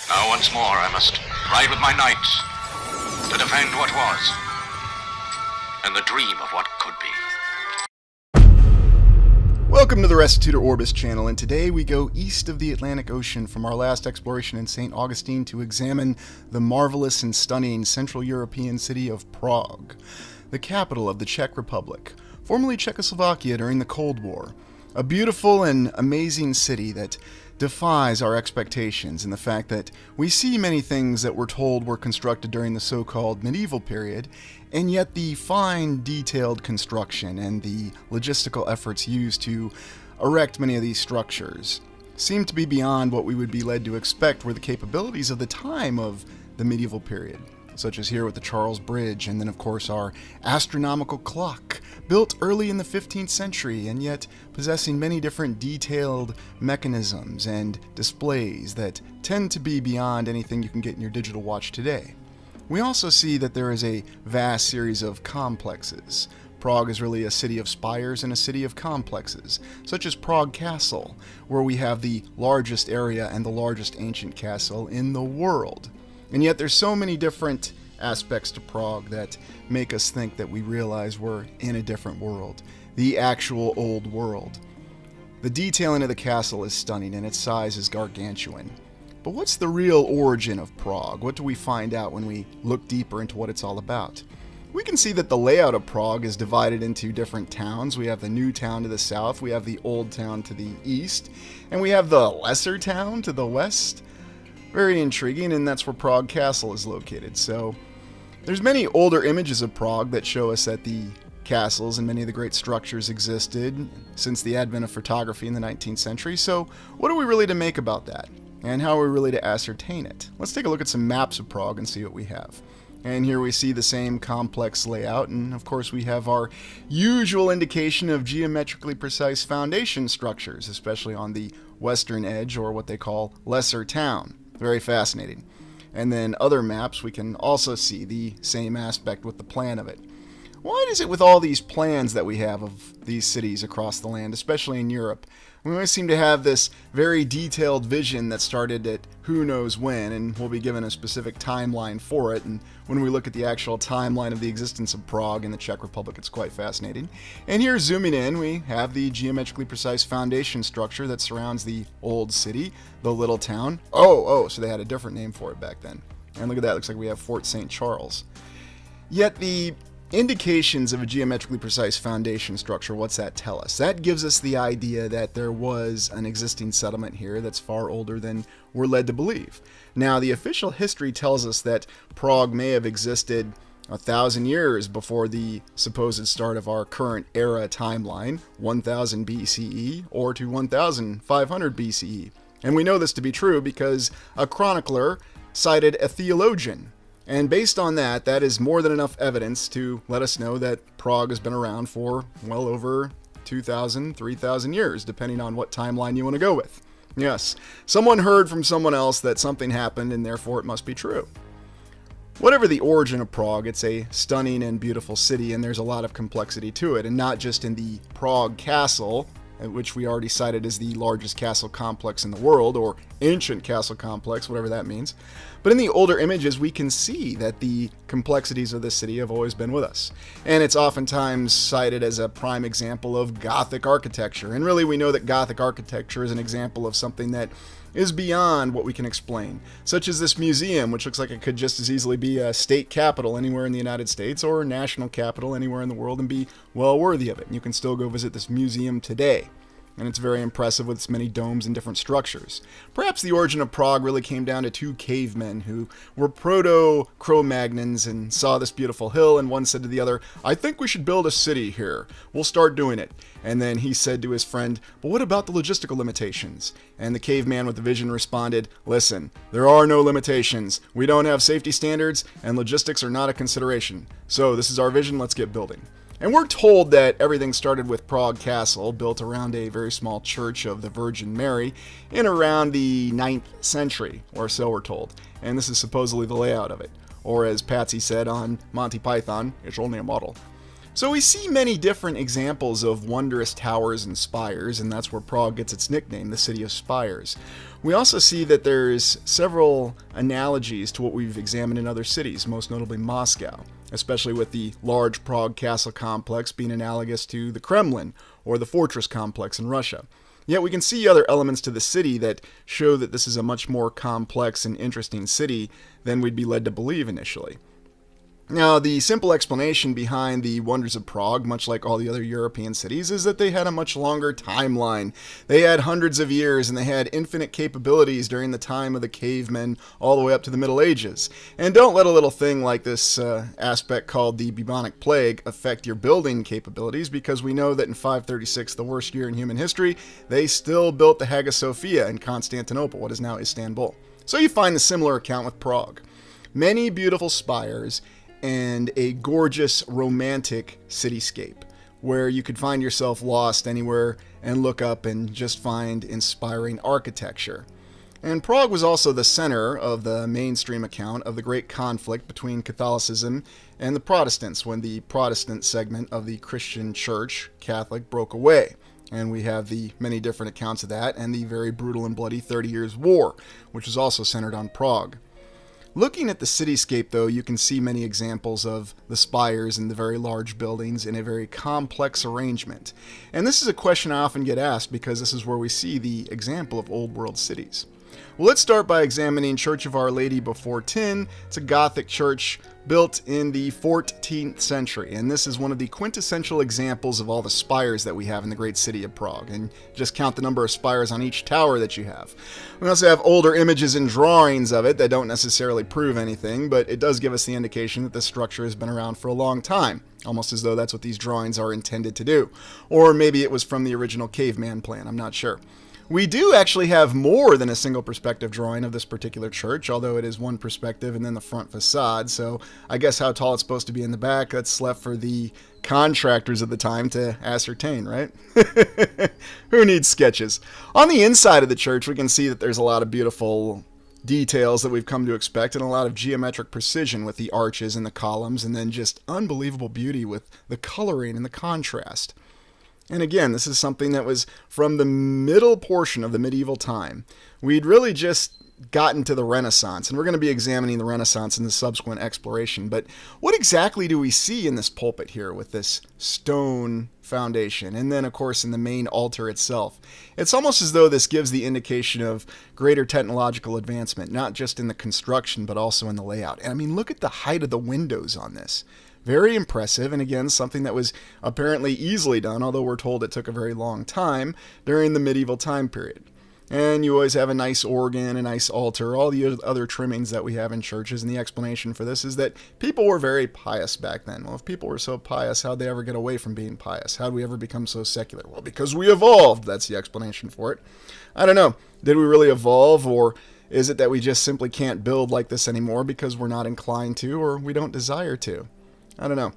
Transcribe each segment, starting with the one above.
Now once more I must ride with my knights to defend what was and the dream of what could be. Welcome to the Restitutor Orbis channel, and today we go east of the Atlantic Ocean from our last exploration in St. Augustine to examine the marvelous and stunning Central European city of Prague, the capital of the Czech Republic, formerly Czechoslovakia during the Cold War. A beautiful and amazing city that defies our expectations in the fact that we see many things that we're told were constructed during the so-called medieval period, and yet the fine, detailed construction and the logistical efforts used to erect many of these structures seem to be beyond what we would be led to expect were the capabilities of the time of the medieval period, such as here with the Charles Bridge, and then of course our astronomical clock, built early in the 15th century and yet possessing many different detailed mechanisms and displays that tend to be beyond anything you can get in your digital watch today. We also see that there is a vast series of complexes. Prague is really a city of spires and a city of complexes, such as Prague Castle, where we have the largest area and the largest ancient castle in the world. And yet there's so many different aspects to Prague that make us think that we realize we're in a different world, the actual old world. The detailing of the castle is stunning and its size is gargantuan. But what's the real origin of Prague? What do we find out when we look deeper into what it's all about? We can see that the layout of Prague is divided into different towns. We have the new town to the south, we have the old town to the east, and we have the lesser town to the west. Very intriguing, and that's where Prague Castle is located. So there's many older images of Prague that show us that the castles and many of the great structures existed since the advent of photography in the 19th century. So what are we really to make about that? And how are we really to ascertain it? Let's take a look at some maps of Prague and see what we have. And here we see the same complex layout, and of course we have our usual indication of geometrically precise foundation structures, especially on the western edge, or what they call lesser town. Very fascinating. And then other maps, we can also see the same aspect with the plan of it. Why is it with all these plans that we have of these cities across the land, especially in Europe, we always seem to have this very detailed vision that started at who knows when, and we'll be given a specific timeline for it, and when we look at the actual timeline of the existence of Prague in the Czech Republic, it's quite fascinating. And here, zooming in, we have the geometrically precise foundation structure that surrounds the old city, the little town. So they had a different name for it back then. And look at that, looks like we have Fort St. Charles. Yet the indications of a geometrically precise foundation structure, what's that tell us? That gives us the idea that there was an existing settlement here that's far older than we're led to believe. Now, the official history tells us that Prague may have existed 1,000 years before the supposed start of our current era timeline, 1000 BCE, or to 1500 BCE. And we know this to be true because a chronicler cited a theologian. And based on that, that is more than enough evidence to let us know that Prague has been around for well over 2,000, 3,000 years, depending on what timeline you want to go with. Yes, someone heard from someone else that something happened and therefore it must be true. Whatever the origin of Prague, it's a stunning and beautiful city, and there's a lot of complexity to it, and not just in the Prague Castle, which we already cited as the largest castle complex in the world, or ancient castle complex, whatever that means. But in the older images, we can see that the complexities of this city have always been with us. And it's oftentimes cited as a prime example of Gothic architecture. And really, we know that Gothic architecture is an example of something that is beyond what we can explain, such as this museum, which looks like it could just as easily be a state capital anywhere in the United States or a national capital anywhere in the world and be well worthy of it. And you can still go visit this museum today. And it's very impressive with its many domes and different structures. Perhaps the origin of Prague really came down to two cavemen who were proto-Cro-Magnons and saw this beautiful hill, and one said to the other, "I think we should build a city here. We'll start doing it." And then he said to his friend, "But what about the logistical limitations?" And the caveman with the vision responded, "Listen, there are no limitations. We don't have safety standards, and logistics are not a consideration. So this is our vision, let's get building." And we're told that everything started with Prague Castle, built around a very small church of the Virgin Mary in around the 9th century, or so we're told. And this is supposedly the layout of it. Or as Patsy said on Monty Python, it's only a model. So we see many different examples of wondrous towers and spires, and that's where Prague gets its nickname, the City of Spires. We also see that there's several analogies to what we've examined in other cities, most notably Moscow, especially with the large Prague castle complex being analogous to the Kremlin or the fortress complex in Russia. Yet we can see other elements to the city that show that this is a much more complex and interesting city than we'd be led to believe initially. Now, the simple explanation behind the wonders of Prague, much like all the other European cities, is that they had a much longer timeline. They had hundreds of years, and they had infinite capabilities during the time of the cavemen all the way up to the Middle Ages. And don't let a little thing like this aspect called the bubonic plague affect your building capabilities, because we know that in 536, the worst year in human history, they still built the Hagia Sophia in Constantinople, what is now Istanbul. So you find a similar account with Prague. Many beautiful spires and a gorgeous, romantic cityscape where you could find yourself lost anywhere and look up and just find inspiring architecture. And Prague was also the center of the mainstream account of the great conflict between Catholicism and the Protestants when the Protestant segment of the Christian Church, Catholic, broke away. And we have the many different accounts of that and the very brutal and bloody 30 Years' War, which was also centered on Prague. Looking at the cityscape, though, you can see many examples of the spires and the very large buildings in a very complex arrangement. And this is a question I often get asked because this is where we see the example of old world cities. Well, let's start by examining Church of Our Lady before Tin. It's a Gothic church built in the 14th century, and this is one of the quintessential examples of all the spires that we have in the great city of Prague. And just count the number of spires on each tower that you have. We also have older images and drawings of it that don't necessarily prove anything, but it does give us the indication that this structure has been around for a long time, almost as though that's what these drawings are intended to do. Or maybe it was from the original caveman plan, I'm not sure. We do actually have more than a single perspective drawing of this particular church, although it is one perspective and then the front facade, so I guess how tall it's supposed to be in the back, that's left for the contractors of the time to ascertain, right? Who needs sketches? On the inside of the church, we can see that there's a lot of beautiful details that we've come to expect and a lot of geometric precision with the arches and the columns, and then just unbelievable beauty with the coloring and the contrast. And again, this is something that was from the middle portion of the medieval time. We'd really just gotten to the Renaissance, and we're going to be examining the Renaissance in the subsequent exploration. But what exactly do we see in this pulpit here with this stone foundation? And then, of course, in the main altar itself. It's almost as though this gives the indication of greater technological advancement, not just in the construction, but also in the layout. And I mean, look at the height of the windows on this. Very impressive, and again, something that was apparently easily done, although we're told it took a very long time during the medieval time period. And you always have a nice organ, a nice altar, all the other trimmings that we have in churches, and the explanation for this is that people were very pious back then. Well, if people were so pious, how'd they ever get away from being pious? How'd we ever become so secular? Well, because we evolved. That's the explanation for it. I don't know. Did we really evolve, or is it that we just simply can't build like this anymore because we're not inclined to, or we don't desire to? I don't know.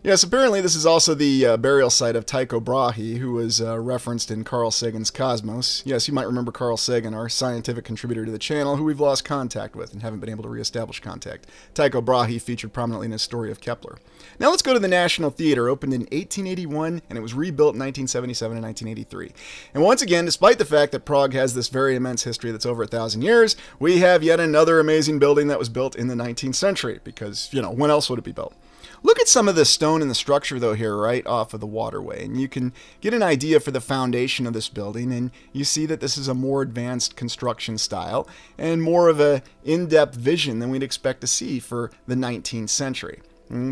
Yes, apparently this is also the burial site of Tycho Brahe, who was referenced in Carl Sagan's Cosmos. Yes, you might remember Carl Sagan, our scientific contributor to the channel, who we've lost contact with and haven't been able to reestablish contact. Tycho Brahe featured prominently in his story of Kepler. Now let's go to the National Theater, opened in 1881, and it was rebuilt in 1977 and 1983. And once again, despite the fact that Prague has this very immense history that's over 1,000 years, we have yet another amazing building that was built in the 19th century, because, when else would it be built? Look at some of the stone in the structure, though, here right off of the waterway, and you can get an idea for the foundation of this building, and you see that this is a more advanced construction style and more of a in-depth vision than we'd expect to see for the 19th century.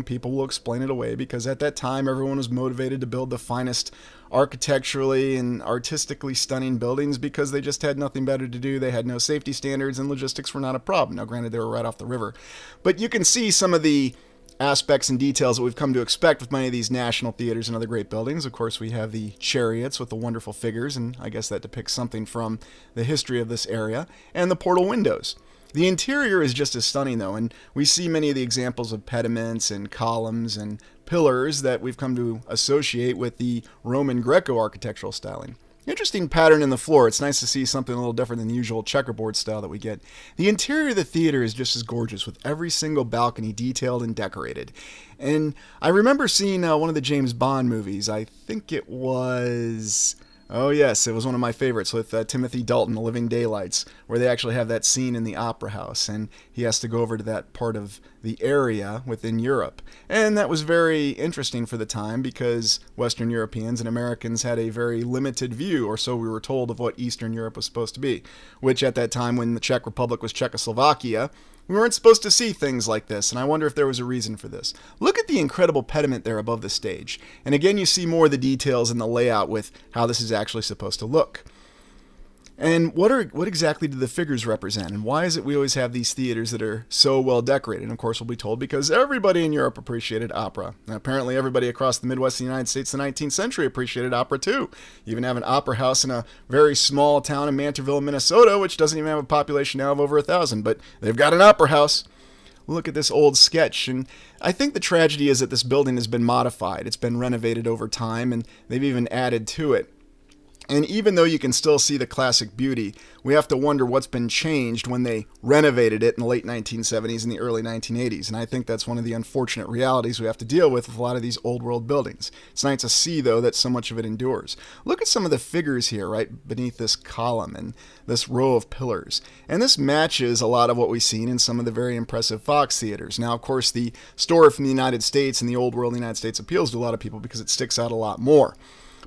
People will explain it away because at that time everyone was motivated to build the finest architecturally and artistically stunning buildings because they just had nothing better to do. They had no safety standards and logistics were not a problem. Now, granted, they were right off the river, but you can see some of the aspects and details that we've come to expect with many of these national theaters and other great buildings. Of course, we have the chariots with the wonderful figures, and I guess that depicts something from the history of this area, and the portal windows. The interior is just as stunning, though, and we see many of the examples of pediments and columns and pillars that we've come to associate with the Roman Greco architectural styling. Interesting pattern in the floor. It's nice to see something a little different than the usual checkerboard style that we get. The interior of the theater is just as gorgeous, with every single balcony detailed and decorated. And I remember seeing one of the James Bond movies. I think it was... Oh yes, it was one of my favorites with Timothy Dalton, The Living Daylights, where they actually have that scene in the opera house, and he has to go over to that part of the area within Europe. And that was very interesting for the time because Western Europeans and Americans had a very limited view, or so we were told, of what Eastern Europe was supposed to be, which at that time when the Czech Republic was Czechoslovakia, we weren't supposed to see things like this, and I wonder if there was a reason for this. Look at the incredible pediment there above the stage. And again, you see more of the details in the layout with how this is actually supposed to look. And what exactly do the figures represent? And why is it we always have these theaters that are so well decorated? And of course, we'll be told because everybody in Europe appreciated opera. And apparently everybody across the Midwest of the United States in the 19th century appreciated opera too. You even have an opera house in a very small town in Mantorville, Minnesota, which doesn't even have a population now of over 1,000, but they've got an opera house. Look at this old sketch, and I think the tragedy is that this building has been modified. It's been renovated over time, and they've even added to it. And even though you can still see the classic beauty, we have to wonder what's been changed when they renovated it in the late 1970s and the early 1980s. And I think that's one of the unfortunate realities we have to deal with a lot of these old world buildings. It's nice to see, though, that so much of it endures. Look at some of the figures here, right beneath this column and this row of pillars. And this matches a lot of what we've seen in some of the very impressive Fox theaters. Now, of course, the story from the United States and the old world in the United States appeals to a lot of people because it sticks out a lot more.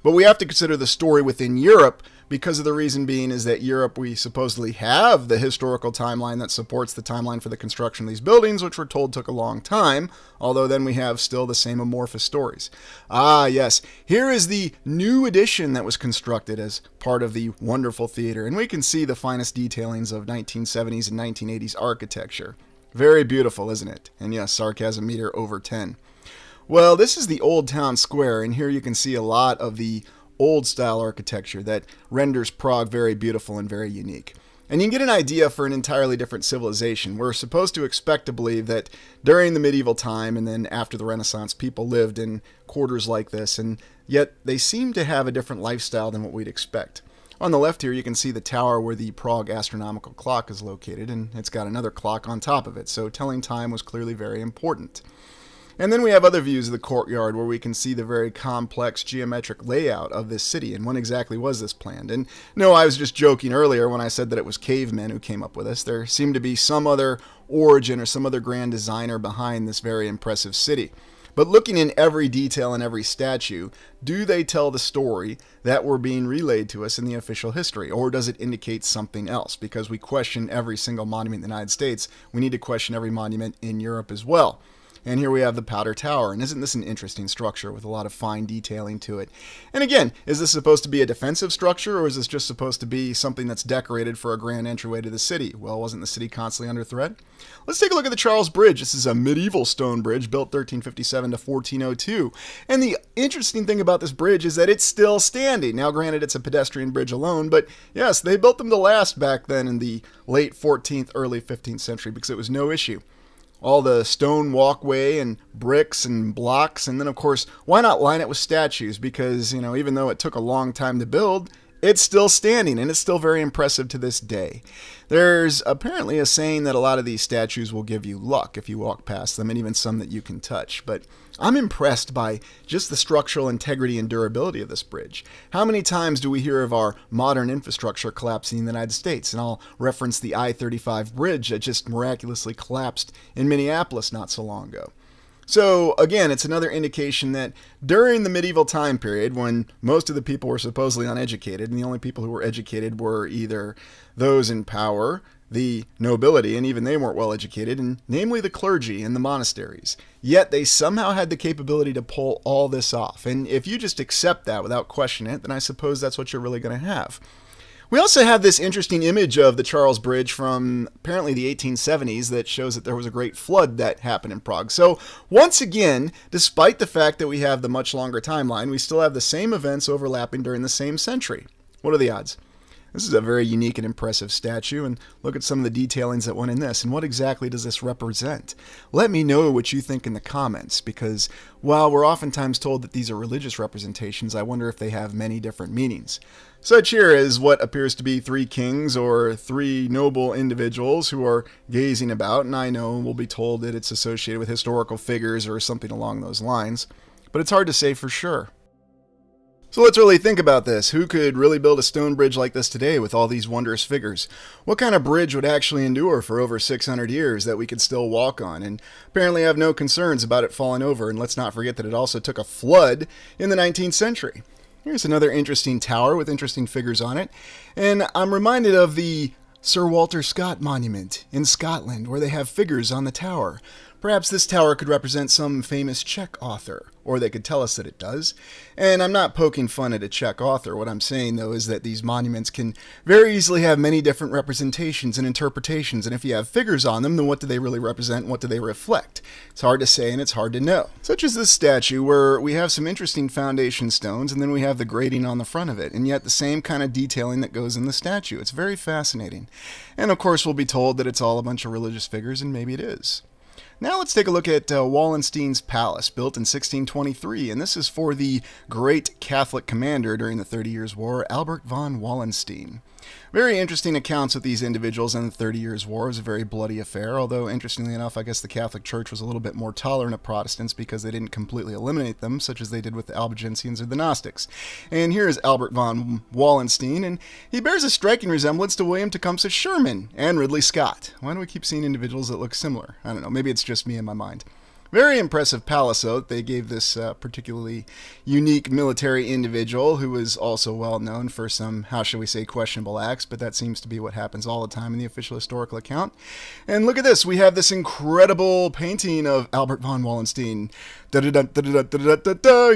But we have to consider the story within Europe because of the reason being is that Europe, we supposedly have the historical timeline that supports the timeline for the construction of these buildings, which we're told took a long time, although then we have still the same amorphous stories. Ah, yes, here is the new addition that was constructed as part of the wonderful theater, and we can see the finest detailings of 1970s and 1980s architecture. Very beautiful, isn't it? And yes, sarcasm meter over 10. Well, this is the Old Town Square, and here you can see a lot of the old-style architecture that renders Prague very beautiful and very unique. And you can get an idea for an entirely different civilization. We're supposed to expect to believe that during the medieval time and then after the Renaissance, people lived in quarters like this, and yet they seem to have a different lifestyle than what we'd expect. On the left here, you can see the tower where the Prague astronomical clock is located, and it's got another clock on top of it, so telling time was clearly very important. And then we have other views of the courtyard where we can see the very complex geometric layout of this city and when exactly was this planned. And no, I was just joking earlier when I said that it was cavemen who came up with this. There seemed to be some other origin or some other grand designer behind this very impressive city. But looking in every detail and every statue, do they tell the story that we're being relayed to us in the official history? Or does it indicate something else? Because we question every single monument in the United States, we need to question every monument in Europe as well. And here we have the Powder Tower, and isn't this an interesting structure with a lot of fine detailing to it? And again, is this supposed to be a defensive structure, or is this just supposed to be something that's decorated for a grand entryway to the city? Well, wasn't the city constantly under threat? Let's take a look at the Charles Bridge. This is a medieval stone bridge built 1357 to 1402. And the interesting thing about this bridge is that it's still standing. Now, granted, it's a pedestrian bridge alone, but yes, they built them to last back then in the late 14th, early 15th century because it was no issue. All the stone walkway and bricks and blocks, and then of course, why not line it with statues? Because, even though it took a long time to build, it's still standing, and it's still very impressive to this day. There's apparently a saying that a lot of these statues will give you luck if you walk past them, and even some that you can touch. But I'm impressed by just the structural integrity and durability of this bridge. How many times do we hear of our modern infrastructure collapsing in the United States? And I'll reference the I-35 bridge that just miraculously collapsed in Minneapolis not so long ago. So, again, it's another indication that during the medieval time period, when most of the people were supposedly uneducated, and the only people who were educated were either those in power, the nobility, and even they weren't well educated, and namely the clergy and the monasteries. Yet they somehow had the capability to pull all this off. And if you just accept that without questioning it, then I suppose that's what you're really going to have. We also have this interesting image of the Charles Bridge from apparently the 1870s that shows that there was a great flood that happened in Prague. So once again, despite the fact that we have the much longer timeline, we still have the same events overlapping during the same century. What are the odds? This is a very unique and impressive statue, and look at some of the detailings that went in this, and what exactly does this represent? Let me know what you think in the comments, because while we're oftentimes told that these are religious representations, I wonder if they have many different meanings. Such here is what appears to be three kings or three noble individuals who are gazing about, and I know we'll be told that it's associated with historical figures or something along those lines, but it's hard to say for sure. So let's really think about this. Who could really build a stone bridge like this today with all these wondrous figures? What kind of bridge would actually endure for over 600 years that we could still walk on? And apparently have no concerns about it falling over, and let's not forget that it also took a flood in the 19th century. Here's another interesting tower with interesting figures on it, and I'm reminded of the Sir Walter Scott Monument in Scotland, where they have figures on the tower. Perhaps this tower could represent some famous Czech author, or they could tell us that it does. And I'm not poking fun at a Czech author. What I'm saying, though, is that these monuments can very easily have many different representations and interpretations, and if you have figures on them, then what do they really represent and what do they reflect? It's hard to say and it's hard to know. Such as this statue, where we have some interesting foundation stones, and then we have the grading on the front of it, and yet the same kind of detailing that goes in the statue. It's very fascinating. And of course, we'll be told that it's all a bunch of religious figures, and maybe it is. Now let's take a look at Wallenstein's Palace, built in 1623, and this is for the great Catholic commander during the 30 Years' War, Albert von Wallenstein. Very interesting accounts of these individuals in the 30 Years' War. It was a very bloody affair, although interestingly enough, I guess the Catholic Church was a little bit more tolerant of Protestants because they didn't completely eliminate them, such as they did with the Albigensians or the Gnostics. And here is Albert von Wallenstein, and he bears a striking resemblance to William Tecumseh Sherman and Ridley Scott. Why do we keep seeing individuals that look similar? I don't know, maybe it's just me in my mind. Very impressive palace, though. They gave this particularly unique military individual who was also well known for some, how shall we say, questionable acts, but that seems to be what happens all the time in the official historical account. And look at this. We have this incredible painting of Albert von Wallenstein. He's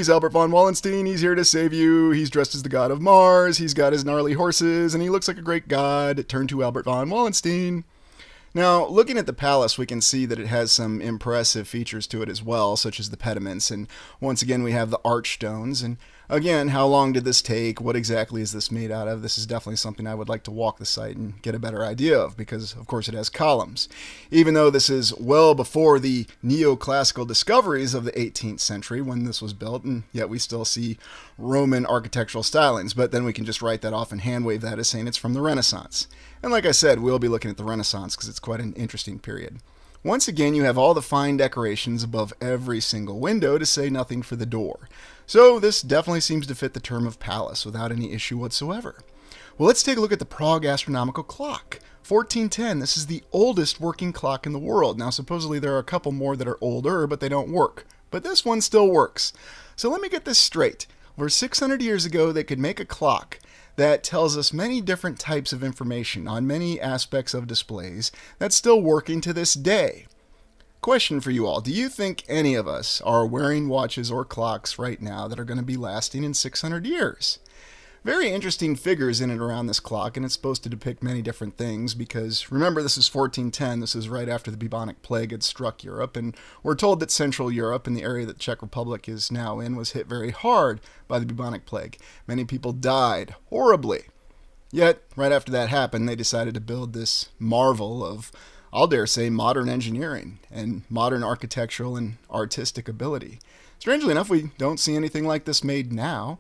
Albert von Wallenstein. He's here to save you. He's dressed as the god of Mars. He's got his gnarly horses, and he looks like a great god. Turn to Albert von Wallenstein. Now, looking at the palace, we can see that it has some impressive features to it as well, such as the pediments, and once again we have the arch stones, and again, how long did this take? What exactly is this made out of? This is definitely something I would like to walk the site and get a better idea of, because of course it has columns. Even though this is well before the neoclassical discoveries of the 18th century when this was built, and yet we still see Roman architectural stylings, but then we can just write that off and hand wave that as saying it's from the Renaissance. And like I said, we'll be looking at the Renaissance because it's quite an interesting period. Once again, you have all the fine decorations above every single window, to say nothing for the door. So this definitely seems to fit the term of palace without any issue whatsoever. Well, let's take a look at the Prague astronomical clock. 1410, this is the oldest working clock in the world. Now, supposedly there are a couple more that are older, but they don't work. But this one still works. So let me get this straight. Over 600 years ago, they could make a clock that tells us many different types of information on many aspects of displays that's still working to this day. Question for you all. Do you think any of us are wearing watches or clocks right now that are going to be lasting in 600 years? Very interesting figures in and around this clock, and it's supposed to depict many different things because, remember, this is 1410. This is right after the bubonic plague had struck Europe, and we're told that Central Europe, and the area that the Czech Republic is now in, was hit very hard by the bubonic plague. Many people died horribly. Yet, right after that happened, they decided to build this marvel of, I'll dare say, modern engineering and modern architectural and artistic ability. Strangely enough, we don't see anything like this made now.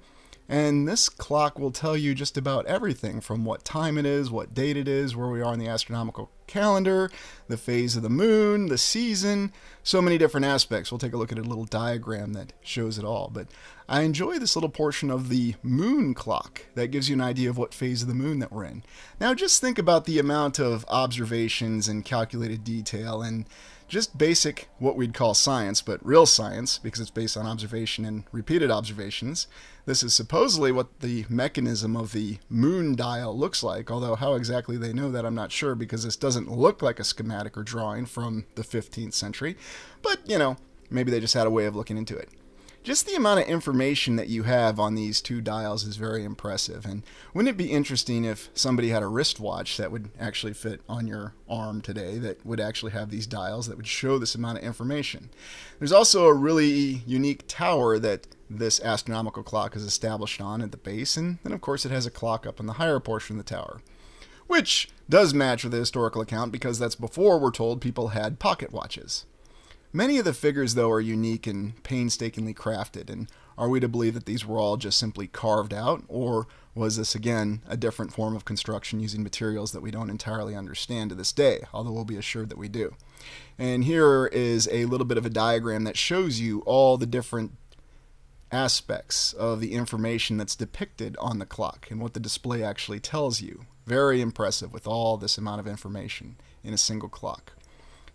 And this clock will tell you just about everything from what time it is, what date it is, where we are in the astronomical calendar, the phase of the moon, the season, so many different aspects. We'll take a look at a little diagram that shows it all. But I enjoy this little portion of the moon clock that gives you an idea of what phase of the moon that we're in. Now just think about the amount of observations and calculated detail and just basic, what we'd call science, but real science, because it's based on observation and repeated observations. This is supposedly what the mechanism of the moon dial looks like, although how exactly they know that I'm not sure, because this doesn't look like a schematic or drawing from the 15th century. But, you know, maybe they just had a way of looking into it. Just the amount of information that you have on these two dials is very impressive. And wouldn't it be interesting if somebody had a wristwatch that would actually fit on your arm today that would actually have these dials that would show this amount of information? There's also a really unique tower that this astronomical clock is established on at the base, and then of course it has a clock up in the higher portion of the tower, which does match with the historical account because that's before we're told people had pocket watches. Many of the figures, though, are unique and painstakingly crafted, and are we to believe that these were all just simply carved out, or was this, again, a different form of construction using materials that we don't entirely understand to this day, although we'll be assured that we do? And here is a little bit of a diagram that shows you all the different aspects of the information that's depicted on the clock and what the display actually tells you. Very impressive with all this amount of information in a single clock.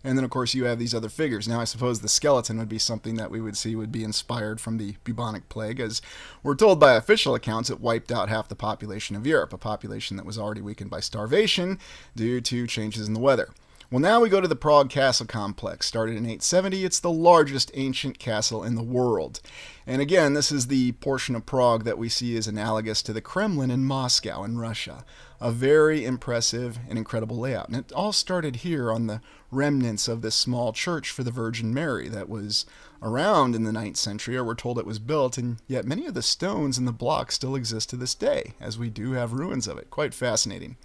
And then, of course, you have these other figures. Now, I suppose the skeleton would be something that we would see would be inspired from the bubonic plague, as we're told by official accounts it wiped out half the population of Europe, a population that was already weakened by starvation due to changes in the weather. Well, now we go to the Prague Castle Complex. Started in 870, it's the largest ancient castle in the world. And again, this is the portion of Prague that we see as analogous to the Kremlin in Moscow in Russia. A very impressive and incredible layout. And it all started here on the remnants of this small church for the Virgin Mary that was around in the 9th century, or we're told it was built, and yet many of the stones and the blocks still exist to this day, as we do have ruins of it. Quite fascinating.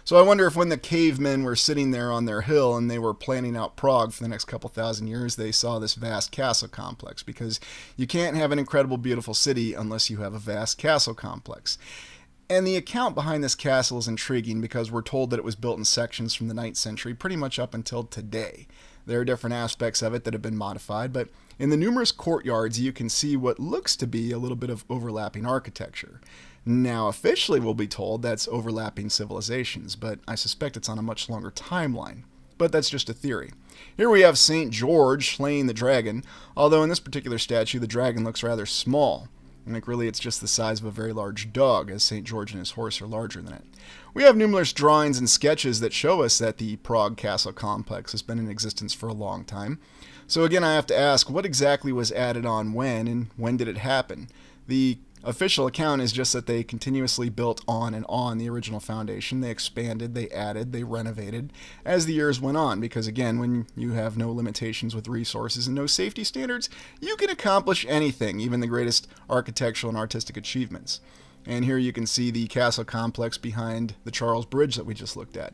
So I wonder if when the cavemen were sitting there on their hill and they were planning out Prague for the next couple thousand years, they saw this vast castle complex, because you can't have an incredible, beautiful city unless you have a vast castle complex. And the account behind this castle is intriguing because we're told that it was built in sections from the 9th century pretty much up until today. There are different aspects of it that have been modified, but in the numerous courtyards you can see what looks to be a little bit of overlapping architecture. Now, officially we'll be told that's overlapping civilizations, but I suspect it's on a much longer timeline. But that's just a theory. Here we have St. George slaying the dragon, although in this particular statue the dragon looks rather small. Like, really, it's just the size of a very large dog, as St. George and his horse are larger than it. We have numerous drawings and sketches that show us that the Prague Castle Complex has been in existence for a long time. So again, I have to ask, what exactly was added on when, and when did it happen? The official account is just that they continuously built on and on the original foundation. They expanded, they added, they renovated as the years went on, because again, when you have no limitations with resources and no safety standards, you can accomplish anything, even the greatest architectural and artistic achievements. And here you can see the castle complex behind the Charles Bridge that we just looked at.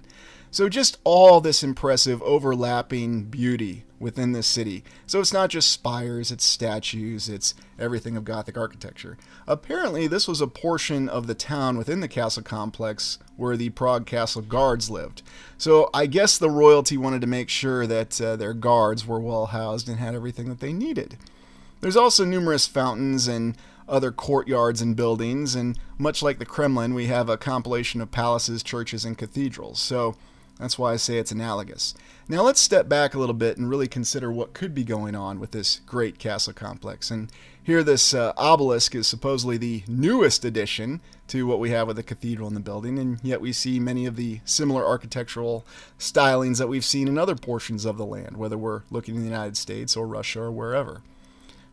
So just all this impressive overlapping beauty within this city. So it's not just spires, it's statues, it's everything of Gothic architecture. Apparently this was a portion of the town within the castle complex where the Prague Castle guards lived. So I guess the royalty wanted to make sure that their guards were well housed and had everything that they needed. There's also numerous fountains and other courtyards and buildings, and much like the Kremlin, we have a compilation of palaces, churches, and cathedrals. So that's why I say it's analogous. Now let's step back a little bit and really consider what could be going on with this great castle complex. And here this obelisk is supposedly the newest addition to what we have with the cathedral in the building, and yet we see many of the similar architectural stylings that we've seen in other portions of the land, whether we're looking in the United States or Russia or wherever.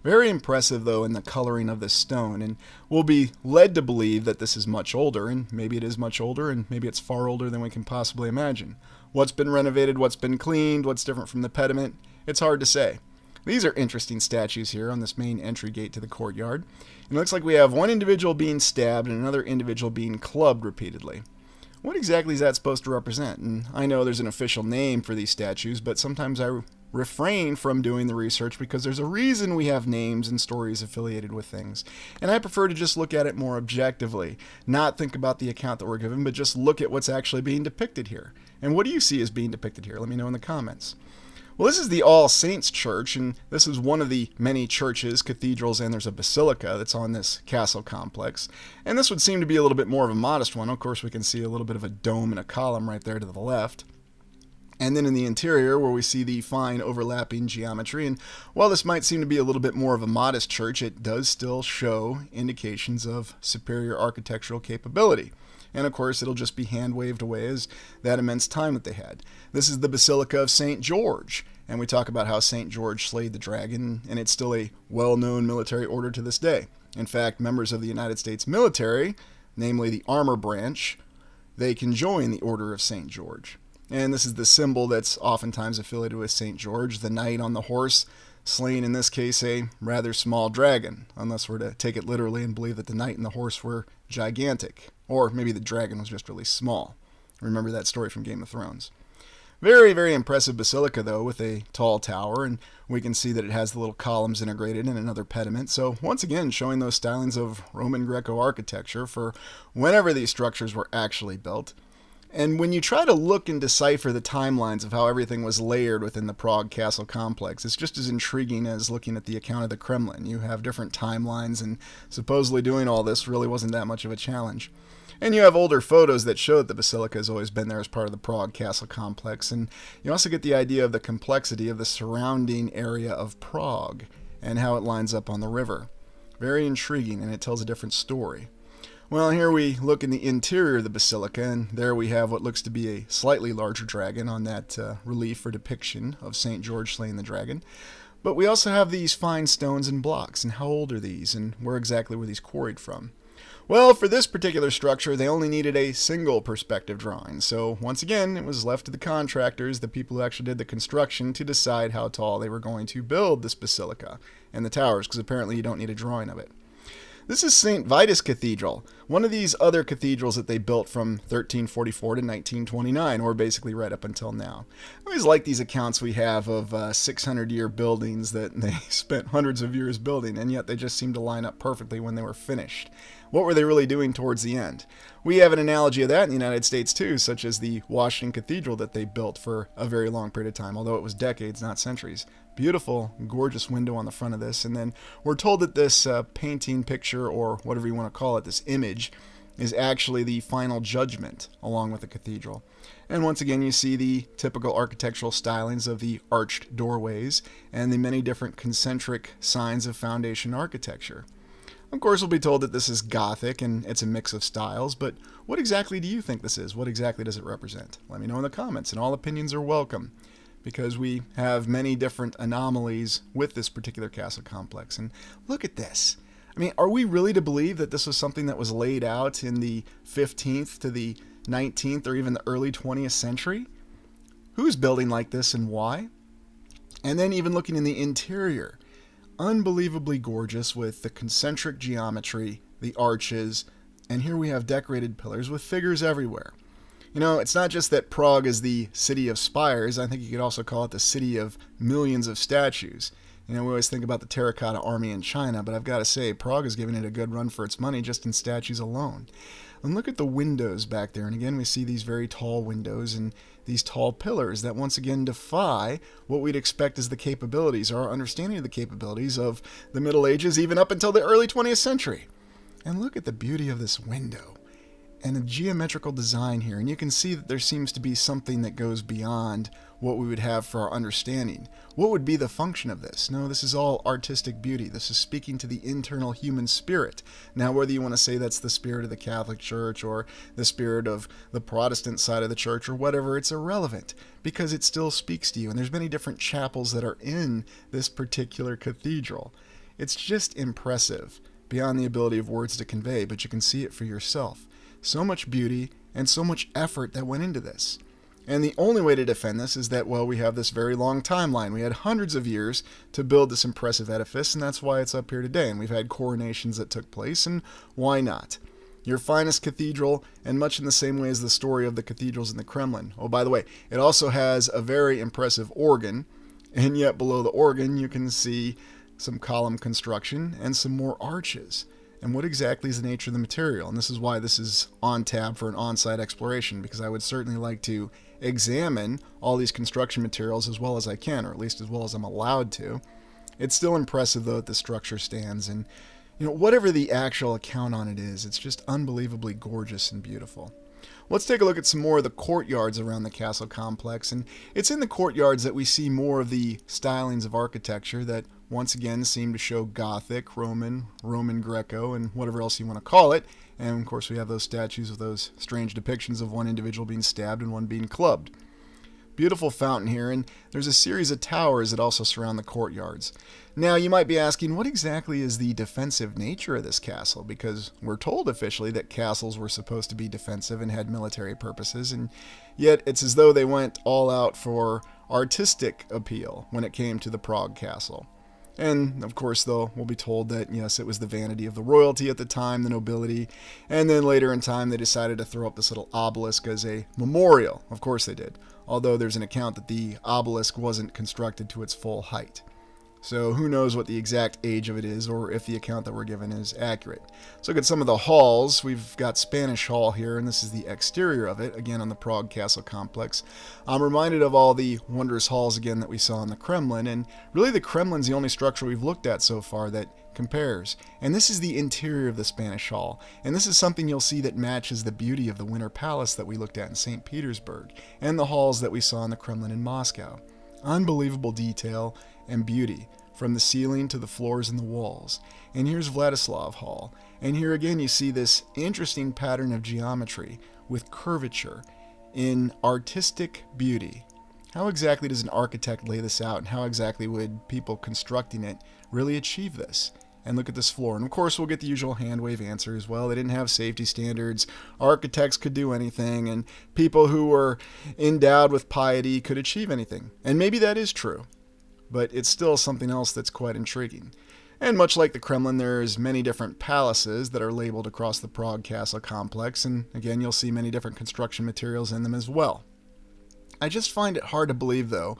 Very impressive, though, in the coloring of the stone, and we'll be led to believe that this is much older, and maybe it is much older, and maybe it's far older than we can possibly imagine. What's been renovated, what's been cleaned, what's different from the pediment, it's hard to say. These are interesting statues here on this main entry gate to the courtyard. And it looks like we have one individual being stabbed and another individual being clubbed repeatedly. What exactly is that supposed to represent? And I know there's an official name for these statues, but sometimes I refrain from doing the research because there's a reason we have names and stories affiliated with things. And I prefer to just look at it more objectively, not think about the account that we're given, but just look at what's actually being depicted here. And what do you see as being depicted here? Let me know in the comments. Well, this is the All Saints Church, and this is one of the many churches, cathedrals, and there's a basilica that's on this castle complex. And this would seem to be a little bit more of a modest one. Of course, we can see a little bit of a dome and a column right there to the left. And then in the interior, where we see the fine overlapping geometry, and while this might seem to be a little bit more of a modest church, it does still show indications of superior architectural capability. And of course, it'll just be hand-waved away as that immense time that they had. This is the Basilica of St. George. and we talk about how St. George slayed the dragon, and it's still a well-known military order to this day. In fact, members of the United States military, namely the armor branch, they can join the Order of St. George. And this is the symbol that's oftentimes affiliated with St. George, the knight on the horse, slaying in this case a rather small dragon, unless we're to take it literally and believe that the knight and the horse were gigantic, or maybe the dragon was just really small. Remember that story from Game of Thrones. Very, very impressive basilica, though, with a tall tower, and we can see that it has the little columns integrated and another pediment. So once again, showing those stylings of Roman Greco architecture for whenever these structures were actually built. And when you try to look and decipher the timelines of how everything was layered within the Prague castle complex, it's just as intriguing as looking at the account of the Kremlin. You have different timelines, and supposedly doing all this really wasn't that much of a challenge. And you have older photos that show that the basilica has always been there as part of the Prague castle complex, and you also get the idea of the complexity of the surrounding area of Prague and how it lines up on the river. Very intriguing, and it tells a different story. Well, here we look in the interior of the basilica, and there we have what looks to be a slightly larger dragon on that relief or depiction of St. George slaying the dragon. But we also have these fine stones and blocks, and how old are these, and where exactly were these quarried from? Well, for this particular structure, they only needed a single perspective drawing. So once again, it was left to the contractors, the people who actually did the construction, to decide how tall they were going to build this basilica and the towers, because apparently you don't need a drawing of it. This is St. Vitus Cathedral, one of these other cathedrals that they built from 1344 to 1929, or basically right up until now. I always like these accounts we have of 600-year buildings that they spent hundreds of years building, and yet they just seem to line up perfectly when they were finished. What were they really doing towards the end? We have an analogy of that in the United States too, such as the Washington Cathedral that they built for a very long period of time, although it was decades, not centuries. Beautiful, gorgeous window on the front of this, and then we're told that this painting, picture, or whatever you want to call it, this image, is actually the final judgment along with the cathedral. And once again, you see the typical architectural stylings of the arched doorways and the many different concentric signs of foundation architecture. Of course, we'll be told that this is Gothic and it's a mix of styles, but what exactly do you think this is? What exactly does it represent? Let me know in the comments, and all opinions are welcome, because we have many different anomalies with this particular castle complex. And look at this. I mean, are we really to believe that this was something that was laid out in the 15th to the 19th or even the early 20th century? Who's building like this and why? And then even looking in the interior, unbelievably gorgeous with the concentric geometry, the arches, and here we have decorated pillars with figures everywhere. You know, it's not just that Prague is the city of spires. I think you could also call it the city of millions of statues. You know, we always think about the terracotta army in China, but I've got to say, Prague is giving it a good run for its money just in statues alone. And look at the windows back there. And again, we see these very tall windows and these tall pillars that once again defy what we'd expect as the capabilities, or our understanding of the capabilities of the Middle Ages, even up until the early 20th century. And look at the beauty of this window and the geometrical design here. And you can see that there seems to be something that goes beyond what we would have for our understanding. What would be the function of this? No, this is all artistic beauty. This is speaking to the internal human spirit. Now, whether you want to say that's the spirit of the Catholic Church or the spirit of the Protestant side of the church or whatever, it's irrelevant, because it still speaks to you. And there's many different chapels that are in this particular cathedral. It's just impressive, beyond the ability of words to convey, but you can see it for yourself. So much beauty and so much effort that went into this. And the only way to defend this is that, well, we have this very long timeline. We had hundreds of years to build this impressive edifice, and that's why it's up here today. And we've had coronations that took place, and why not? Your finest cathedral, and much in the same way as the story of the cathedrals in the Kremlin. Oh, by the way, it also has a very impressive organ, and yet below the organ you can see some column construction and some more arches. And what exactly is the nature of the material? And this is why this is on tab for an on-site exploration, because I would certainly like to examine all these construction materials as well as I can, or at least as well as I'm allowed to. It's still impressive, though, that the structure stands, and whatever the actual account on it is, it's just unbelievably gorgeous and beautiful. Let's take a look at some more of the courtyards around the castle complex, and it's in the courtyards that we see more of the stylings of architecture that once again seem to show Gothic, Roman Greco, and whatever else you want to call it. And of course we have those statues of those strange depictions of one individual being stabbed and one being clubbed. Beautiful fountain here, and there's a series of towers that also surround the courtyards. Now, you might be asking, what exactly is the defensive nature of this castle? Because we're told officially that castles were supposed to be defensive and had military purposes, and yet it's as though they went all out for artistic appeal when it came to the Prague castle. And, of course, though, we'll be told that, yes, it was the vanity of the royalty at the time, the nobility, and then later in time they decided to throw up this little obelisk as a memorial. Of course they did, although there's an account that the obelisk wasn't constructed to its full height. So who knows what the exact age of it is, or if the account that we're given is accurate. Let's look at some of the halls. We've got Spanish Hall here, and this is the exterior of it, again on the Prague Castle complex. I'm reminded of all the wondrous halls again that we saw in the Kremlin, and really the Kremlin's the only structure we've looked at so far that compares. And this is the interior of the Spanish Hall, and this is something you'll see that matches the beauty of the Winter Palace that we looked at in St. Petersburg, and the halls that we saw in the Kremlin in Moscow. Unbelievable detail and beauty from the ceiling to the floors and the walls. And here's Vladislav Hall, and here again you see this interesting pattern of geometry with curvature in artistic beauty. How exactly does an architect lay this out, and how exactly would people constructing it really achieve this? And look at this floor. And of course, we'll get the usual hand wave answers. Well, they didn't have safety standards. Architects could do anything. And people who were endowed with piety could achieve anything. And maybe that is true. But it's still something else that's quite intriguing. And much like the Kremlin, there's many different palaces that are labeled across the Prague Castle complex. And again, you'll see many different construction materials in them as well. I just find it hard to believe, though,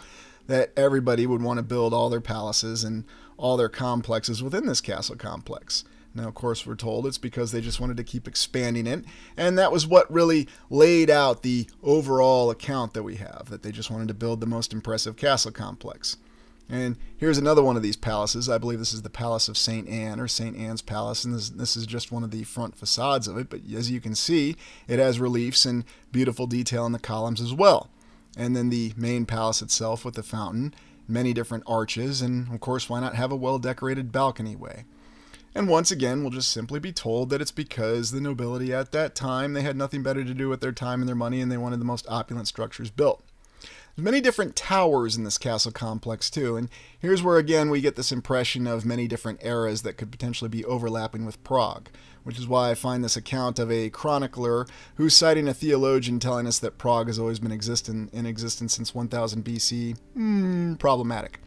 that everybody would want to build all their palaces and all their complexes within this castle complex. Now, of course, we're told it's because they just wanted to keep expanding it, and that was what really laid out the overall account that we have, that they just wanted to build the most impressive castle complex. And here's another one of these palaces. I believe this is the Palace of St. Anne, or St. Anne's Palace, and this is just one of the front facades of it, but as you can see, it has reliefs and beautiful detail in the columns as well. And then the main palace itself with the fountain, many different arches, and of course, why not have a well-decorated balcony way? And once again, we'll just simply be told that it's because the nobility at that time, they had nothing better to do with their time and their money, and they wanted the most opulent structures built. There's many different towers in this castle complex too, and here's where again we get this impression of many different eras that could potentially be overlapping with Prague, which is why I find this account of a chronicler who's citing a theologian telling us that Prague has always been in existence since 1000 BC problematic.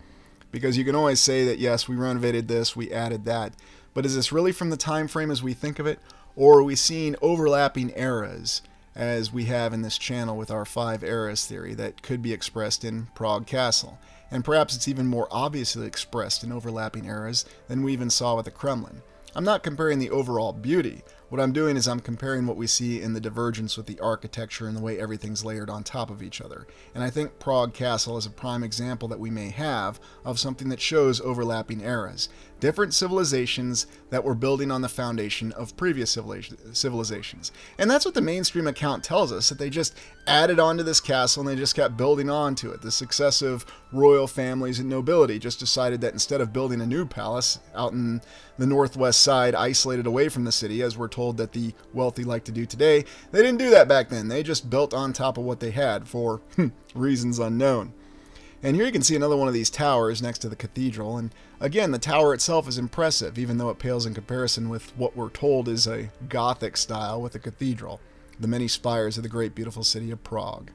Because you can always say that yes, we renovated this, we added that, but is this really from the time frame as we think of it, or are we seeing overlapping eras as we have in this channel with our 5 eras theory that could be expressed in Prague Castle? And perhaps it's even more obviously expressed in overlapping eras than we even saw with the Kremlin. I'm not comparing the overall beauty. What I'm doing is I'm comparing what we see in the divergence with the architecture and the way everything's layered on top of each other. And I think Prague Castle is a prime example that we may have of something that shows overlapping eras. Different civilizations that were building on the foundation of previous civilizations. And that's what the mainstream account tells us, that they just added onto this castle and they just kept building onto it. The successive royal families and nobility just decided that instead of building a new palace out in the northwest side, isolated away from the city, as we're told that the wealthy like to do today, they didn't do that back then. They just built on top of what they had for reasons unknown. And here you can see another one of these towers next to the cathedral, and again, the tower itself is impressive, even though it pales in comparison with what we're told is a Gothic style with the cathedral, the many spires of the great beautiful city of Prague.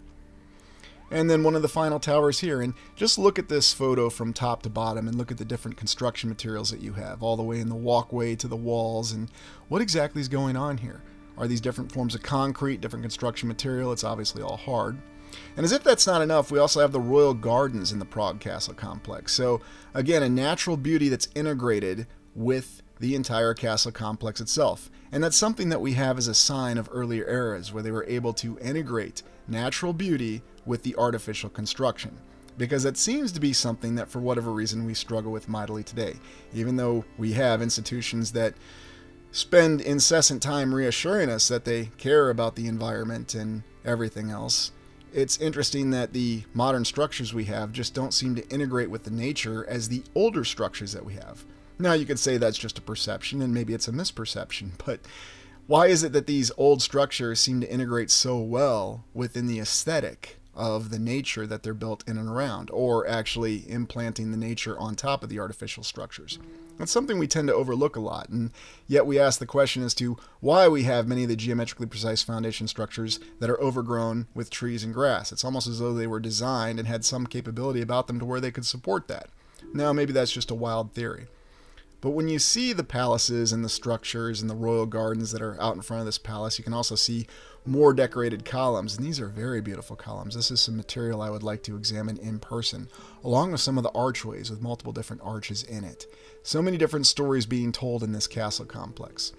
And then one of the final towers here, and just look at this photo from top to bottom and look at the different construction materials that you have, all the way in the walkway to the walls, and what exactly is going on here? Are these different forms of concrete, different construction material? It's obviously all hard. And as if that's not enough, we also have the royal gardens in the Prague Castle complex. So again, a natural beauty that's integrated with the entire castle complex itself. And that's something that we have as a sign of earlier eras where they were able to integrate natural beauty with the artificial construction. Because that seems to be something that for whatever reason we struggle with mightily today. Even though we have institutions that spend incessant time reassuring us that they care about the environment and everything else, it's interesting that the modern structures we have just don't seem to integrate with the nature as the older structures that we have. Now, you could say that's just a perception, and maybe it's a misperception, but why is it that these old structures seem to integrate so well within the aesthetic of the nature that they're built in and around, or actually implanting the nature on top of the artificial structures. That's something we tend to overlook a lot, and yet we ask the question as to why we have many of the geometrically precise foundation structures that are overgrown with trees and grass. It's almost as though they were designed and had some capability about them to where they could support that. Now, maybe that's just a wild theory. But when you see the palaces and the structures and the royal gardens that are out in front of this palace, you can also see more decorated columns, and these are very beautiful columns. This is some material I would like to examine in person, along with some of the archways with multiple different arches in it. So many different stories being told in this castle complex.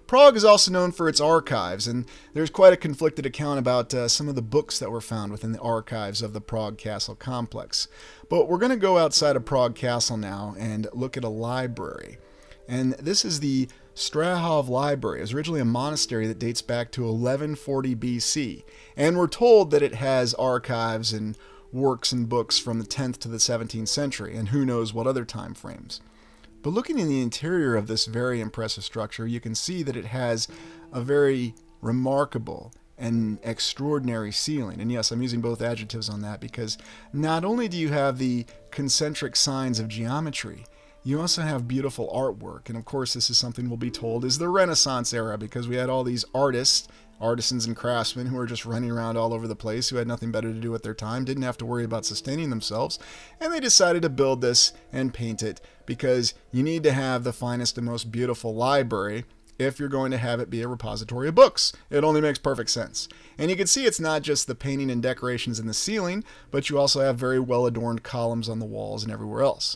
Prague is also known for its archives, and there's quite a conflicted account about some of the books that were found within the archives of the Prague Castle complex. But we're going to go outside of Prague Castle now and look at a library. And this is the Strahov Library. It was originally a monastery that dates back to 1140 BC, and we're told that it has archives and works and books from the 10th to the 17th century, and who knows what other time frames. But looking in the interior of this very impressive structure, you can see that it has a very remarkable and extraordinary ceiling. And yes, I'm using both adjectives on that because not only do you have the concentric signs of geometry, you also have beautiful artwork. And of course, this is something we'll be told is the Renaissance era, because we had all these artisans and craftsmen who were just running around all over the place, who had nothing better to do with their time, didn't have to worry about sustaining themselves, and they decided to build this and paint it because you need to have the finest and most beautiful library if you're going to have it be a repository of books. It only makes perfect sense. And you can see it's not just the painting and decorations in the ceiling, but you also have very well adorned columns on the walls and everywhere else.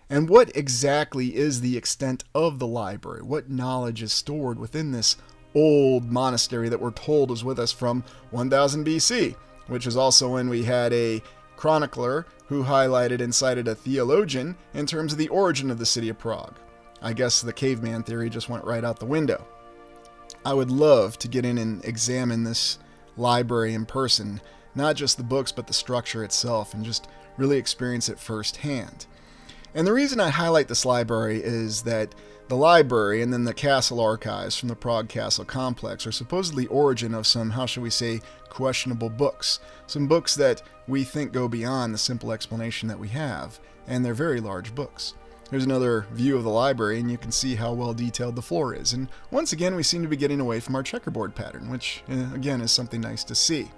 And what exactly is the extent of the library? What knowledge is stored within this old monastery that we're told is with us from 1000 BC, which is also when we had a chronicler who highlighted and cited a theologian in terms of the origin of the city of Prague. I guess the caveman theory just went right out the window. I would love to get in and examine this library in person, not just the books but the structure itself, and just really experience it firsthand. And the reason I highlight this library is that the library and then the castle archives from the Prague Castle complex are supposedly origin of some, how shall we say, questionable books. Some books that we think go beyond the simple explanation that we have, and they're very large books. Here's another view of the library, and you can see how well detailed the floor is. And once again, we seem to be getting away from our checkerboard pattern, which, again, is something nice to see.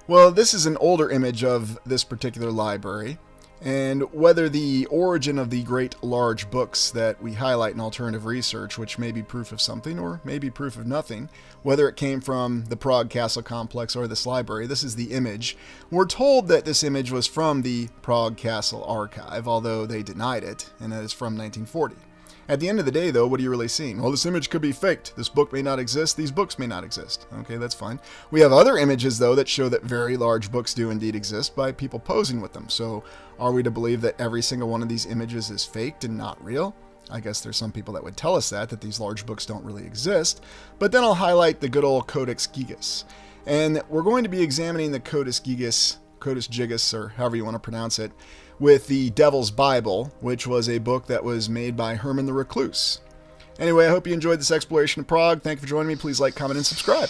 Well, this is an older image of this particular library. And whether the origin of the great large books that we highlight in alternative research, which may be proof of something or may be proof of nothing, whether it came from the Prague Castle complex or this library, this is the image. We're told that this image was from the Prague Castle archive, although they denied it, and that is from 1940. At the end of the day, though, what are you really seeing? Well, this image could be faked. This book may not exist. These books may not exist. Okay, that's fine. We have other images, though, that show that very large books do indeed exist by people posing with them. So are we to believe that every single one of these images is faked and not real? I guess there's some people that would tell us that these large books don't really exist. But then I'll highlight the good old Codex Gigas. And we're going to be examining the Codex Gigas, or however you want to pronounce it, with the Devil's Bible, which was a book that was made by Herman the Recluse. Anyway, I hope you enjoyed this exploration of Prague. Thank you for joining me. Please like, comment, and subscribe.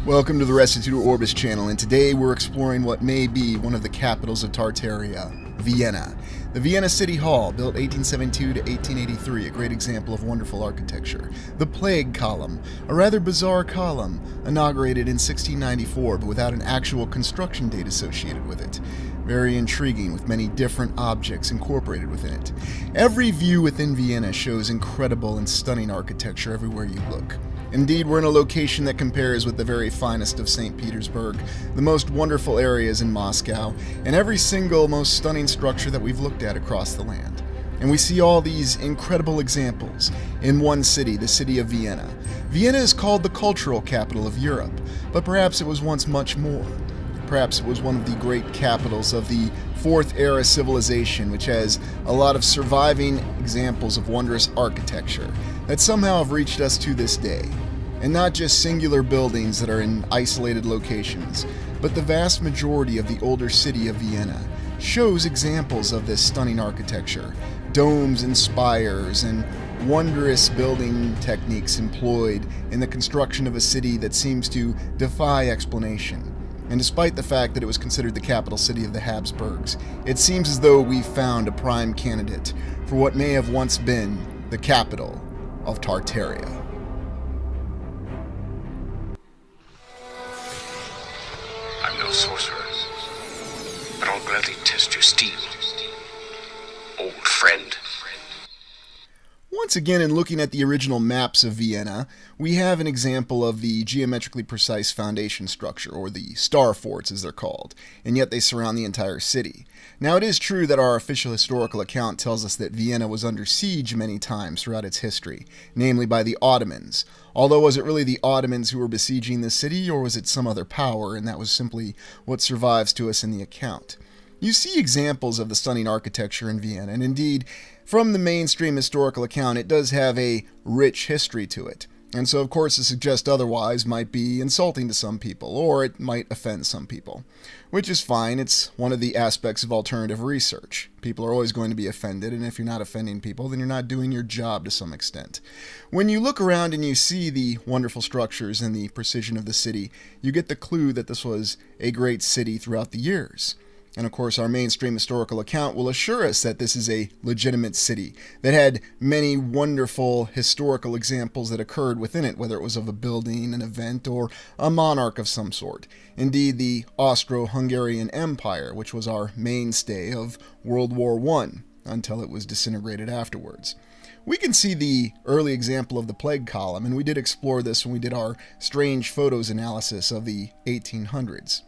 Welcome to the Restitutor Orbis channel, and today we're exploring what may be one of the capitals of Tartaria, Vienna. The Vienna City Hall, built 1872 to 1883, a great example of wonderful architecture. The Plague Column, a rather bizarre column, inaugurated in 1694 but without an actual construction date associated with it. Very intriguing, with many different objects incorporated within it. Every view within Vienna shows incredible and stunning architecture everywhere you look. Indeed, we're in a location that compares with the very finest of St. Petersburg, the most wonderful areas in Moscow, and every single most stunning structure that we've looked at across the land. And we see all these incredible examples in one city, the city of Vienna. Vienna is called the cultural capital of Europe, but perhaps it was once much more. Perhaps it was one of the great capitals of the Fourth Era civilization, which has a lot of surviving examples of wondrous architecture that somehow have reached us to this day. And not just singular buildings that are in isolated locations, but the vast majority of the older city of Vienna shows examples of this stunning architecture, domes and spires and wondrous building techniques employed in the construction of a city that seems to defy explanation. And despite the fact that it was considered the capital city of the Habsburgs, it seems as though we've found a prime candidate for what may have once been the capital of Tartaria. I'm no sorcerer, but I'll gladly test your steel, old friend. Once again, in looking at the original maps of Vienna, we have an example of the geometrically precise foundation structure, or the star forts as they're called, and yet they surround the entire city. Now, it is true that our official historical account tells us that Vienna was under siege many times throughout its history, namely by the Ottomans. Although, was it really the Ottomans who were besieging the city, or was it some other power, and that was simply what survives to us in the account? You see examples of the stunning architecture in Vienna, and indeed, from the mainstream historical account, it does have a rich history to it. And so, of course, to suggest otherwise might be insulting to some people, or it might offend some people. Which is fine, it's one of the aspects of alternative research. People are always going to be offended, and if you're not offending people, then you're not doing your job to some extent. When you look around and you see the wonderful structures and the precision of the city, you get the clue that this was a great city throughout the years. And of course, our mainstream historical account will assure us that this is a legitimate city that had many wonderful historical examples that occurred within it, whether it was of a building, an event, or a monarch of some sort. Indeed, the Austro-Hungarian Empire, which was our mainstay of World War I, until it was disintegrated afterwards. We can see the early example of the plague column, and we did explore this when we did our strange photos analysis of the 1800s.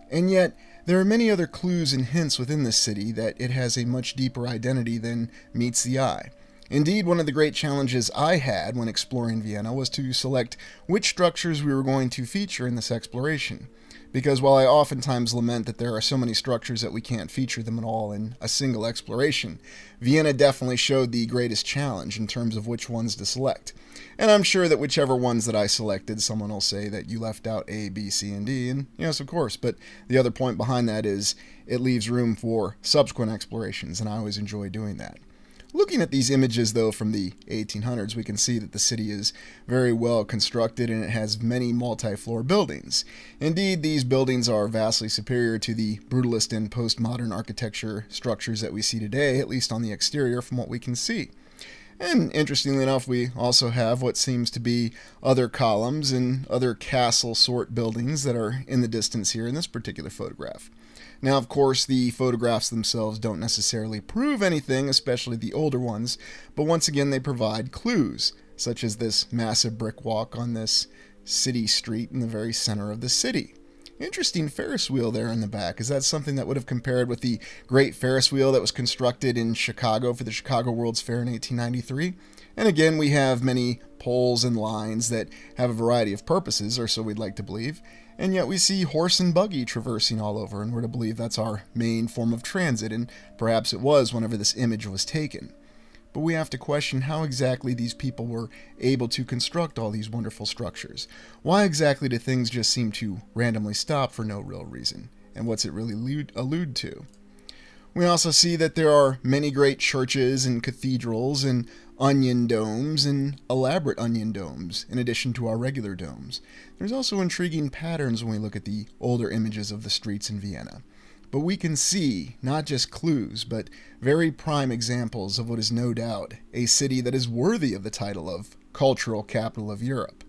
And yet, there are many other clues and hints within this city that it has a much deeper identity than meets the eye. Indeed, one of the great challenges I had when exploring Vienna was to select which structures we were going to feature in this exploration. Because while I oftentimes lament that there are so many structures that we can't feature them at all in a single exploration, Vienna definitely showed the greatest challenge in terms of which ones to select. And I'm sure that whichever ones that I selected, someone will say that you left out A, B, C, and D, and yes, of course, but the other point behind that is it leaves room for subsequent explorations, and I always enjoy doing that. Looking at these images, though, from the 1800s, we can see that the city is very well constructed and it has many multi-floor buildings. Indeed, these buildings are vastly superior to the brutalist and postmodern architecture structures that we see today, at least on the exterior from what we can see. And interestingly enough, we also have what seems to be other columns and other castle-sort buildings that are in the distance here in this particular photograph. Now, of course, the photographs themselves don't necessarily prove anything, especially the older ones, but once again they provide clues, such as this massive brick walk on this city street in the very center of the city. Interesting Ferris wheel there in the back. Is that something that would have compared with the great Ferris wheel that was constructed in Chicago for the Chicago World's Fair in 1893? And again, we have many poles and lines that have a variety of purposes, or so we'd like to believe. And yet we see horse and buggy traversing all over, and we're to believe that's our main form of transit, and perhaps it was whenever this image was taken. But we have to question how exactly these people were able to construct all these wonderful structures. Why exactly do things just seem to randomly stop for no real reason? And what's it really allude to? We also see that there are many great churches and cathedrals and onion domes and elaborate onion domes, in addition to our regular domes. There's also intriguing patterns when we look at the older images of the streets in Vienna. But we can see not just clues, but very prime examples of what is no doubt a city that is worthy of the title of cultural capital of Europe.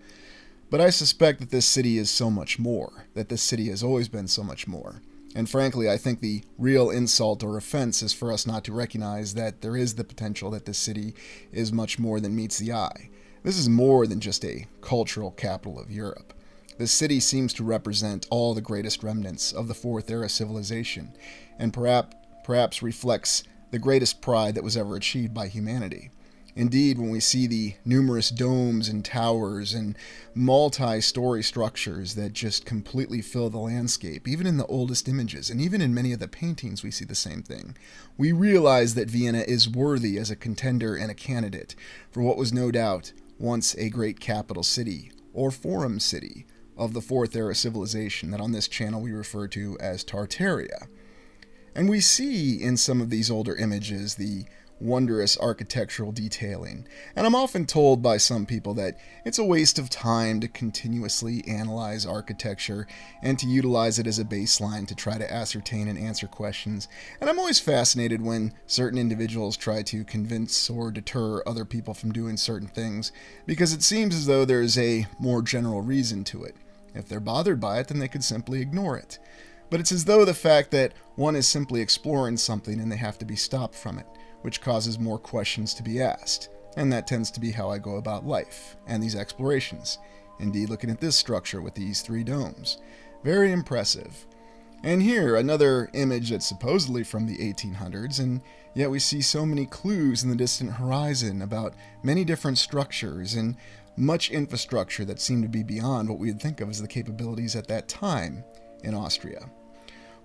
But I suspect that this city is so much more, that this city has always been so much more. And frankly, I think the real insult or offense is for us not to recognize that there is the potential that this city is much more than meets the eye. This is more than just a cultural capital of Europe. The city seems to represent all the greatest remnants of the Fourth Era civilization, and perhaps reflects the greatest pride that was ever achieved by humanity. Indeed, when we see the numerous domes and towers and multi-story structures that just completely fill the landscape, even in the oldest images, and even in many of the paintings we see the same thing, we realize that Vienna is worthy as a contender and a candidate for what was no doubt once a great capital city, or forum city, of the Fourth Era civilization that on this channel we refer to as Tartaria. And we see in some of these older images the wondrous architectural detailing. And I'm often told by some people that it's a waste of time to continuously analyze architecture and to utilize it as a baseline to try to ascertain and answer questions. And I'm always fascinated when certain individuals try to convince or deter other people from doing certain things, because it seems as though there's a more general reason to it. If they're bothered by it, then they could simply ignore it. But it's as though the fact that one is simply exploring something and they have to be stopped from it, which causes more questions to be asked. And that tends to be how I go about life and these explorations. Indeed, looking at this structure with these 3 domes. Very impressive. And here, another image that's supposedly from the 1800s, and yet we see so many clues in the distant horizon about many different structures and much infrastructure that seem to be beyond what we would think of as the capabilities at that time in Austria.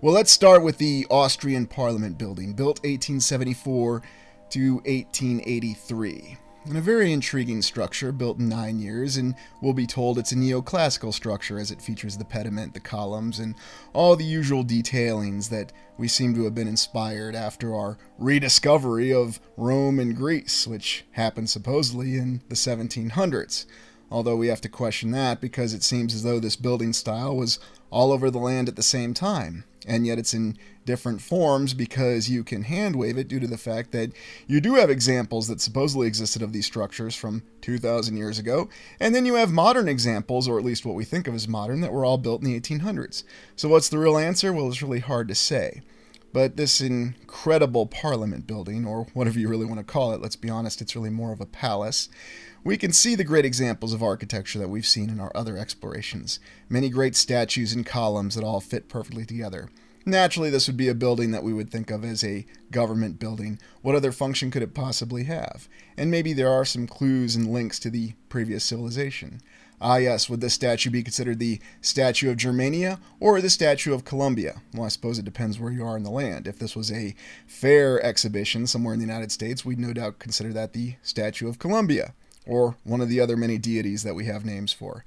Well, let's start with the Austrian Parliament building, built 1874 to 1883. And a very intriguing structure, built in 9 years, and we'll be told it's a neoclassical structure as it features the pediment, the columns, and all the usual detailings that we seem to have been inspired after our rediscovery of Rome and Greece, which happened supposedly in the 1700s. Although we have to question that because it seems as though this building style was all over the land at the same time. And yet it's in different forms because you can hand wave it due to the fact that you do have examples that supposedly existed of these structures from 2,000 years ago. And then you have modern examples, or at least what we think of as modern, that were all built in the 1800s. So what's the real answer? Well, it's really hard to say. But this incredible parliament building, or whatever you really want to call it, let's be honest, it's really more of a palace. We can see the great examples of architecture that we've seen in our other explorations. Many great statues and columns that all fit perfectly together. Naturally, this would be a building that we would think of as a government building. What other function could it possibly have? And maybe there are some clues and links to the previous civilization. Ah yes, would this statue be considered the Statue of Germania or the Statue of Columbia? Well, I suppose it depends where you are in the land. If this was a fair exhibition somewhere in the United States, we'd no doubt consider that the Statue of Columbia, or one of the other many deities that we have names for.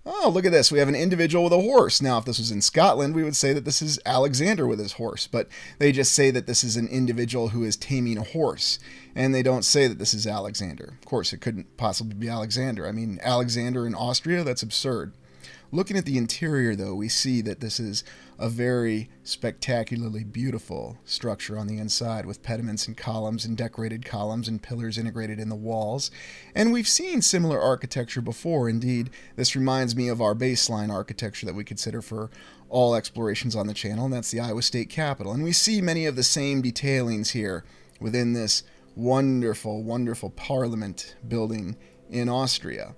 Oh, look at this. We have an individual with a horse. Now, if this was in Scotland, we would say that this is Alexander with his horse, but they just say that this is an individual who is taming a horse, and they don't say that this is Alexander. Of course, it couldn't possibly be Alexander. I mean, Alexander in Austria? That's absurd. Looking at the interior, though, we see that this is a very spectacularly beautiful structure on the inside with pediments and columns and decorated columns and pillars integrated in the walls. And we've seen similar architecture before. Indeed, this reminds me of our baseline architecture that we consider for all explorations on the channel, and that's the Iowa State Capitol. And we see many of the same detailings here within this wonderful, wonderful parliament building in Austria.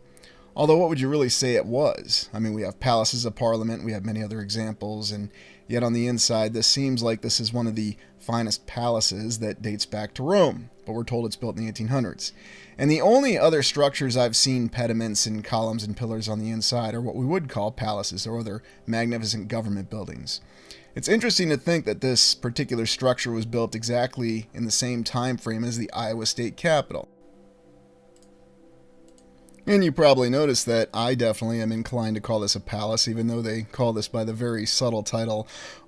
Although, what would you really say it was? I mean, we have palaces of parliament, we have many other examples, and yet on the inside, this seems like this is one of the finest palaces that dates back to Rome, but we're told it's built in the 1800s. And the only other structures I've seen pediments and columns and pillars on the inside are what we would call palaces or other magnificent government buildings. It's interesting to think that this particular structure was built exactly in the same time frame as the Iowa State Capitol. And you probably noticed that I definitely am inclined to call this a palace, even though they call this by the very subtle title,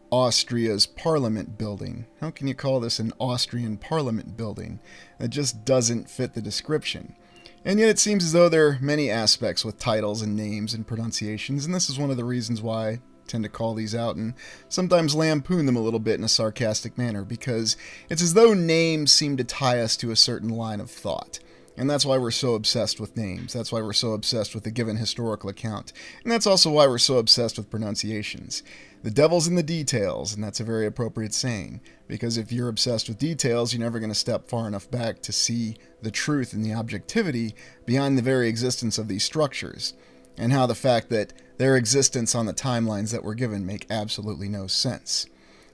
Austria's Parliament Building. How can you call this an Austrian Parliament Building? That just doesn't fit the description. And yet it seems as though there are many aspects with titles and names and pronunciations, and this is one of the reasons why I tend to call these out and sometimes lampoon them a little bit in a sarcastic manner, because it's as though names seem to tie us to a certain line of thought. And that's why we're so obsessed with names. That's why we're so obsessed with a given historical account. And that's also why we're so obsessed with pronunciations. The devil's in the details, and that's a very appropriate saying. Because if you're obsessed with details, you're never going to step far enough back to see the truth and the objectivity behind the very existence of these structures. And how the fact that their existence on the timelines that we're given make absolutely no sense.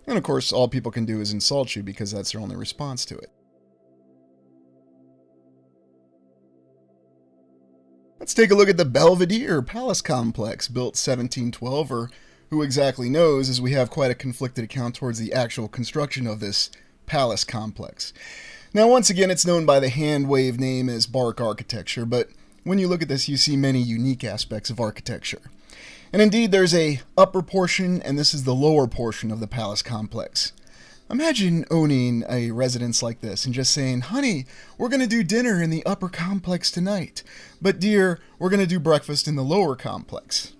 And of course, all people can do is insult you because that's their only response to it. Let's take a look at the Belvedere Palace Complex, built 1712, or who exactly knows, as we have quite a conflicted account towards the actual construction of this palace complex. Now, once again, it's known by the hand-wave name as bark architecture, but when you look at this, you see many unique aspects of architecture. And indeed, there's a upper portion, and this is the lower portion of the palace complex. Imagine owning a residence like this and just saying, honey, we're going to do dinner in the upper complex tonight, but dear, we're going to do breakfast in the lower complex.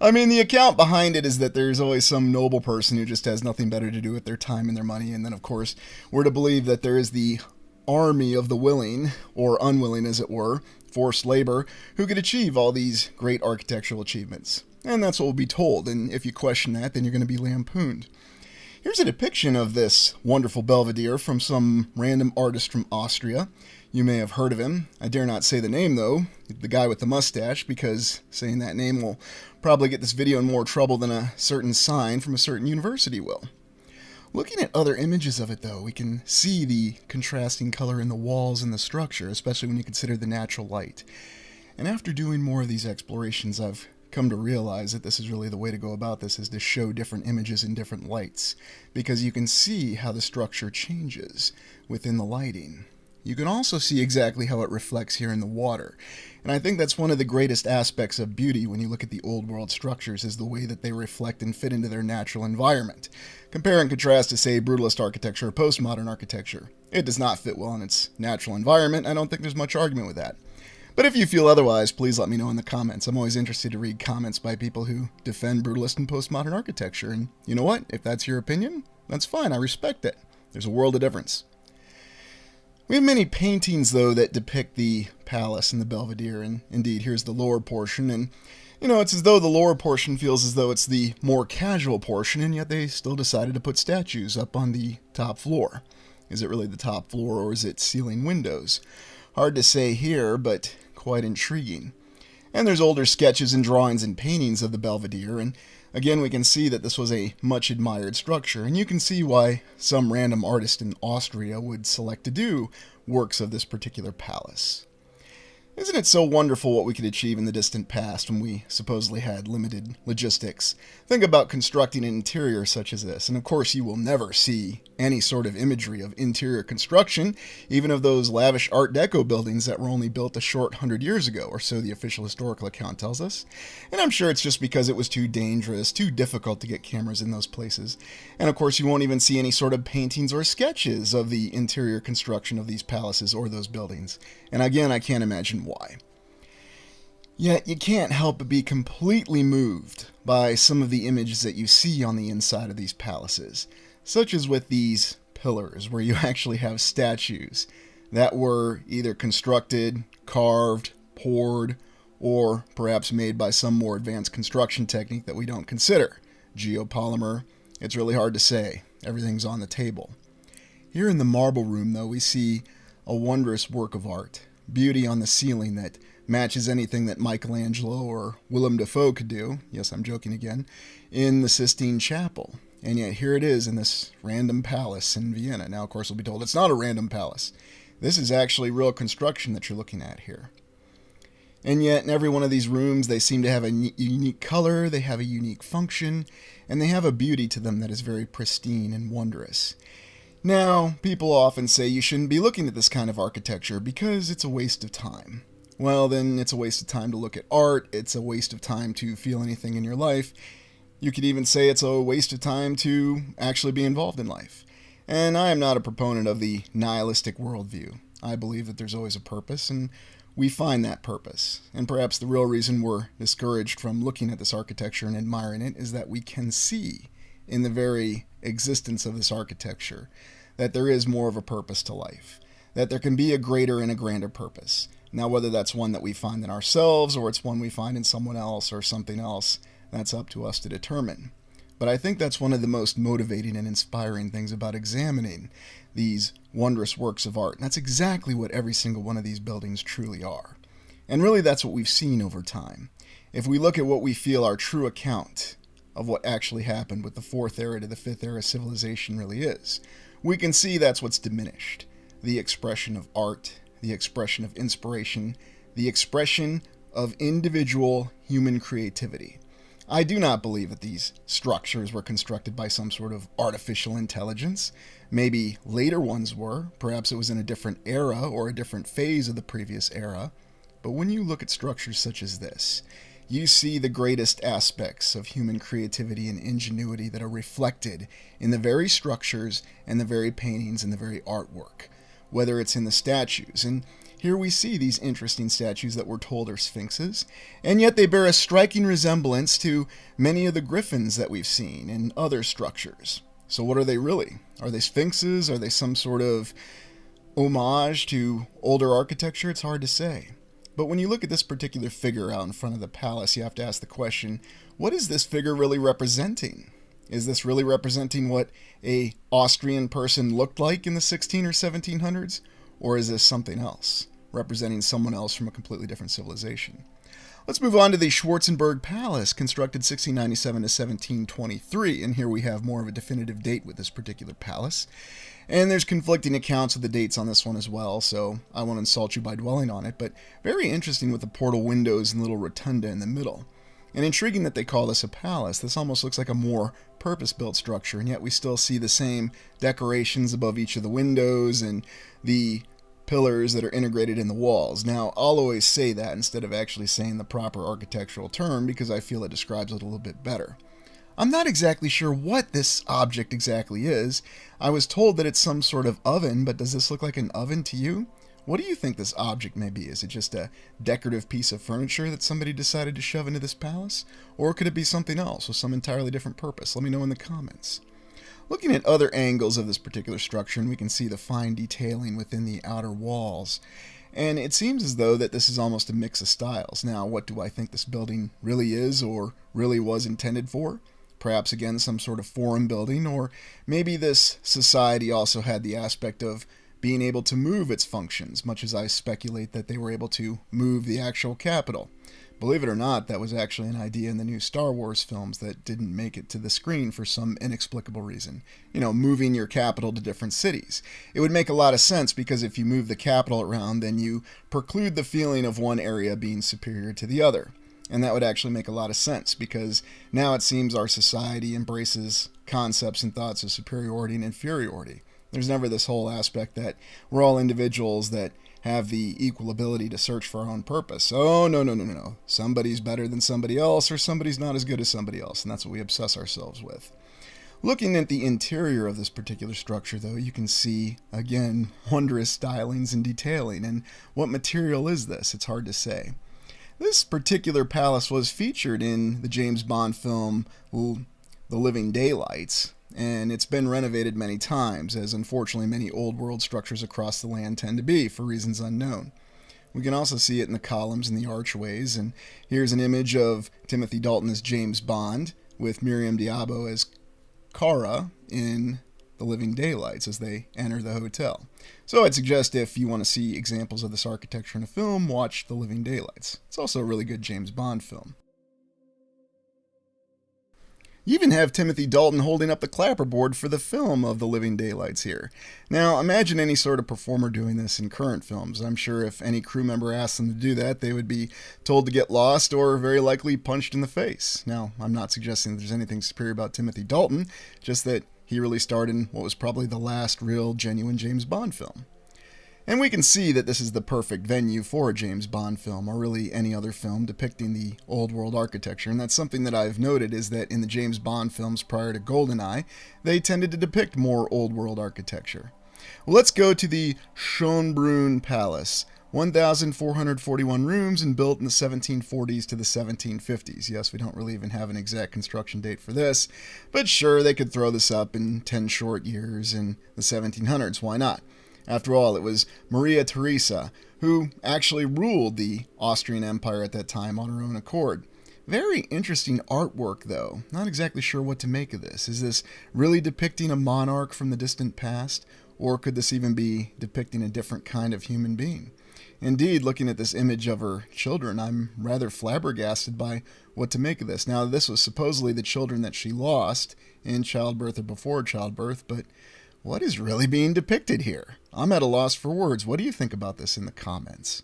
I mean, the account behind it is that there's always some noble person who just has nothing better to do with their time and their money, and then, of course, we're to believe that there is the army of the willing, or unwilling as it were, forced labor, who could achieve all these great architectural achievements. And that's what we'll be told, and if you question that, then you're going to be lampooned. Here's a depiction of this wonderful Belvedere from some random artist from Austria. You may have heard of him. I dare not say the name, though, the guy with the mustache, because saying that name will probably get this video in more trouble than a certain sign from a certain university will. Looking at other images of it, though, we can see the contrasting color in the walls and the structure, especially when you consider the natural light. And after doing more of these explorations, I've come to realize that this is really the way to go about this, is to show different images in different lights, because you can see how the structure changes within the lighting. You can also see exactly how it reflects here in the water. And I think that's one of the greatest aspects of beauty when you look at the old world structures, is the way that they reflect and fit into their natural environment. Compare and contrast to, say, brutalist architecture or postmodern architecture. It does not fit well in its natural environment. I don't think there's much argument with that. But if you feel otherwise, please let me know in the comments. I'm always interested to read comments by people who defend brutalist and postmodern architecture. And you know what? If that's your opinion, that's fine. I respect it. There's a world of difference. We have many paintings, though, that depict the palace and the Belvedere. And indeed, here's the lower portion. And, you know, it's as though the lower portion feels as though it's the more casual portion, and yet they still decided to put statues up on the top floor. Is it really the top floor, or is it ceiling windows? Hard to say here, but quite intriguing. And there's older sketches and drawings and paintings of the Belvedere, and again we can see that this was a much admired structure, and you can see why some random artist in Austria would select to do works of this particular palace. Isn't it so wonderful what we could achieve in the distant past when we supposedly had limited logistics? Think about constructing an interior such as this, and of course you will never see any sort of imagery of interior construction, even of those lavish Art Deco buildings that were only built a short 100 years ago, or so the official historical account tells us. And I'm sure it's just because it was too dangerous, too difficult to get cameras in those places. And of course you won't even see any sort of paintings or sketches of the interior construction of these palaces or those buildings. And again, I can't imagine why. Yet you can't help but be completely moved by some of the images that you see on the inside of these palaces, such as with these pillars, where you actually have statues that were either constructed, carved, poured, or perhaps made by some more advanced construction technique that we don't consider. Geopolymer, it's really hard to say. Everything's on the table. Here in the marble room, though, we see a wondrous work of art. Beauty on the ceiling that matches anything that Michelangelo or Willem Dafoe could do, yes, I'm joking again, in the Sistine Chapel. And yet here it is in this random palace in Vienna. Now, of course, we'll be told it's not a random palace. This is actually real construction that you're looking at here. And yet in every one of these rooms, they seem to have a unique color, they have a unique function, and they have a beauty to them that is very pristine and wondrous. Now, people often say you shouldn't be looking at this kind of architecture because it's a waste of time. Well, then it's a waste of time to look at art, it's a waste of time to feel anything in your life. You could even say it's a waste of time to actually be involved in life. And I am not a proponent of the nihilistic worldview. I believe that there's always a purpose, and we find that purpose. And perhaps the real reason we're discouraged from looking at this architecture and admiring it is that we can see in the very existence of this architecture that there is more of a purpose to life, that there can be a greater and a grander purpose. Now, whether that's one that we find in ourselves or it's one we find in someone else or something else, that's up to us to determine. But I think that's one of the most motivating and inspiring things about examining these wondrous works of art. And that's exactly what every single one of these buildings truly are. And really, that's what we've seen over time. If we look at what we feel our true account of what actually happened with the 4th era to the 5th era civilization really is, we can see that's what's diminished. The expression of art, the expression of inspiration, the expression of individual human creativity. I do not believe that these structures were constructed by some sort of artificial intelligence. Maybe later ones were. Perhaps it was in a different era or a different phase of the previous era. But when you look at structures such as this, you see the greatest aspects of human creativity and ingenuity that are reflected in the very structures and the very paintings and the very artwork, whether it's in the statues. And here we see these interesting statues that we're told are sphinxes, and yet they bear a striking resemblance to many of the griffins that we've seen in other structures. So what are they really? Are they sphinxes? Are they some sort of homage to older architecture? It's hard to say. But when you look at this particular figure out in front of the palace, you have to ask the question, what is this figure really representing? Is this really representing what an Austrian person looked like in the 16 or 1700s? Or is this something else, representing someone else from a completely different civilization? Let's move on to the Schwarzenberg Palace, constructed 1697 to 1723, and here we have more of a definitive date with this particular palace. And there's conflicting accounts of the dates on this one as well, so I won't insult you by dwelling on it, but very interesting with the portal windows and little rotunda in the middle. And intriguing that they call this a palace. This almost looks like a more purpose-built structure, and yet we still see the same decorations above each of the windows and the pillars that are integrated in the walls. Now, I'll always say that instead of actually saying the proper architectural term because I feel it describes it a little bit better. I'm not exactly sure what this object exactly is. I was told that it's some sort of oven, but does this look like an oven to you? What do you think this object may be? Is it just a decorative piece of furniture that somebody decided to shove into this palace? Or could it be something else with some entirely different purpose? Let me know in the comments. Looking at other angles of this particular structure, and we can see the fine detailing within the outer walls. And it seems as though that this is almost a mix of styles. Now, what do I think this building really is or really was intended for? Perhaps, again, some sort of forum building, or maybe this society also had the aspect of being able to move its functions, much as I speculate that they were able to move the actual capital. Believe it or not, that was actually an idea in the new Star Wars films that didn't make it to the screen for some inexplicable reason. Moving your capital to different cities. It would make a lot of sense because if you move the capital around, then you preclude the feeling of one area being superior to the other. And that would actually make a lot of sense because now it seems our society embraces concepts and thoughts of superiority and inferiority. There's never this whole aspect that we're all individuals that have the equal ability to search for our own purpose. Oh, no. Somebody's better than somebody else, or somebody's not as good as somebody else, and that's what we obsess ourselves with. Looking at the interior of this particular structure, though, you can see, again, wondrous stylings and detailing. And what material is this? It's hard to say. This particular palace was featured in the James Bond film The Living Daylights, and it's been renovated many times, as unfortunately many old world structures across the land tend to be, for reasons unknown. We can also see it in the columns and the archways, and here's an image of Timothy Dalton as James Bond, with Miriam Diabo as Kara in The Living Daylights as they enter the hotel. So I'd suggest if you want to see examples of this architecture in a film, watch The Living Daylights. It's also a really good James Bond film. You even have Timothy Dalton holding up the clapperboard for the film of The Living Daylights here. Now, imagine any sort of performer doing this in current films. I'm sure if any crew member asked them to do that, they would be told to get lost or very likely punched in the face. Now, I'm not suggesting that there's anything superior about Timothy Dalton, just that he really starred in what was probably the last real, genuine James Bond film. And we can see that this is the perfect venue for a James Bond film, or really any other film depicting the old world architecture. And that's something that I've noted, is that in the James Bond films prior to GoldenEye, they tended to depict more old world architecture. Well, let's go to the Schönbrunn Palace. 1,441 rooms and built in the 1740s to the 1750s. Yes, we don't really even have an exact construction date for this, but sure, they could throw this up in 10 short years in the 1700s. Why not? After all, it was Maria Theresa who actually ruled the Austrian Empire at that time on her own accord. Very interesting artwork, though. Not exactly sure what to make of this. Is this really depicting a monarch from the distant past, or could this even be depicting a different kind of human being? Indeed, looking at this image of her children, I'm rather flabbergasted by what to make of this. Now, this was supposedly the children that she lost in childbirth or before childbirth, but what is really being depicted here? I'm at a loss for words. What do you think about this in the comments?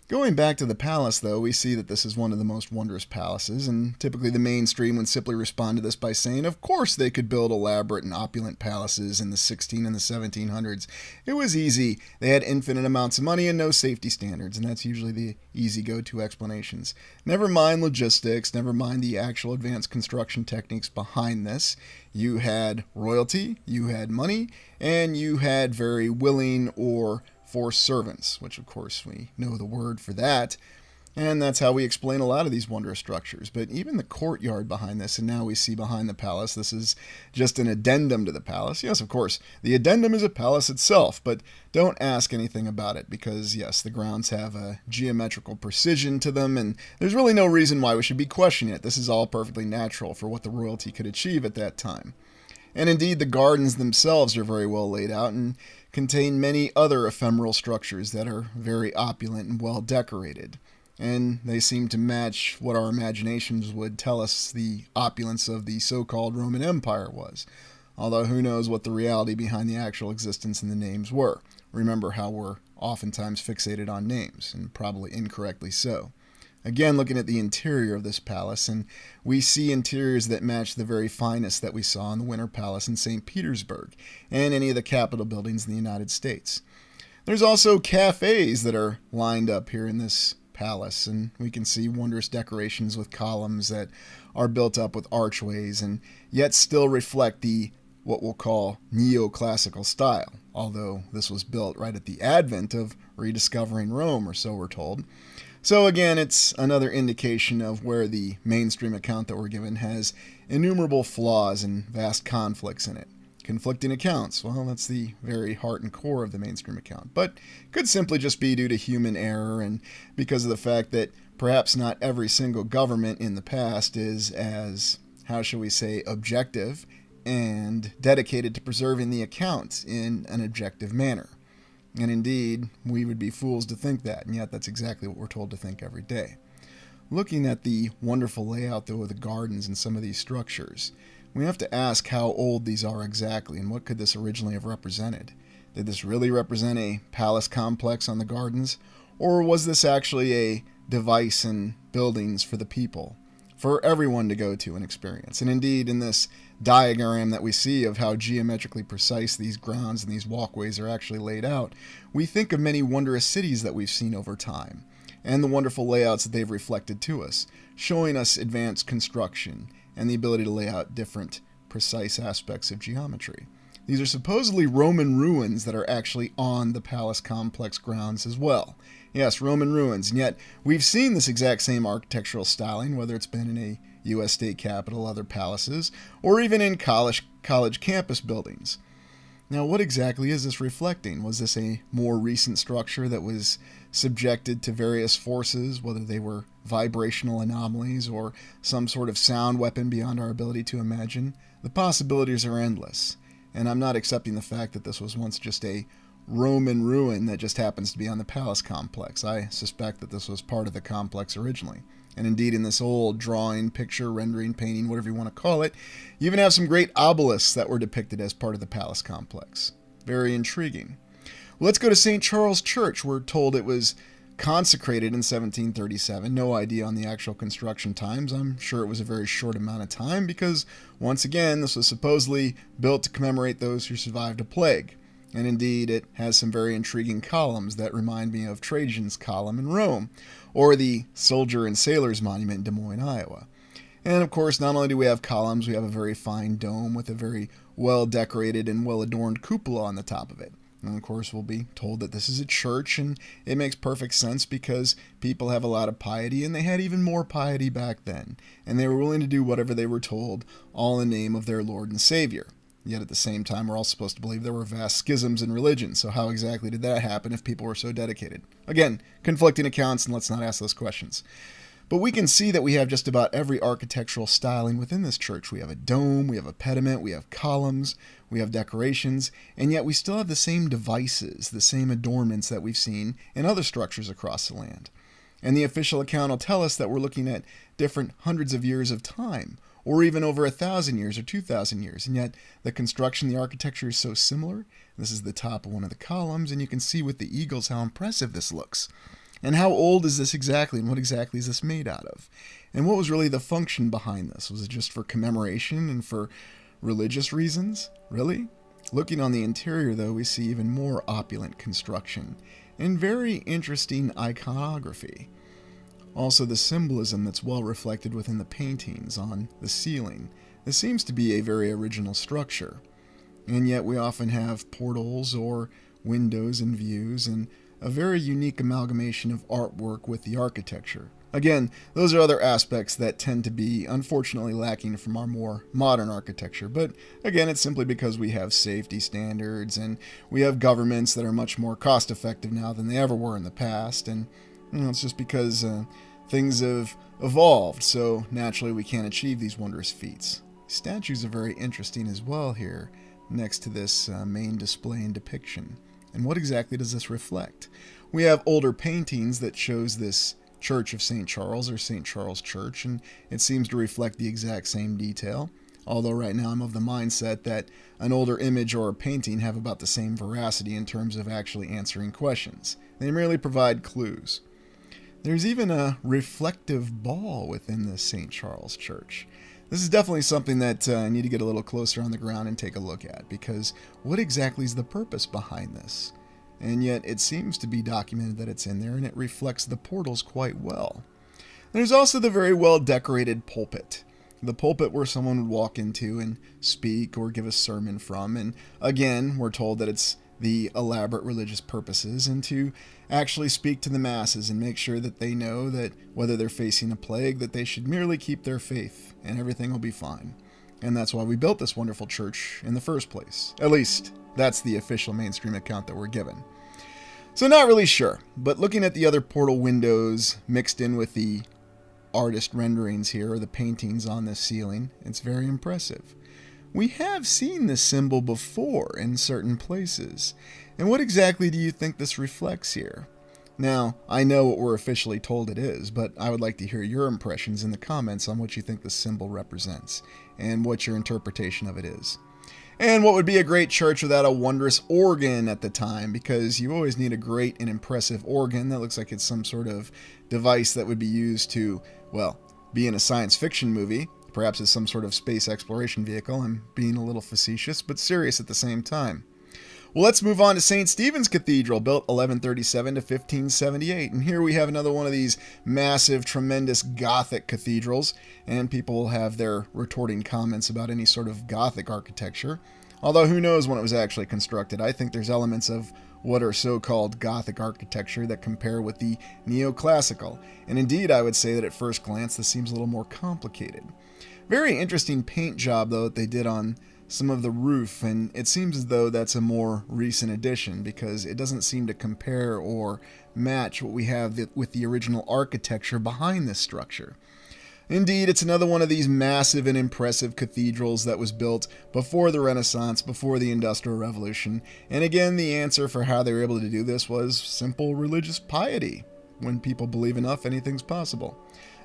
Going back to the palace, though, we see that this is one of the most wondrous palaces, and typically the mainstream would simply respond to this by saying, of course they could build elaborate and opulent palaces in the 16 and the 1700s. It was easy. They had infinite amounts of money and no safety standards, and that's usually the easy go-to explanations. Never mind logistics, never mind the actual advanced construction techniques behind this. You had royalty, you had money, and you had very willing or forced servants, which of course we know the word for that, and that's how we explain a lot of these wondrous structures. But even the courtyard behind this, and now we see behind the palace, this is just an addendum to the palace. Yes, of course, the addendum is a palace itself, but don't ask anything about it because, yes, the grounds have a geometrical precision to them, and there's really no reason why we should be questioning it. This is all perfectly natural for what the royalty could achieve at that time. And indeed, the gardens themselves are very well laid out and contain many other ephemeral structures that are very opulent and well decorated. And they seem to match what our imaginations would tell us the opulence of the so-called Roman Empire was. Although who knows what the reality behind the actual existence and the names were. Remember how we're oftentimes fixated on names, and probably incorrectly so. Again, looking at the interior of this palace, and we see interiors that match the very finest that we saw in the Winter Palace in St. Petersburg and any of the Capitol buildings in the United States. There's also cafes that are lined up here in this palace, and we can see wondrous decorations with columns that are built up with archways and yet still reflect the what we'll call neoclassical style, although this was built right at the advent of rediscovering Rome, or so we're told. So again, it's another indication of where the mainstream account that we're given has innumerable flaws and vast conflicts in it. Conflicting accounts, well, that's the very heart and core of the mainstream account, but could simply just be due to human error and because of the fact that perhaps not every single government in the past is as, how shall we say, objective and dedicated to preserving the account in an objective manner. And indeed, we would be fools to think that, and yet that's exactly what we're told to think every day. Looking at the wonderful layout, though, of the gardens and some of these structures, we have to ask how old these are exactly, and what could this originally have represented? Did this really represent a palace complex on the gardens, or was this actually a device and buildings for the people, for everyone to go to and experience? And indeed, in this diagram that we see of how geometrically precise these grounds and these walkways are actually laid out, we think of many wondrous cities that we've seen over time, and the wonderful layouts that they've reflected to us, showing us advanced construction and the ability to lay out different precise aspects of geometry. These are supposedly Roman ruins that are actually on the palace complex grounds as well. Yes, Roman ruins, and yet we've seen this exact same architectural styling, whether it's been in a U.S. state capitol, other palaces, or even in college campus buildings. Now, what exactly is this reflecting? Was this a more recent structure that was subjected to various forces, whether they were vibrational anomalies or some sort of sound weapon beyond our ability to imagine? The possibilities are endless, and I'm not accepting the fact that this was once just a Roman ruin that just happens to be on the palace complex. I suspect that this was part of the complex originally. And indeed, in this old drawing, picture, rendering, painting, whatever you want to call it, you even have some great obelisks that were depicted as part of the palace complex. Very intriguing. Well, let's go to St. Charles Church. We're told it was consecrated in 1737. No idea on the actual construction times. I'm sure it was a very short amount of time because, once again, this was supposedly built to commemorate those who survived a plague. And indeed, it has some very intriguing columns that remind me of Trajan's column in Rome, or the Soldier and Sailors Monument in Des Moines, Iowa. And of course, not only do we have columns, we have a very fine dome with a very well-decorated and well-adorned cupola on the top of it. And of course, we'll be told that this is a church, and it makes perfect sense because people have a lot of piety, and they had even more piety back then. And they were willing to do whatever they were told, all in the name of their Lord and Savior. Yet at the same time, we're all supposed to believe there were vast schisms in religion, so how exactly did that happen if people were so dedicated? Again, conflicting accounts, and let's not ask those questions. But we can see that we have just about every architectural styling within this church. We have a dome, we have a pediment, we have columns, we have decorations, and yet we still have the same devices, the same adornments that we've seen in other structures across the land. And the official account will tell us that we're looking at different hundreds of years of time, or even over 1,000 years or 2,000 years. And yet the construction, the architecture is so similar. This is the top of one of the columns, and you can see with the eagles how impressive this looks. And how old is this exactly, and what exactly is this made out of? And what was really the function behind this? Was it just for commemoration and for religious reasons? Really? Looking on the interior, though, we see even more opulent construction and very interesting iconography. Also, the symbolism that's well reflected within the paintings on the ceiling. This seems to be a very original structure. And yet we often have portals or windows and views, and a very unique amalgamation of artwork with the architecture. Again, those are other aspects that tend to be unfortunately lacking from our more modern architecture, but again, it's simply because we have safety standards and we have governments that are much more cost effective now than they ever were in the past, and it's just because things have evolved, so naturally we can't achieve these wondrous feats. Statues are very interesting as well here, next to this main display and depiction. And what exactly does this reflect? We have older paintings that shows this Church of St. Charles or St. Charles Church, and it seems to reflect the exact same detail. Although right now I'm of the mindset that an older image or a painting have about the same veracity in terms of actually answering questions. They merely provide clues. There's even a reflective ball within this St. Charles Church. This is definitely something that I need to get a little closer on the ground and take a look at, because what exactly is the purpose behind this? And yet it seems to be documented that it's in there, and it reflects the portals quite well. There's also the very well decorated pulpit. The pulpit where someone would walk into and speak or give a sermon from, and again, we're told that it's the elaborate religious purposes and to actually speak to the masses and make sure that they know that whether they're facing a plague, that they should merely keep their faith and everything will be fine. And that's why we built this wonderful church in the first place. At least, that's the official mainstream account that we're given. So not really sure, but looking at the other portal windows mixed in with the artist renderings here, or the paintings on this ceiling, it's very impressive. We have seen this symbol before in certain places. And what exactly do you think this reflects here? Now, I know what we're officially told it is, but I would like to hear your impressions in the comments on what you think the symbol represents, and what your interpretation of it is. And what would be a great church without a wondrous organ at the time, because you always need a great and impressive organ that looks like it's some sort of device that would be used to, well, be in a science fiction movie, perhaps as some sort of space exploration vehicle. I'm being a little facetious, but serious at the same time. Well, let's move on to St. Stephen's Cathedral, built 1137 to 1578. And here we have another one of these massive, tremendous Gothic cathedrals. And people will have their retorting comments about any sort of Gothic architecture. Although who knows when it was actually constructed. I think there's elements of what are so-called Gothic architecture that compare with the neoclassical. And indeed, I would say that at first glance, this seems a little more complicated. Very interesting paint job, though, that they did on some of the roof, and it seems as though that's a more recent addition because it doesn't seem to compare or match what we have with the original architecture behind this structure. Indeed, it's another one of these massive and impressive cathedrals that was built before the Renaissance, before the Industrial Revolution, and again, the answer for how they were able to do this was simple religious piety. When people believe enough, anything's possible.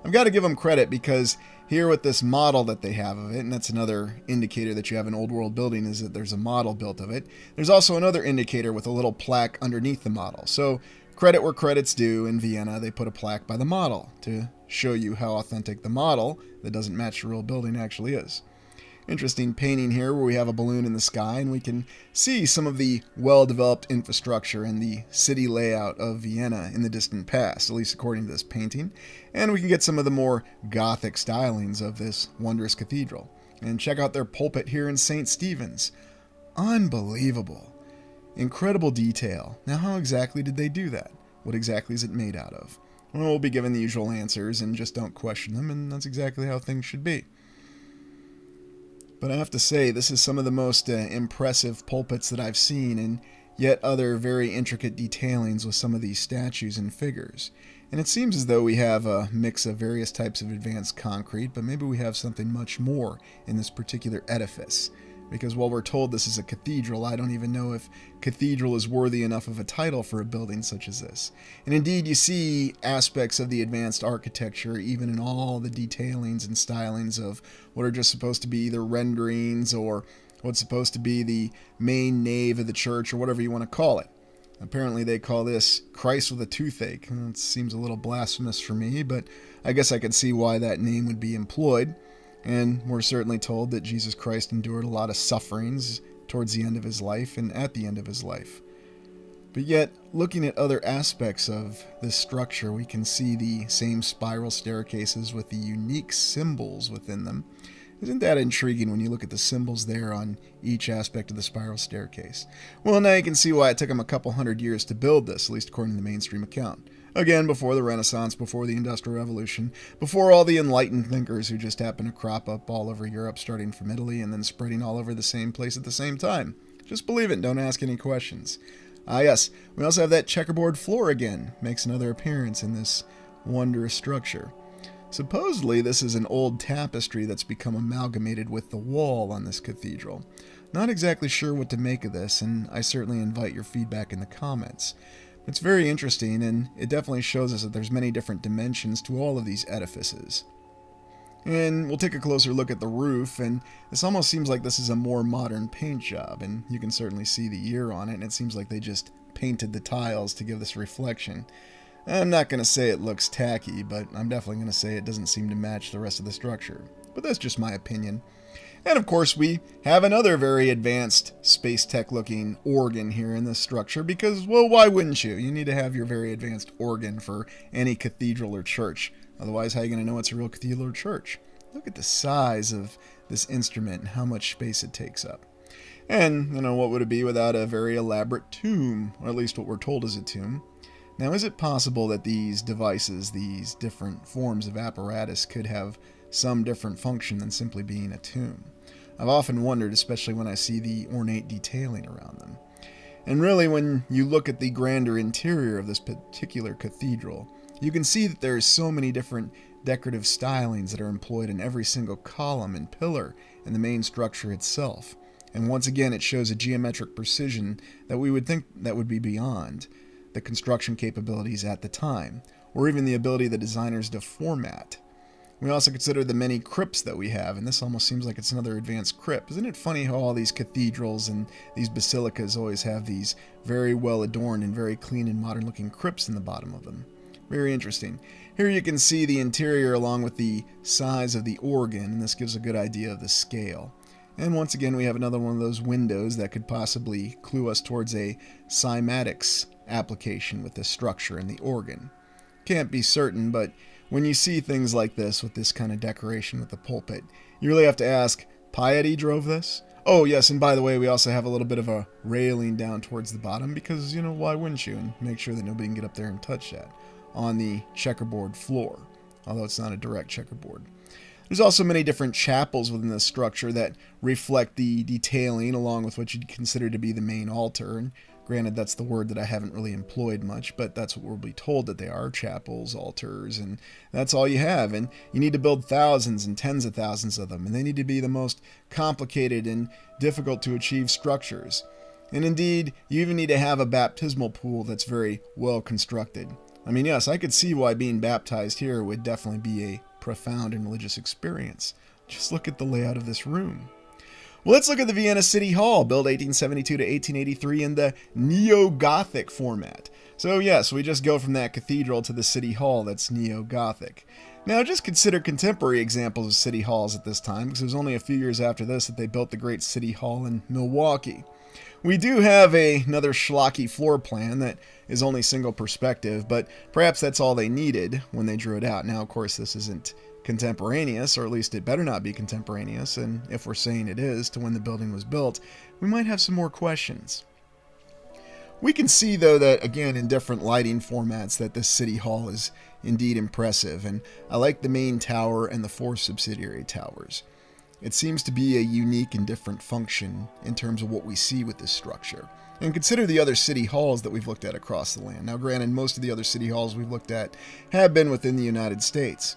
I've got to give them credit because here with this model that they have of it, and that's another indicator that you have an old world building, is that there's a model built of it. There's also another indicator with a little plaque underneath the model. So credit where credit's due. In Vienna, they put a plaque by the model to show you how authentic the model that doesn't match the real building actually is. Interesting painting here where we have a balloon in the sky and we can see some of the well-developed infrastructure and the city layout of Vienna in the distant past, at least according to this painting. And we can get some of the more Gothic stylings of this wondrous cathedral. And check out their pulpit here in St. Stephen's. Unbelievable. Incredible detail. Now how exactly did they do that? What exactly is it made out of? Well, we'll be given the usual answers and just don't question them, and that's exactly how things should be. But I have to say, this is some of the most impressive pulpits that I've seen, and yet other very intricate detailings with some of these statues and figures. And it seems as though we have a mix of various types of advanced concrete, but maybe we have something much more in this particular edifice. Because while we're told this is a cathedral, I don't even know if cathedral is worthy enough of a title for a building such as this. And indeed, you see aspects of the advanced architecture even in all the detailings and stylings of what are just supposed to be either renderings or what's supposed to be the main nave of the church or whatever you want to call it. Apparently they call this Christ with a toothache. It seems a little blasphemous for me, but I guess I could see why that name would be employed. And we're certainly told that Jesus Christ endured a lot of sufferings towards the end of his life and at the end of his life. But yet, looking at other aspects of this structure, we can see the same spiral staircases with the unique symbols within them. Isn't that intriguing when you look at the symbols there on each aspect of the spiral staircase? Well, now you can see why it took them a couple hundred years to build this, at least according to the mainstream account. Again, before the Renaissance, before the Industrial Revolution, before all the enlightened thinkers who just happened to crop up all over Europe, starting from Italy and then spreading all over the same place at the same time. Just believe it, don't ask any questions. Yes, we also have that checkerboard floor again, makes another appearance in this wondrous structure. Supposedly, this is an old tapestry that's become amalgamated with the wall on this cathedral. Not exactly sure what to make of this, and I certainly invite your feedback in the comments. It's very interesting, and it definitely shows us that there's many different dimensions to all of these edifices. And we'll take a closer look at the roof, and this almost seems like this is a more modern paint job, and you can certainly see the year on it, and it seems like they just painted the tiles to give this reflection. I'm not going to say it looks tacky, but I'm definitely going to say it doesn't seem to match the rest of the structure. But that's just my opinion. And of course we have another very advanced space tech looking organ here in this structure because, well, why wouldn't you? You need to have your very advanced organ for any cathedral or church. Otherwise, how are you going to know it's a real cathedral or church? Look at the size of this instrument and how much space it takes up. And, what would it be without a very elaborate tomb, or at least what we're told is a tomb? Now, is it possible that these devices, these different forms of apparatus, could have some different function than simply being a tomb? I've often wondered, especially when I see the ornate detailing around them. And really, when you look at the grander interior of this particular cathedral, you can see that there are so many different decorative stylings that are employed in every single column and pillar in the main structure itself. And once again, it shows a geometric precision that we would think that would be beyond the construction capabilities at the time, or even the ability of the designers to format. We also consider the many crypts that we have, and this almost seems like it's another advanced crypt. Isn't it funny how all these cathedrals and these basilicas always have these very well adorned and very clean and modern looking crypts in the bottom of them? Very interesting. Here you can see the interior along with the size of the organ, and this gives a good idea of the scale. And once again, we have another one of those windows that could possibly clue us towards a cymatics application with this structure and the organ. Can't be certain, but when you see things like this with this kind of decoration with the pulpit, you really have to ask, piety drove this? Oh yes, and by the way, we also have a little bit of a railing down towards the bottom because, why wouldn't you? And make sure that nobody can get up there and touch that on the checkerboard floor, although it's not a direct checkerboard. There's also many different chapels within this structure that reflect the detailing along with what you'd consider to be the main altar. And granted, that's the word that I haven't really employed much, but that's what we'll be told that they are, chapels, altars, and that's all you have. And you need to build thousands and tens of thousands of them, and they need to be the most complicated and difficult to achieve structures. And indeed, you even need to have a baptismal pool that's very well constructed. I mean, yes, I could see why being baptized here would definitely be a profound and religious experience. Just look at the layout of this room. Well, let's look at the Vienna City Hall, built 1872 to 1883 in the Neo-Gothic format. So yes, we just go from that cathedral to the City Hall that's Neo-Gothic. Now just consider contemporary examples of city halls at this time, because it was only a few years after this that they built the great City Hall in Milwaukee. We do have another schlocky floor plan that is only single perspective, but perhaps that's all they needed when they drew it out. Now, of course, this isn't contemporaneous, or at least it better not be contemporaneous, and if we're saying it is to when the building was built, we might have some more questions. We can see, though, that, again, in different lighting formats, that this City Hall is indeed impressive, and I like the main tower and the 4 subsidiary towers. It seems to be a unique and different function in terms of what we see with this structure. And consider the other city halls that we've looked at across the land. Now granted, most of the other city halls we've looked at have been within the United States.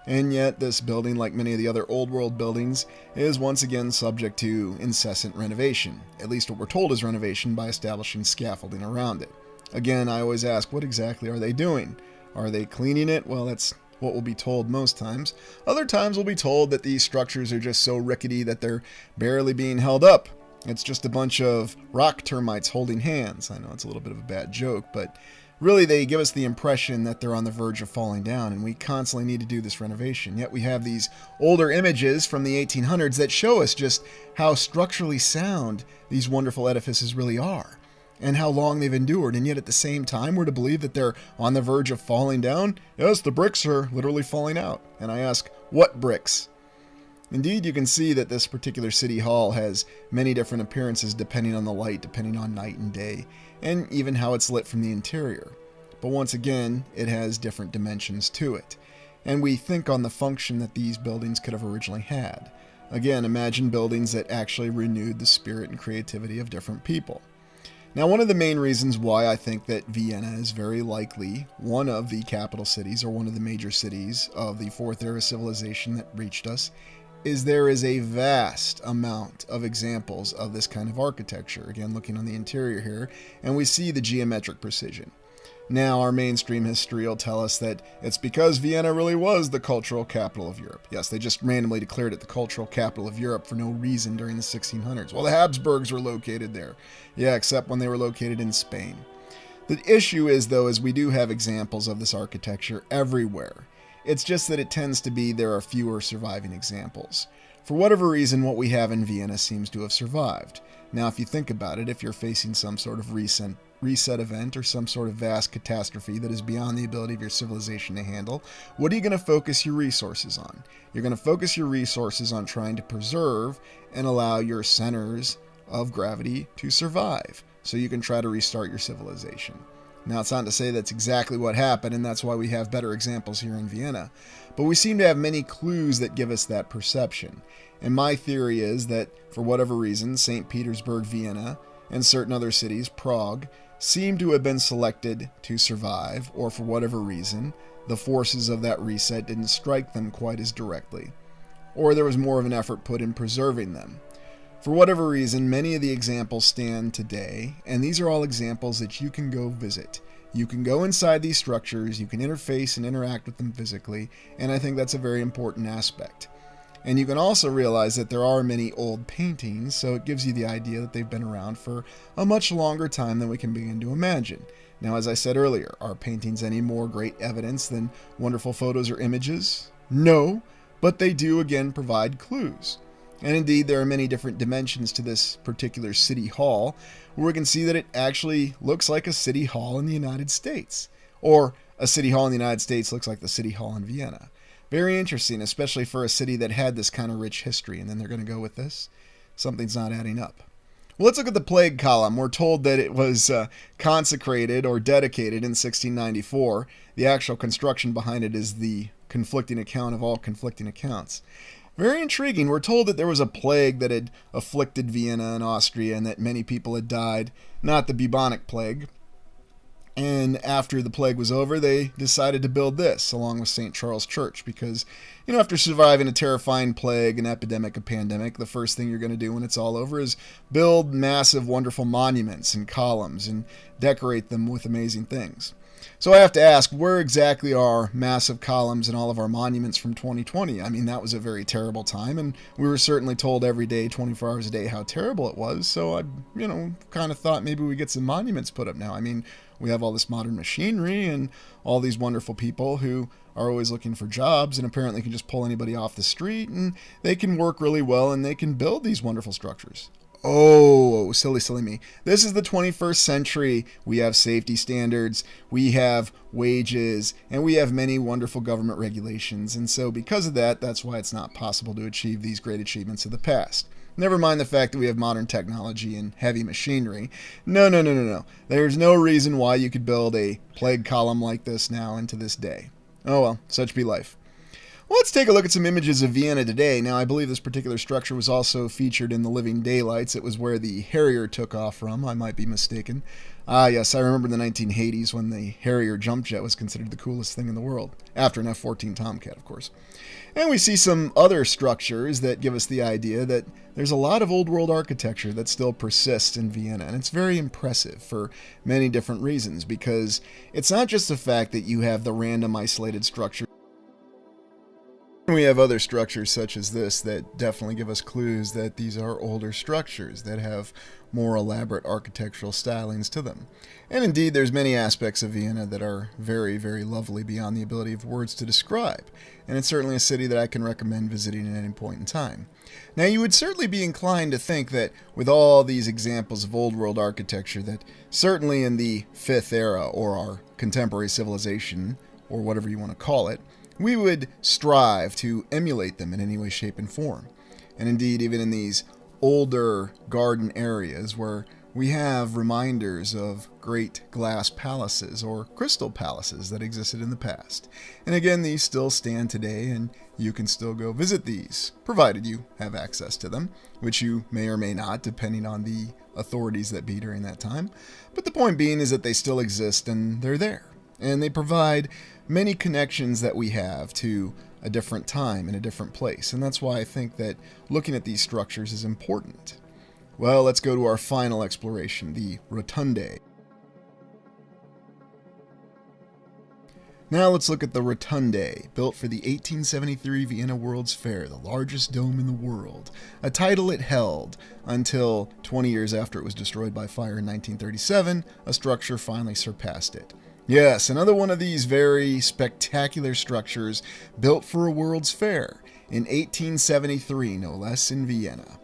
And yet this building, like many of the other old world buildings, is once again subject to incessant renovation. At least what we're told is renovation by establishing scaffolding around it. Again, I always ask, what exactly are they doing? Are they cleaning it? Well, that's what we'll be told most times. Other times we'll be told that these structures are just so rickety that they're barely being held up. It's just a bunch of rock termites holding hands. I know it's a little bit of a bad joke, but really they give us the impression that they're on the verge of falling down, and we constantly need to do this renovation. Yet we have these older images from the 1800s that show us just how structurally sound these wonderful edifices really are, and how long they've endured, and yet at the same time we're to believe that they're on the verge of falling down? Yes, the bricks are literally falling out. And I ask, what bricks? Indeed, you can see that this particular city hall has many different appearances depending on the light, depending on night and day, and even how it's lit from the interior. But once again, it has different dimensions to it. And we think on the function that these buildings could have originally had. Again, imagine buildings that actually renewed the spirit and creativity of different people. Now, one of the main reasons why I think that Vienna is very likely one of the capital cities or one of the major cities of the Fourth Era civilization that reached us is there is a vast amount of examples of this kind of architecture. Again, looking on the interior here, and we see the geometric precision. Now, our mainstream history will tell us that it's because Vienna really was the cultural capital of Europe. Yes, they just randomly declared it the cultural capital of Europe for no reason during the 1600s. Well, the Habsburgs were located there. Yeah, except when they were located in Spain. The issue is, though, is we do have examples of this architecture everywhere. It's just that it tends to be there are fewer surviving examples. For whatever reason, what we have in Vienna seems to have survived. Now, if you think about it, if you're facing some sort of reset event or some sort of vast catastrophe that is beyond the ability of your civilization to handle, what are you going to focus your resources on? You're going to focus your resources on trying to preserve and allow your centers of gravity to survive, so you can try to restart your civilization. Now, it's not to say that's exactly what happened, and that's why we have better examples here in Vienna, but we seem to have many clues that give us that perception. And my theory is that, for whatever reason, St. Petersburg, Vienna, and certain other cities, Prague, seem to have been selected to survive, or for whatever reason, the forces of that reset didn't strike them quite as directly, or there was more of an effort put in preserving them. For whatever reason, many of the examples stand today, and these are all examples that you can go visit. You can go inside these structures, you can interface and interact with them physically, and I think that's a very important aspect. And you can also realize that there are many old paintings, so it gives you the idea that they've been around for a much longer time than we can begin to imagine. Now, as I said earlier, are paintings any more great evidence than wonderful photos or images? No, but they do again provide clues. And indeed, there are many different dimensions to this particular city hall, where we can see that it actually looks like a city hall in the United States. Or a city hall in the United States looks like the city hall in Vienna. Very interesting, especially for a city that had this kind of rich history. And then they're going to go with this. Something's not adding up. Well, let's look at the plague column. We're told that it was consecrated or dedicated in 1694. The actual construction behind it is the conflicting account of all conflicting accounts. Very intriguing. We're told that there was a plague that had afflicted Vienna and Austria and that many people had died, not the bubonic plague. And after the plague was over, they decided to build this along with St. Charles Church because, after surviving a terrifying plague, an epidemic, a pandemic, the first thing you're going to do when it's all over is build massive, wonderful monuments and columns and decorate them with amazing things. So I have to ask, where exactly are massive columns and all of our monuments from 2020? I mean, that was a very terrible time, and we were certainly told every day, 24 hours a day, how terrible it was. So I, kind of thought maybe we get some monuments put up now. I mean, we have all this modern machinery and all these wonderful people who are always looking for jobs and apparently can just pull anybody off the street, and they can work really well and they can build these wonderful structures. Oh, silly me. This is the 21st century. We have safety standards, we have wages, and we have many wonderful government regulations. And so because of that, that's why it's not possible to achieve these great achievements of the past. Never mind the fact that we have modern technology and heavy machinery. No. There's no reason why you could build a plague column like this now into this day. Oh well, such be life. Well, let's take a look at some images of Vienna today. Now, I believe this particular structure was also featured in the Living Daylights. It was where the Harrier took off from. I might be mistaken. Yes, I remember in the 1980s when the Harrier jump jet was considered the coolest thing in the world. After an F-14 Tomcat, of course. And we see some other structures that give us the idea that there's a lot of old world architecture that still persists in Vienna. And it's very impressive for many different reasons, because it's not just the fact that you have the random isolated structure We have other structures such as this that definitely give us clues that these are older structures that have more elaborate architectural stylings to them. And indeed, there's many aspects of Vienna that are very, very lovely beyond the ability of words to describe. And it's certainly a city that I can recommend visiting at any point in time. Now, you would certainly be inclined to think that with all these examples of old world architecture, that certainly in the Fifth Era, or our contemporary civilization, or whatever you want to call it, we would strive to emulate them in any way, shape, and form. And indeed, even in these older garden areas where we have reminders of great glass palaces or crystal palaces that existed in the past. And again, these still stand today, and you can still go visit these, provided you have access to them, which you may or may not, depending on the authorities that be during that time. But the point being is that they still exist, and they're there. And they provide many connections that we have to a different time in a different place. And that's why I think that looking at these structures is important. Well, let's go to our final exploration, the Rotundae. Now let's look at the Rotundae, built for the 1873 Vienna World's Fair, the largest dome in the world, a title it held until 20 years after it was destroyed by fire in 1937, a structure finally surpassed it. Yes, another one of these very spectacular structures built for a World's Fair in 1873, no less, in Vienna.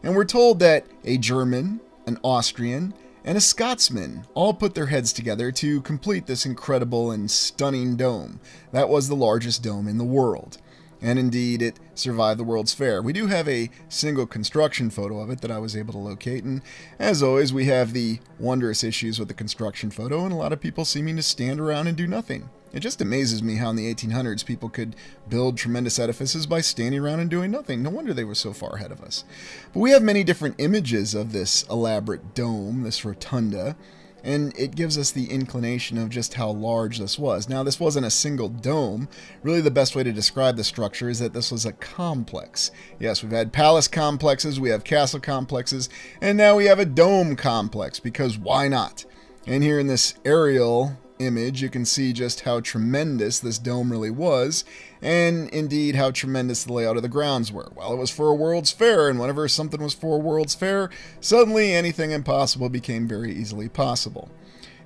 And we're told that a German, an Austrian, and a Scotsman all put their heads together to complete this incredible and stunning dome. That was the largest dome in the world. And indeed, it survived the World's Fair. We do have a single construction photo of it that I was able to locate, and as always, we have the wondrous issues with the construction photo, and a lot of people seeming to stand around and do nothing. It just amazes me how in the 1800s people could build tremendous edifices by standing around and doing nothing. No wonder they were so far ahead of us. But we have many different images of this elaborate dome, this rotunda, and it gives us the inclination of just how large this was. Now, this wasn't a single dome. Really, the best way to describe the structure is that this was a complex. Yes, we've had palace complexes, we have castle complexes, and now we have a dome complex, because why not? And here in this aerial image, you can see just how tremendous this dome really was, and indeed how tremendous the layout of the grounds were. Well, it was for a World's Fair, and whenever something was for a World's Fair, suddenly anything impossible became very easily possible.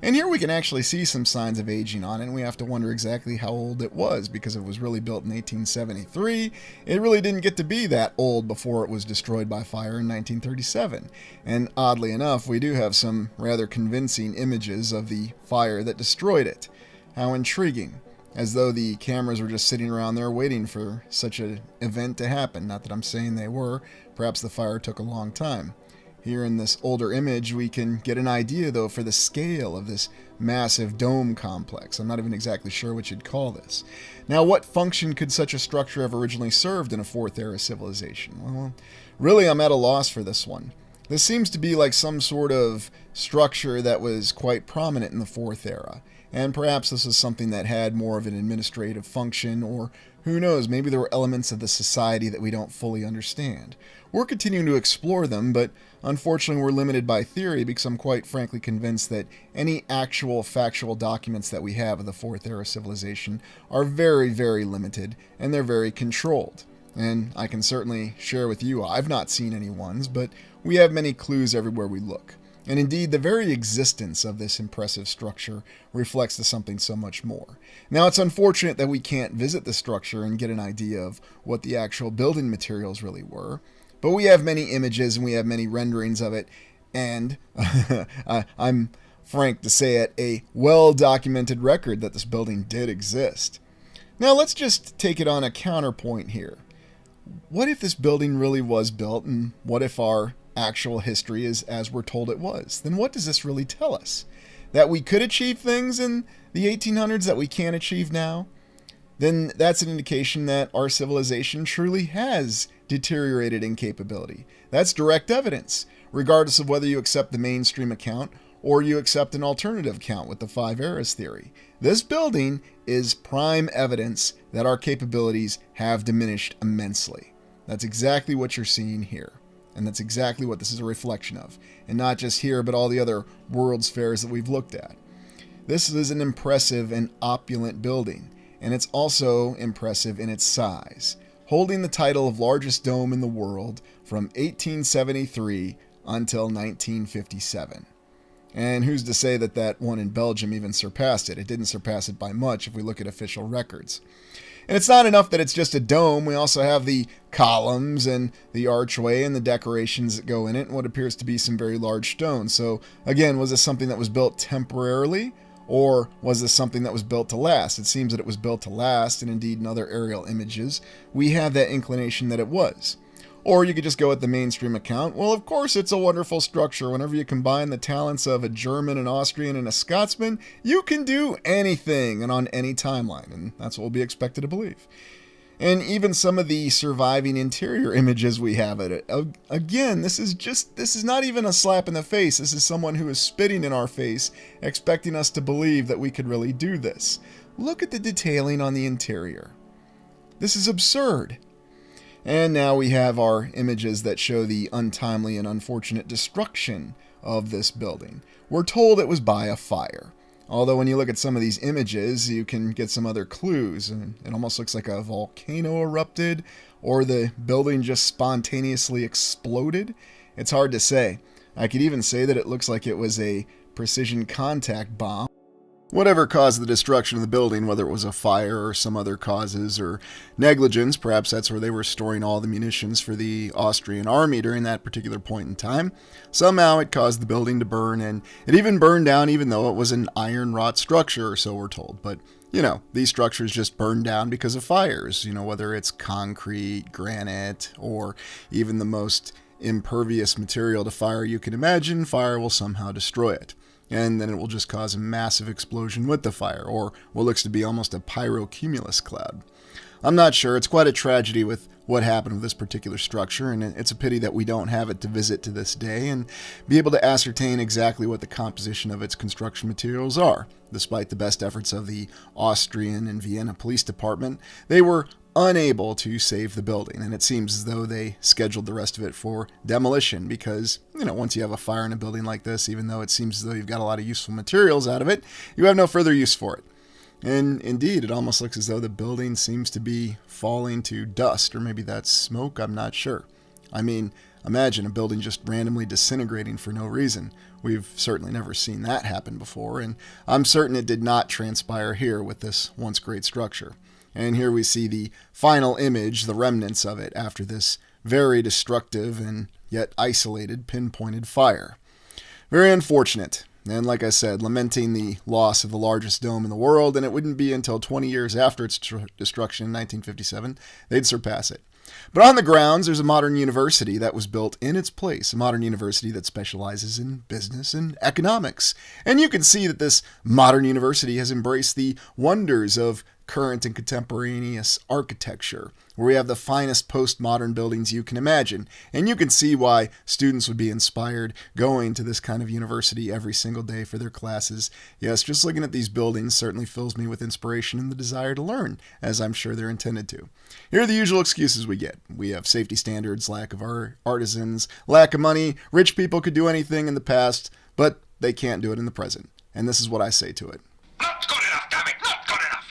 And here we can actually see some signs of aging on it, and we have to wonder exactly how old it was, because it was really built in 1873. It really didn't get to be that old before it was destroyed by fire in 1937. And oddly enough, we do have some rather convincing images of the fire that destroyed it. How intriguing. As though the cameras were just sitting around there waiting for such an event to happen. Not that I'm saying they were. Perhaps the fire took a long time. Here in this older image, we can get an idea, though, for the scale of this massive dome complex. I'm not even exactly sure what you'd call this. Now, what function could such a structure have originally served in a Fourth Era civilization? Well, really, I'm at a loss for this one. This seems to be like some sort of structure that was quite prominent in the Fourth Era. And perhaps this is something that had more of an administrative function, or who knows, maybe there were elements of the society that we don't fully understand. We're continuing to explore them, but unfortunately we're limited by theory, because I'm quite frankly convinced that any actual factual documents that we have of the Fourth Era civilization are very, very limited, and they're very controlled. And I can certainly share with you, I've not seen any ones, but we have many clues everywhere we look. And indeed, the very existence of this impressive structure reflects to something so much more. Now, it's unfortunate that we can't visit the structure and get an idea of what the actual building materials really were, but we have many images and we have many renderings of it, and I'm frank to say it, a well-documented record that this building did exist. Now, let's just take it on a counterpoint here. What if this building really was built, and what if our actual history is as we're told it was? Then what does this really tell us? That we could achieve things in the 1800s that we can't achieve now? Then that's an indication that our civilization truly has deteriorated in capability. That's direct evidence, regardless of whether you accept the mainstream account or you accept an alternative account with the Five Eras theory. This building is prime evidence that our capabilities have diminished immensely. That's exactly what you're seeing here. And that's exactly what this is a reflection of. And not just here, but all the other World's Fairs that we've looked at. This is an impressive and opulent building. And it's also impressive in its size. holding the title of largest dome in the world from 1873 until 1957. And who's to say that that one in Belgium even surpassed it? It didn't surpass it by much if we look at official records. And it's not enough that it's just a dome. We also have the columns and the archway and the decorations that go in it and what appears to be some very large stones. So again, was this something that was built temporarily, or was this something that was built to last? It seems that it was built to last, and indeed in other aerial images, we have that inclination that it was. Or you could just go with the mainstream account. Well, of course, it's a wonderful structure. Whenever you combine the talents of a German, an Austrian, and a Scotsman, you can do anything and on any timeline, and that's what we'll be expected to believe. And even some of the surviving interior images we have at it. Again, this is not even a slap in the face. This is someone who is spitting in our face, expecting us to believe that we could really do this. Look at the detailing on the interior. This is absurd. And now we have our images that show the untimely and unfortunate destruction of this building. We're told it was by a fire. Although when you look at some of these images, you can get some other clues. And it almost looks like a volcano erupted, or the building just spontaneously exploded. It's hard to say. I could even say that it looks like it was a precision contact bomb. Whatever caused the destruction of the building, whether it was a fire or some other causes or negligence, perhaps that's where they were storing all the munitions for the Austrian army during that particular point in time. Somehow it caused the building to burn, and it even burned down even though it was an iron wrought structure, or so we're told. But, these structures just burn down because of fires, whether it's concrete, granite, or even the most impervious material to fire you can imagine, fire will somehow destroy it. And then it will just cause a massive explosion with the fire, or what looks to be almost a pyrocumulus cloud. I'm not sure. It's quite a tragedy with what happened with this particular structure, and it's a pity that we don't have it to visit to this day and be able to ascertain exactly what the composition of its construction materials are. Despite the best efforts of the Austrian and Vienna police department, they were unable to save the building, and it seems as though they scheduled the rest of it for demolition because, once you have a fire in a building like this, even though it seems as though you've got a lot of useful materials out of it, you have no further use for it. And indeed, it almost looks as though the building seems to be falling to dust, or maybe that's smoke, I'm not sure. I mean, imagine a building just randomly disintegrating for no reason. We've certainly never seen that happen before, and I'm certain it did not transpire here with this once great structure. And here we see the final image, the remnants of it, after this very destructive and yet isolated, pinpointed fire. Very unfortunate. And like I said, lamenting the loss of the largest dome in the world, and it wouldn't be until 20 years after its destruction in 1957 they'd surpass it. But on the grounds, there's a modern university that was built in its place, a modern university that specializes in business and economics. And you can see that this modern university has embraced the wonders of current and contemporaneous architecture, where we have the finest postmodern buildings you can imagine. And you can see why students would be inspired going to this kind of university every single day for their classes. Yes, just looking at these buildings certainly fills me with inspiration and the desire to learn, as I'm sure they're intended to. Here are the usual excuses we get. We have safety standards, lack of artisans, lack of money. Rich people could do anything in the past, but they can't do it in the present. And this is what I say to it. Not good enough, damn it! Not good enough!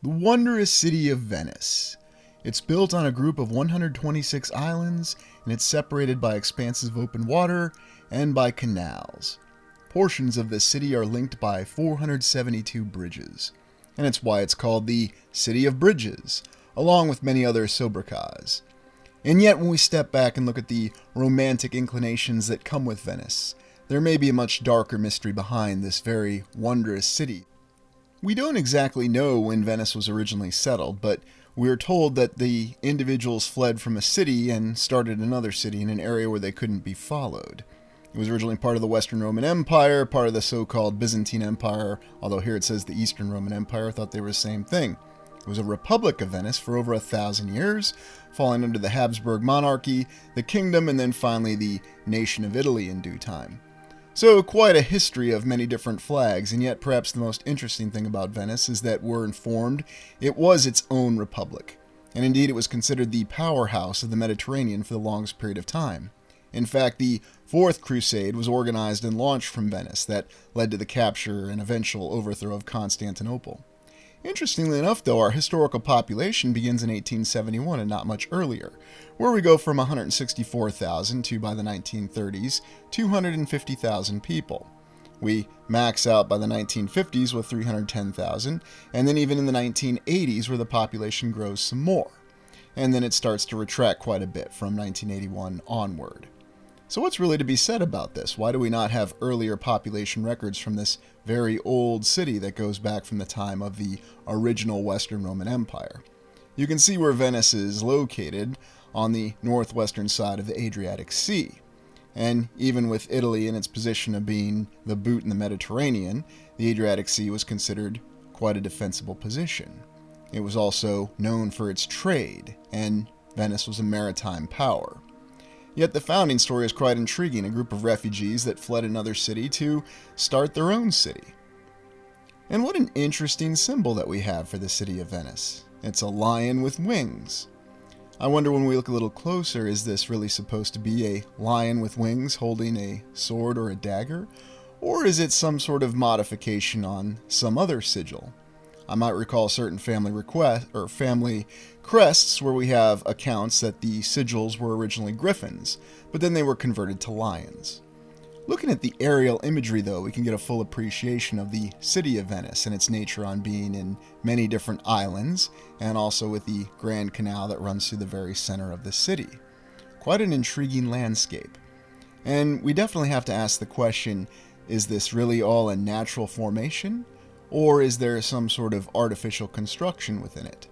The wondrous city of Venice. It's built on a group of 126 islands, and it's separated by expanses of open water and by canals. Portions of this city are linked by 472 bridges, and it's why it's called the City of Bridges, along with many other sobriquets. And yet when we step back and look at the romantic inclinations that come with Venice, there may be a much darker mystery behind this very wondrous city. We don't exactly know when Venice was originally settled, but we're told that the individuals fled from a city and started another city in an area where they couldn't be followed. It was originally part of the Western Roman Empire, part of the so-called Byzantine Empire, although here it says the Eastern Roman Empire. I thought they were the same thing. It was a Republic of Venice for over 1,000 years, falling under the Habsburg monarchy, the kingdom, and then finally the nation of Italy in due time. So quite a history of many different flags, and yet perhaps the most interesting thing about Venice is that we're informed it was its own republic, and indeed it was considered the powerhouse of the Mediterranean for the longest period of time. In fact, the Fourth Crusade was organized and launched from Venice that led to the capture and eventual overthrow of Constantinople. Interestingly enough, though, our historical population begins in 1871 and not much earlier, where we go from 164,000 to, by the 1930s, 250,000 people. We max out by the 1950s with 310,000, and then even in the 1980s where the population grows some more. And then it starts to retract quite a bit from 1981 onward. So what's really to be said about this? Why do we not have earlier population records from this very old city that goes back from the time of the original Western Roman Empire? You can see where Venice is located on the northwestern side of the Adriatic Sea. And even with Italy in its position of being the boot in the Mediterranean, the Adriatic Sea was considered quite a defensible position. It was also known for its trade, and Venice was a maritime power. Yet the founding story is quite intriguing, a group of refugees that fled another city to start their own city. And what an interesting symbol that we have for the city of Venice. It's a lion with wings. I wonder when we look a little closer, is this really supposed to be a lion with wings holding a sword or a dagger? Or is it some sort of modification on some other sigil? I might recall certain family crests where we have accounts that the sigils were originally griffins, but then they were converted to lions. Looking at the aerial imagery, though, we can get a full appreciation of the city of Venice and its nature on being in many different islands, and also with the Grand Canal that runs through the very center of the city. Quite an intriguing landscape. And we definitely have to ask the question, is this really all a natural formation? Or is there some sort of artificial construction within it?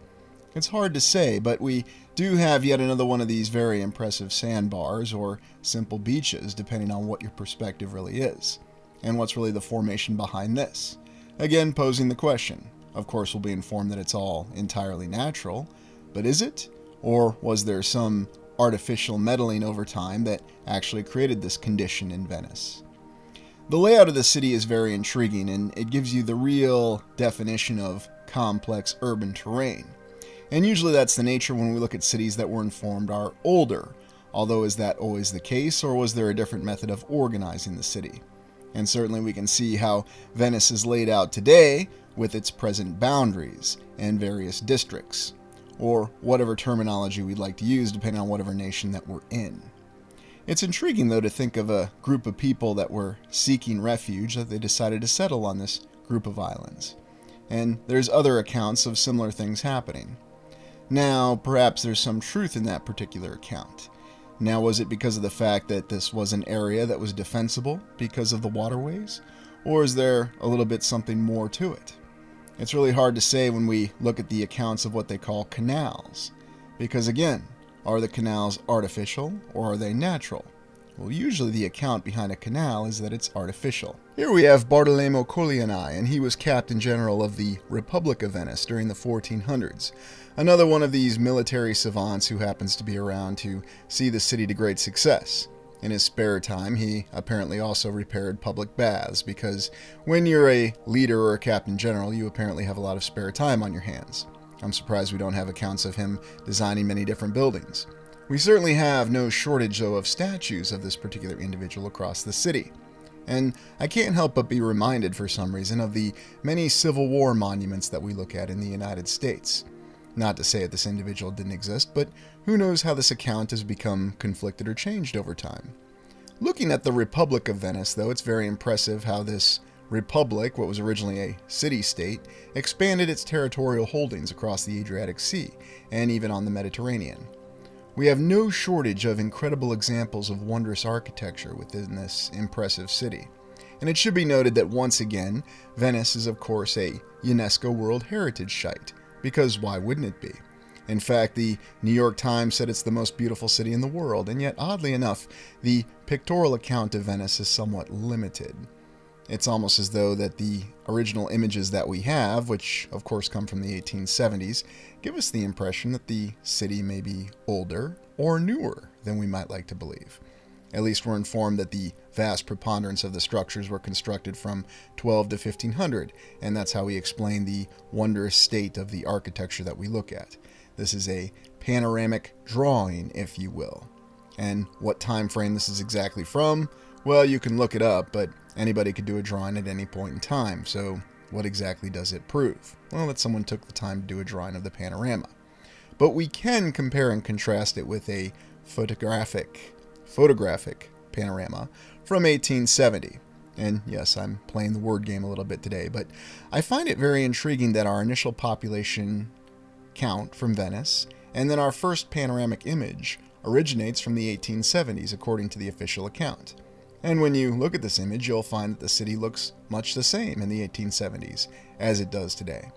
It's hard to say, but we do have yet another one of these very impressive sandbars or simple beaches, depending on what your perspective really is, and what's really the formation behind this. Again, posing the question. Of course, we'll be informed that it's all entirely natural, but is it? Or was there some artificial meddling over time that actually created this condition in Venice? The layout of the city is very intriguing, and it gives you the real definition of complex urban terrain. And usually that's the nature when we look at cities that we're informed are older, although is that always the case, or was there a different method of organizing the city? And certainly we can see how Venice is laid out today with its present boundaries and various districts, or whatever terminology we'd like to use depending on whatever nation that we're in. It's intriguing, though, to think of a group of people that were seeking refuge that they decided to settle on this group of islands. And there's other accounts of similar things happening. Now, perhaps there's some truth in that particular account. Now, was it because of the fact that this was an area that was defensible because of the waterways? Or is there a little bit something more to it? It's really hard to say when we look at the accounts of what they call canals. Because again, are the canals artificial or are they natural? Well, usually the account behind a canal is that it's artificial. Here we have Bartolomeo Colleoni, and he was Captain General of the Republic of Venice during the 1400s. Another one of these military savants who happens to be around to see the city to great success. In his spare time, he apparently also repaired public baths, because when you're a leader or a captain general, you apparently have a lot of spare time on your hands. I'm surprised we don't have accounts of him designing many different buildings. We certainly have no shortage, though, of statues of this particular individual across the city. And I can't help but be reminded, for some reason, of the many Civil War monuments that we look at in the United States. Not to say that this individual didn't exist, but who knows how this account has become conflicted or changed over time. Looking at the Republic of Venice, though, it's very impressive how this Republic, what was originally a city-state, expanded its territorial holdings across the Adriatic Sea, and even on the Mediterranean. We have no shortage of incredible examples of wondrous architecture within this impressive city. And it should be noted that once again, Venice is of course a UNESCO World Heritage Site, because why wouldn't it be? In fact, the New York Times said it's the most beautiful city in the world, and yet, oddly enough, the pictorial account of Venice is somewhat limited. It's almost as though that the original images that we have, which of course come from the 1870s, give us the impression that the city may be older or newer than we might like to believe. At least we're informed that the vast preponderance of the structures were constructed from 12 to 1500, and that's how we explain the wondrous state of the architecture that we look at. This is a panoramic drawing, if you will. And what time frame this is exactly from? Well, you can look it up, but anybody could do a drawing at any point in time, so what exactly does it prove? Well, that someone took the time to do a drawing of the panorama. But we can compare and contrast it with a photographic panorama from 1870. And yes, I'm playing the word game a little bit today, but I find it very intriguing that our initial population count from Venice and then our first panoramic image originates from the 1870s according to the official account. And when you look at this image, you'll find that the city looks much the same in the 1870s as it does today.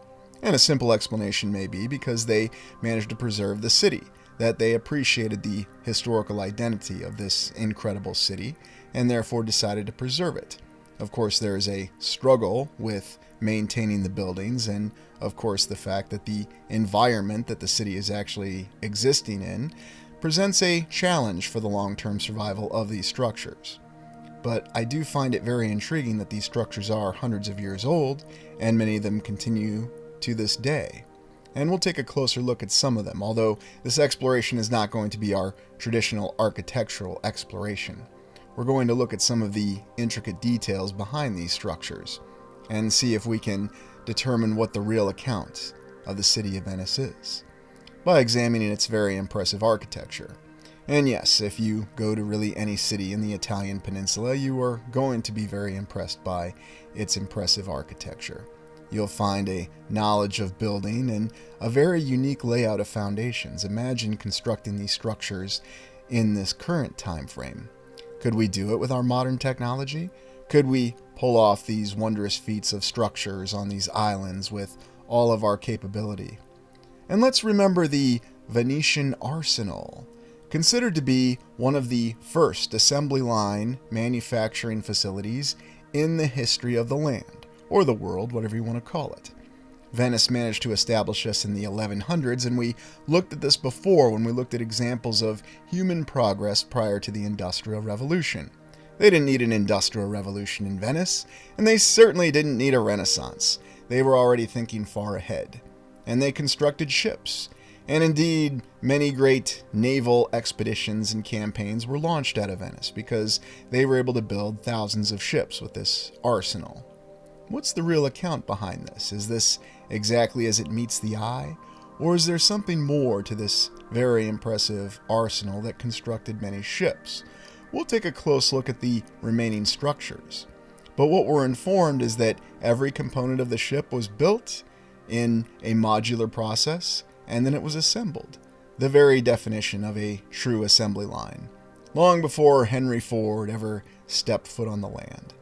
And a simple explanation may be because they managed to preserve the city, that they appreciated the historical identity of this incredible city and therefore decided to preserve it. Of course, there is a struggle with maintaining the buildings and, of course, the fact that the environment that the city is actually existing in presents a challenge for the long-term survival of these structures. But I do find it very intriguing that these structures are hundreds of years old, and many of them continue to this day. And we'll take a closer look at some of them, although this exploration is not going to be our traditional architectural exploration. We're going to look at some of the intricate details behind these structures, and see if we can determine what the real account of the city of Venice is, by examining its very impressive architecture. And yes, if you go to really any city in the Italian peninsula, you are going to be very impressed by its impressive architecture. You'll find a knowledge of building and a very unique layout of foundations. Imagine constructing these structures in this current time frame. Could we do it with our modern technology? Could we pull off these wondrous feats of structures on these islands with all of our capability? And let's remember the Venetian arsenal, considered to be one of the first assembly line manufacturing facilities in the history of the land, or the world, whatever you want to call it. Venice managed to establish us in the 1100s, and we looked at this before when we looked at examples of human progress prior to the Industrial Revolution. They didn't need an Industrial Revolution in Venice, and they certainly didn't need a Renaissance. They were already thinking far ahead. And they constructed ships. And indeed, many great naval expeditions and campaigns were launched out of Venice because they were able to build thousands of ships with this arsenal. What's the real account behind this? Is this exactly as it meets the eye? Or is there something more to this very impressive arsenal that constructed many ships? We'll take a close look at the remaining structures. But what we're informed is that every component of the ship was built in a modular process, and then it was assembled. The very definition of a true assembly line, long before Henry Ford ever stepped foot on the land.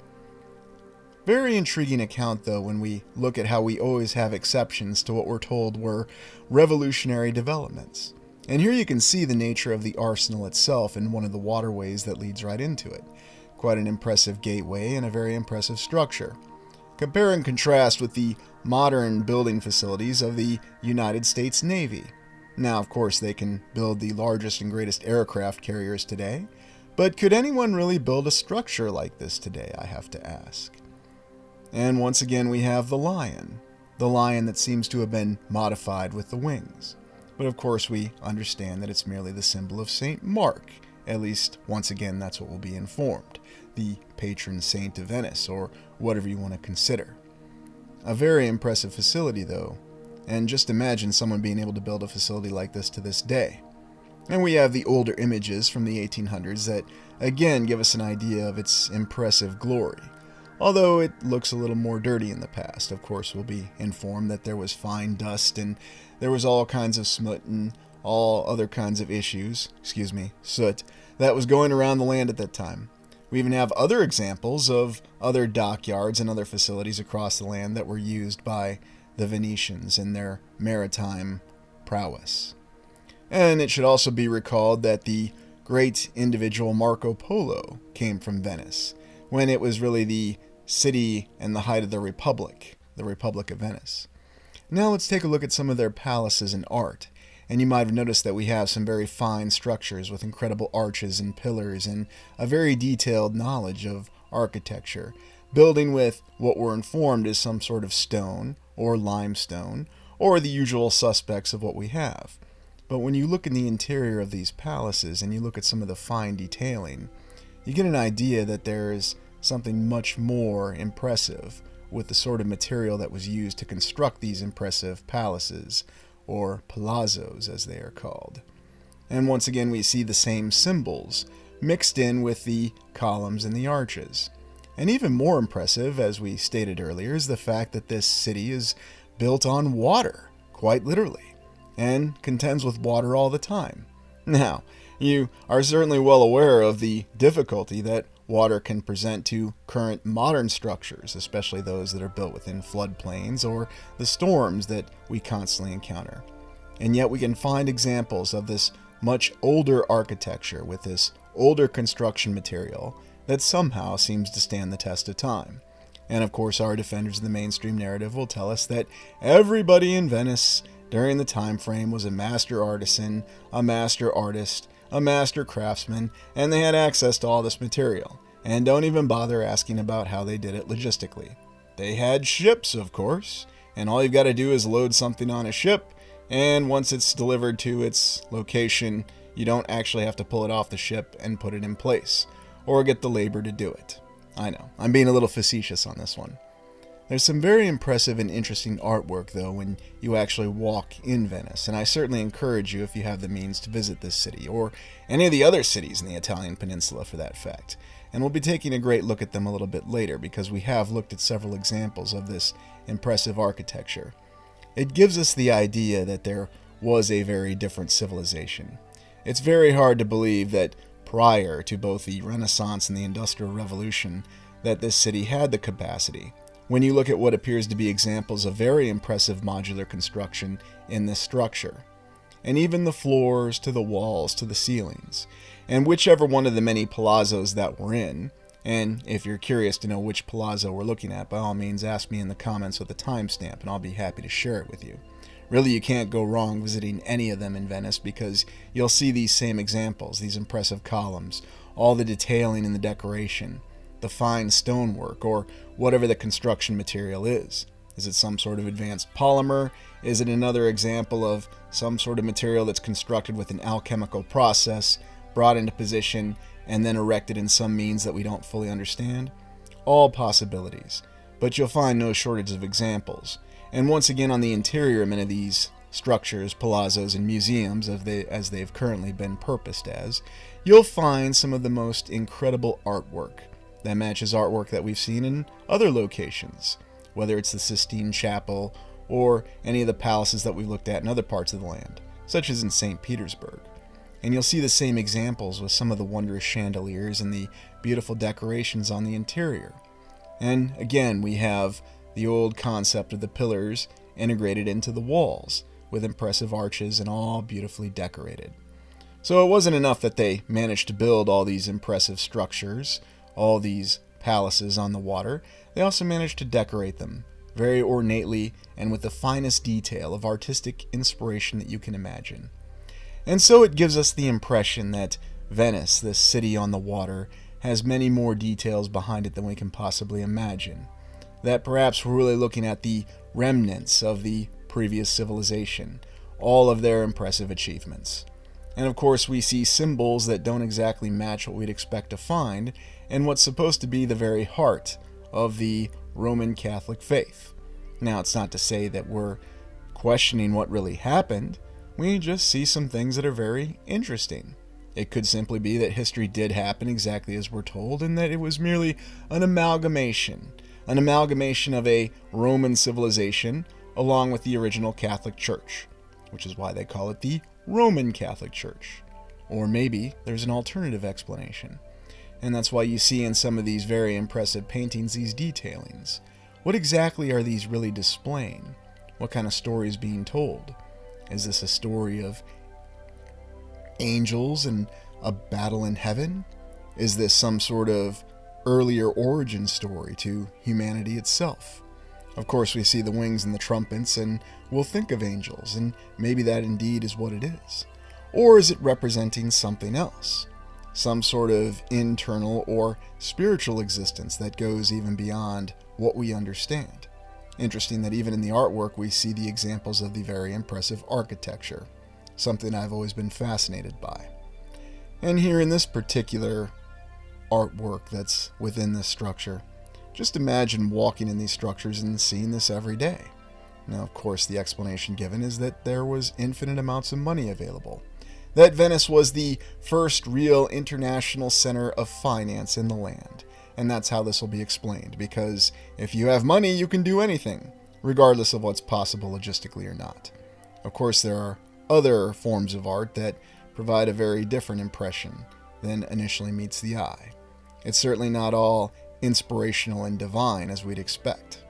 Very intriguing account, though, when we look at how we always have exceptions to what we're told were revolutionary developments. And here you can see the nature of the arsenal itself in one of the waterways that leads right into it. Quite an impressive gateway and a very impressive structure. Compare and contrast with the modern building facilities of the United States Navy. Now, of course, they can build the largest and greatest aircraft carriers today, but could anyone really build a structure like this today, I have to ask? And once again, we have the lion that seems to have been modified with the wings. But of course, we understand that it's merely the symbol of St. Mark. At least, once again, that's what we'll be informed. The patron saint of Venice, or whatever you want to consider. A very impressive facility, though. And just imagine someone being able to build a facility like this to this day. And we have the older images from the 1800s that, again, give us an idea of its impressive glory. Although it looks a little more dirty in the past. Of course, we'll be informed that there was fine dust and there was all kinds of smut and all other kinds of soot, that was going around the land at that time. We even have other examples of other dockyards and other facilities across the land that were used by the Venetians in their maritime prowess. And it should also be recalled that the great individual Marco Polo came from Venice, when it was really the city and the height of the Republic of Venice. Now let's take a look at some of their palaces and art. And you might have noticed that we have some very fine structures with incredible arches and pillars and a very detailed knowledge of architecture, building with what we're informed is some sort of stone or limestone or the usual suspects of what we have. But when you look in the interior of these palaces and you look at some of the fine detailing, you get an idea that there is something much more impressive with the sort of material that was used to construct these impressive palaces, or palazzos as they are called. And once again we see the same symbols mixed in with the columns and the arches. And even more impressive, as we stated earlier, is the fact that this city is built on water, quite literally, and contends with water all the time. Now, you are certainly well aware of the difficulty that water can present to current modern structures, especially those that are built within floodplains or the storms that we constantly encounter. And yet we can find examples of this much older architecture with this older construction material that somehow seems to stand the test of time. And of course our defenders of the mainstream narrative will tell us that everybody in Venice during the time frame was a master artisan, a master artist, a master craftsman, and they had access to all this material. And don't even bother asking about how they did it logistically. They had ships, of course, and all you've got to do is load something on a ship, and once it's delivered to its location, you don't actually have to pull it off the ship and put it in place, or get the labor to do it. I know, I'm being a little facetious on this one. There's some very impressive and interesting artwork, though, when you actually walk in Venice, and I certainly encourage you, if you have the means, to visit this city, or any of the other cities in the Italian peninsula for that fact. And we'll be taking a great look at them a little bit later, because we have looked at several examples of this impressive architecture. It gives us the idea that there was a very different civilization. It's very hard to believe that prior to both the Renaissance and the Industrial Revolution, that this city had the capacity, when you look at what appears to be examples of very impressive modular construction in this structure. And even the floors to the walls to the ceilings, and whichever one of the many palazzos that we're in, and if you're curious to know which palazzo we're looking at, by all means ask me in the comments with a timestamp and I'll be happy to share it with you. Really, you can't go wrong visiting any of them in Venice because you'll see these same examples, these impressive columns, all the detailing and the decoration, the fine stonework, or whatever the construction material is. Is it some sort of advanced polymer? Is it another example of some sort of material that's constructed with an alchemical process, brought into position, and then erected in some means that we don't fully understand? All possibilities, but you'll find no shortage of examples. And once again, on the interior of many of these structures, palazzos, and museums, as they've currently been purposed as, you'll find some of the most incredible artwork that matches artwork that we've seen in other locations, whether it's the Sistine Chapel or any of the palaces that we've looked at in other parts of the land, such as in St. Petersburg. And you'll see the same examples with some of the wondrous chandeliers and the beautiful decorations on the interior. And again, we have the old concept of the pillars integrated into the walls, with impressive arches and all beautifully decorated. So it wasn't enough that they managed to build all these impressive structures, all these palaces on the water. They also managed to decorate them very ornately and with the finest detail of artistic inspiration that you can imagine. And so it gives us the impression that Venice, this city on the water, has many more details behind it than we can possibly imagine. That perhaps we're really looking at the remnants of the previous civilization, all of their impressive achievements. And of course we see symbols that don't exactly match what we'd expect to find in what's supposed to be the very heart of the Roman Catholic faith. Now, it's not to say that we're questioning what really happened. We just see some things that are very interesting. It could simply be that history did happen exactly as we're told, and that it was merely an amalgamation of a Roman civilization along with the original Catholic Church, which is why they call it the Roman Catholic Church. Or maybe there's an alternative explanation, and that's why you see in some of these very impressive paintings these detailings. What exactly are these really displaying? What kind of story is being told? Is this a story of angels and a battle in heaven? Is this some sort of earlier origin story to humanity itself? Of course, we see the wings and the trumpets, and we'll think of angels, and maybe that indeed is what it is. Or is it representing something else? Some sort of internal or spiritual existence that goes even beyond what we understand. Interesting that even in the artwork we see the examples of the very impressive architecture, something I've always been fascinated by. And here in this particular artwork that's within this structure, just imagine walking in these structures and seeing this every day. Now, of course, the explanation given is that there was infinite amounts of money available, that Venice was the first real international center of finance in the land. And that's how this will be explained, because if you have money, you can do anything, regardless of what's possible logistically or not. Of course, there are other forms of art that provide a very different impression than initially meets the eye. It's certainly not all inspirational and divine as we'd expect.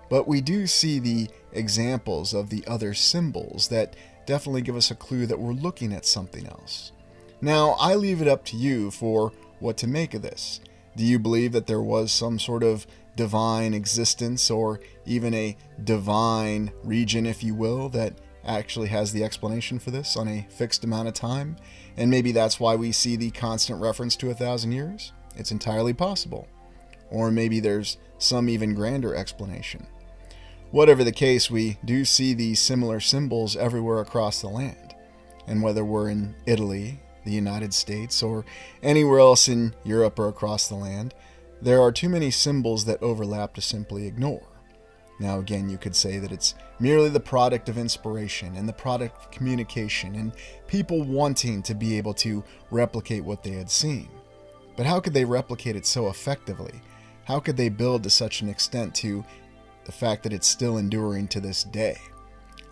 But we do see the examples of the other symbols that definitely give us a clue that we're looking at something else. Now, I leave it up to you for what to make of this. Do you believe that there was some sort of divine existence, or even a divine region, if you will, that actually has the explanation for this on a fixed amount of time? And maybe that's why we see the constant reference to 1,000 years? It's entirely possible. Or maybe there's some even grander explanation. Whatever the case, we do see these similar symbols everywhere across the land. And whether we're in Italy, the United States, or anywhere else in Europe or across the land, there are too many symbols that overlap to simply ignore. Now again, you could say that it's merely the product of inspiration and the product of communication and people wanting to be able to replicate what they had seen. But how could they replicate it so effectively? How could they build to such an extent to the fact that it's still enduring to this day?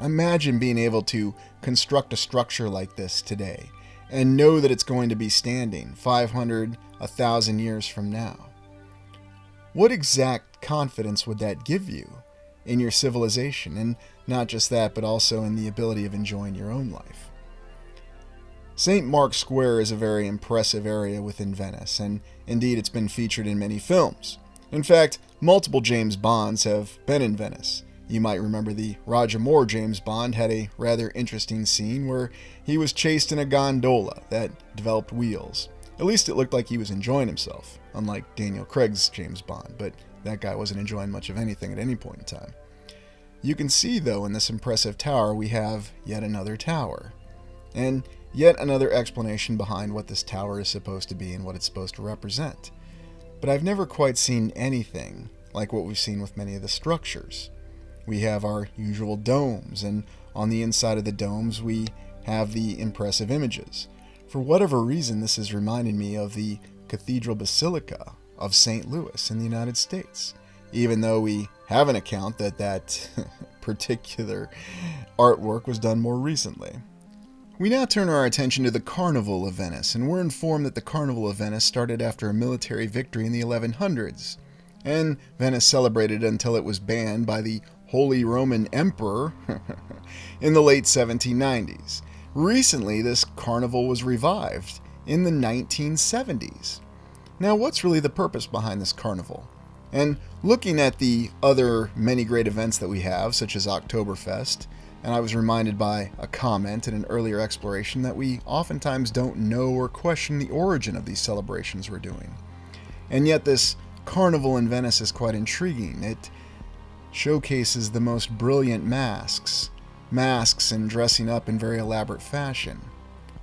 Imagine being able to construct a structure like this today and know that it's going to be standing 500, 1,000 years from now. What exact confidence would that give you in your civilization? And not just that, but also in the ability of enjoying your own life. St. Mark's Square is a very impressive area within Venice, and indeed it's been featured in many films. In fact, multiple James Bonds have been in Venice. You might remember the Roger Moore James Bond had a rather interesting scene where he was chased in a gondola that developed wheels. At least it looked like he was enjoying himself, unlike Daniel Craig's James Bond, but that guy wasn't enjoying much of anything at any point in time. You can see, though, in this impressive tower we have yet another tower, and yet another explanation behind what this tower is supposed to be and what it's supposed to represent. But I've never quite seen anything like what we've seen with many of the structures. We have our usual domes, and on the inside of the domes we have the impressive images. For whatever reason, this is reminding me of the Cathedral Basilica of St. Louis in the United States, even though we have an account that that particular artwork was done more recently. We now turn our attention to the Carnival of Venice, and we're informed that the Carnival of Venice started after a military victory in the 1100s, and Venice celebrated until it was banned by the Holy Roman Emperor in the late 1790s. Recently, this carnival was revived in the 1970s. Now, what's really the purpose behind this carnival? And looking at the other many great events that we have, such as Oktoberfest, and I was reminded by a comment in an earlier exploration that we oftentimes don't know or question the origin of these celebrations we're doing. And yet this carnival in Venice is quite intriguing. It showcases the most brilliant masks and dressing up in very elaborate fashion.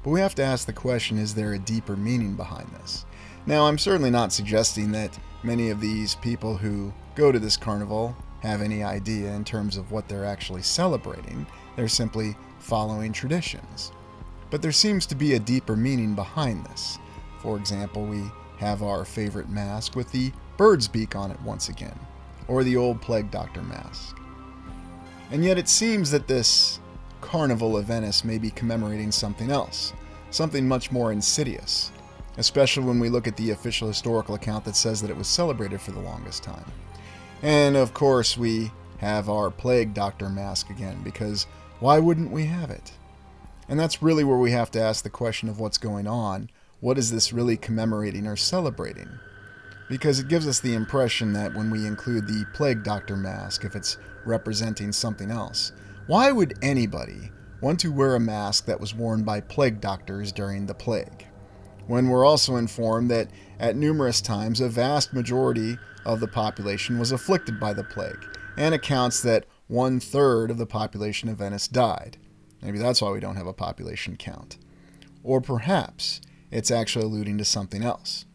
But we have to ask the question, is there a deeper meaning behind this? Now, I'm certainly not suggesting that many of these people who go to this carnival have any idea in terms of what they're actually celebrating. They're simply following traditions. But there seems to be a deeper meaning behind this. For example, we have our favorite mask with the bird's beak on it once again, or the old plague doctor mask. And yet it seems that this Carnival of Venice may be commemorating something else, something much more insidious, especially when we look at the official historical account that says that it was celebrated for the longest time. And of course we have our plague doctor mask again, because Why wouldn't we have it? And that's really where we have to ask the question of what's going on. What is this really commemorating or celebrating? Because it gives us the impression that when we include the plague doctor mask, if it's representing something else, why would anybody want to wear a mask that was worn by plague doctors during the plague? When we're also informed that at numerous times a vast majority of the population was afflicted by the plague, and accounts that 1/3 of the population of Venice died. Maybe that's why we don't have a population count. Or perhaps it's actually alluding to something else.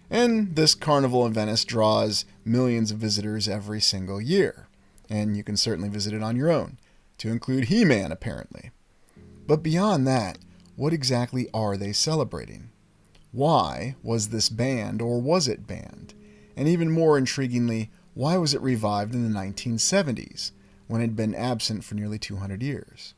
And this carnival in Venice draws millions of visitors every single year. And you can certainly visit it on your own, to include He-Man apparently. But beyond that, what exactly are they celebrating? Why was this banned, or was it banned? And even more intriguingly, why was it revived in the 1970s, when it had been absent for nearly 200 years?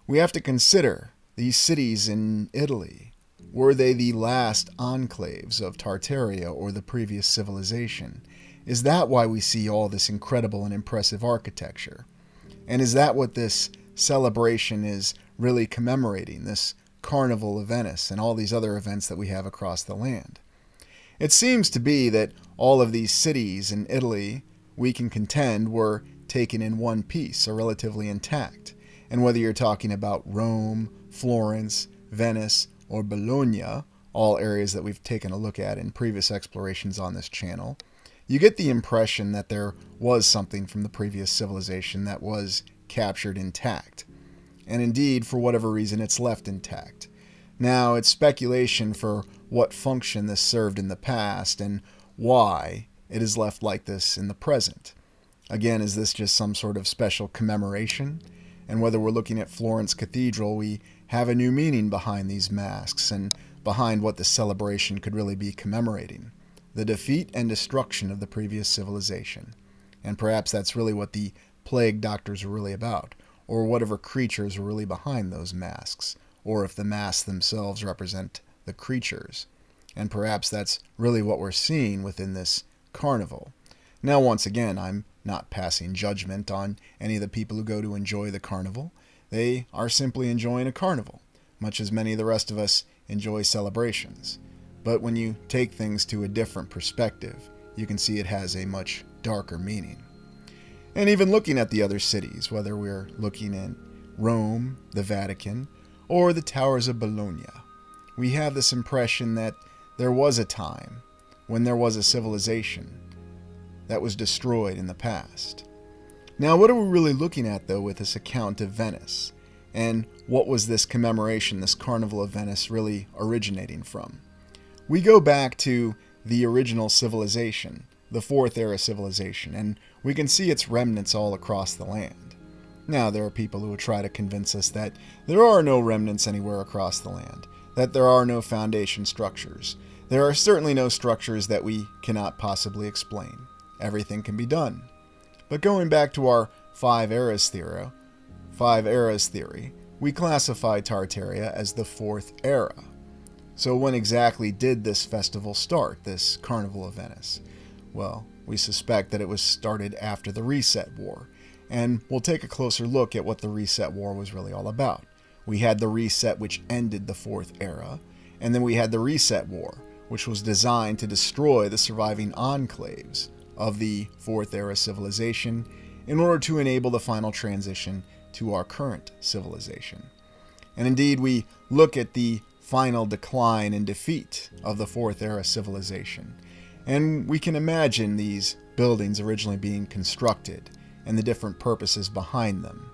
We have to consider these cities in Italy. Were they the last enclaves of Tartaria or the previous civilization? Is that why we see all this incredible and impressive architecture? And is that what this celebration is really commemorating, this Carnival of Venice and all these other events that we have across the land? It seems to be that all of these cities in Italy, we can contend, were taken in one piece, or relatively intact. And whether you're talking about Rome, Florence, Venice, or Bologna, all areas that we've taken a look at in previous explorations on this channel, you get the impression that there was something from the previous civilization that was captured intact. And indeed, for whatever reason, it's left intact. Now, it's speculation for what function this served in the past and why it is left like this in the present. Again, is this just some sort of special commemoration? And whether we're looking at Florence Cathedral, we have a new meaning behind these masks and behind what the celebration could really be commemorating: the defeat and destruction of the previous civilization. And perhaps that's really what the plague doctors were really about, or whatever creatures were really behind those masks, or if the masks themselves represent the creatures. And perhaps that's really what we're seeing within this carnival. Now, once again, I'm not passing judgment on any of the people who go to enjoy the carnival. They are simply enjoying a carnival, much as many of the rest of us enjoy celebrations. But when you take things to a different perspective, you can see it has a much darker meaning. And even looking at the other cities, whether we're looking at Rome, the Vatican, or the Towers of Bologna, we have this impression that there was a time when there was a civilization that was destroyed in the past. Now, what are we really looking at, though, with this account of Venice? And what was this commemoration, this Carnival of Venice, really originating from? We go back to the original civilization, the Fourth Era civilization, and we can see its remnants all across the land. Now, there are people who would try to convince us that there are no remnants anywhere across the land, that there are no foundation structures. There are certainly no structures that we cannot possibly explain. Everything can be done. But going back to our five eras theory, we classify Tartaria as the Fourth Era. So when exactly did this festival start, this Carnival of Venice? Well, we suspect that it was started after the Reset War, and we'll take a closer look at what the Reset War was really all about. We had the Reset, which ended the Fourth Era, and then we had the Reset War, which was designed to destroy the surviving enclaves of the Fourth Era civilization in order to enable the final transition to our current civilization. And indeed, we look at the final decline and defeat of the Fourth Era civilization, and we can imagine these buildings originally being constructed and the different purposes behind them,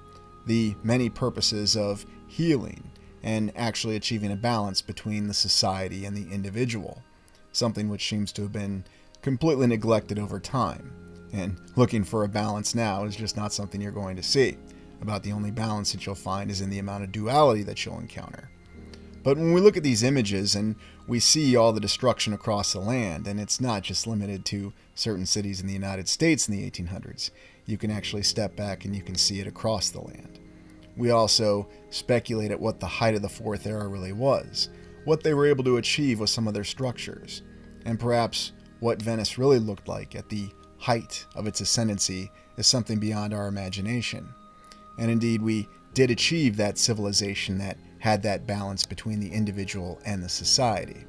the many purposes of healing and actually achieving a balance between the society and the individual, something which seems to have been completely neglected over time. And looking for a balance now is just not something you're going to see. About the only balance that you'll find is in the amount of duality that you'll encounter. But when we look at these images and we see all the destruction across the land, and it's not just limited to certain cities in the United States in the 1800s, you can actually step back and you can see it across the land. We also speculate at what the height of the Fourth Era really was, what they were able to achieve with some of their structures, and perhaps what Venice really looked like at the height of its ascendancy is something beyond our imagination. And indeed, we did achieve that civilization that had that balance between the individual and the society.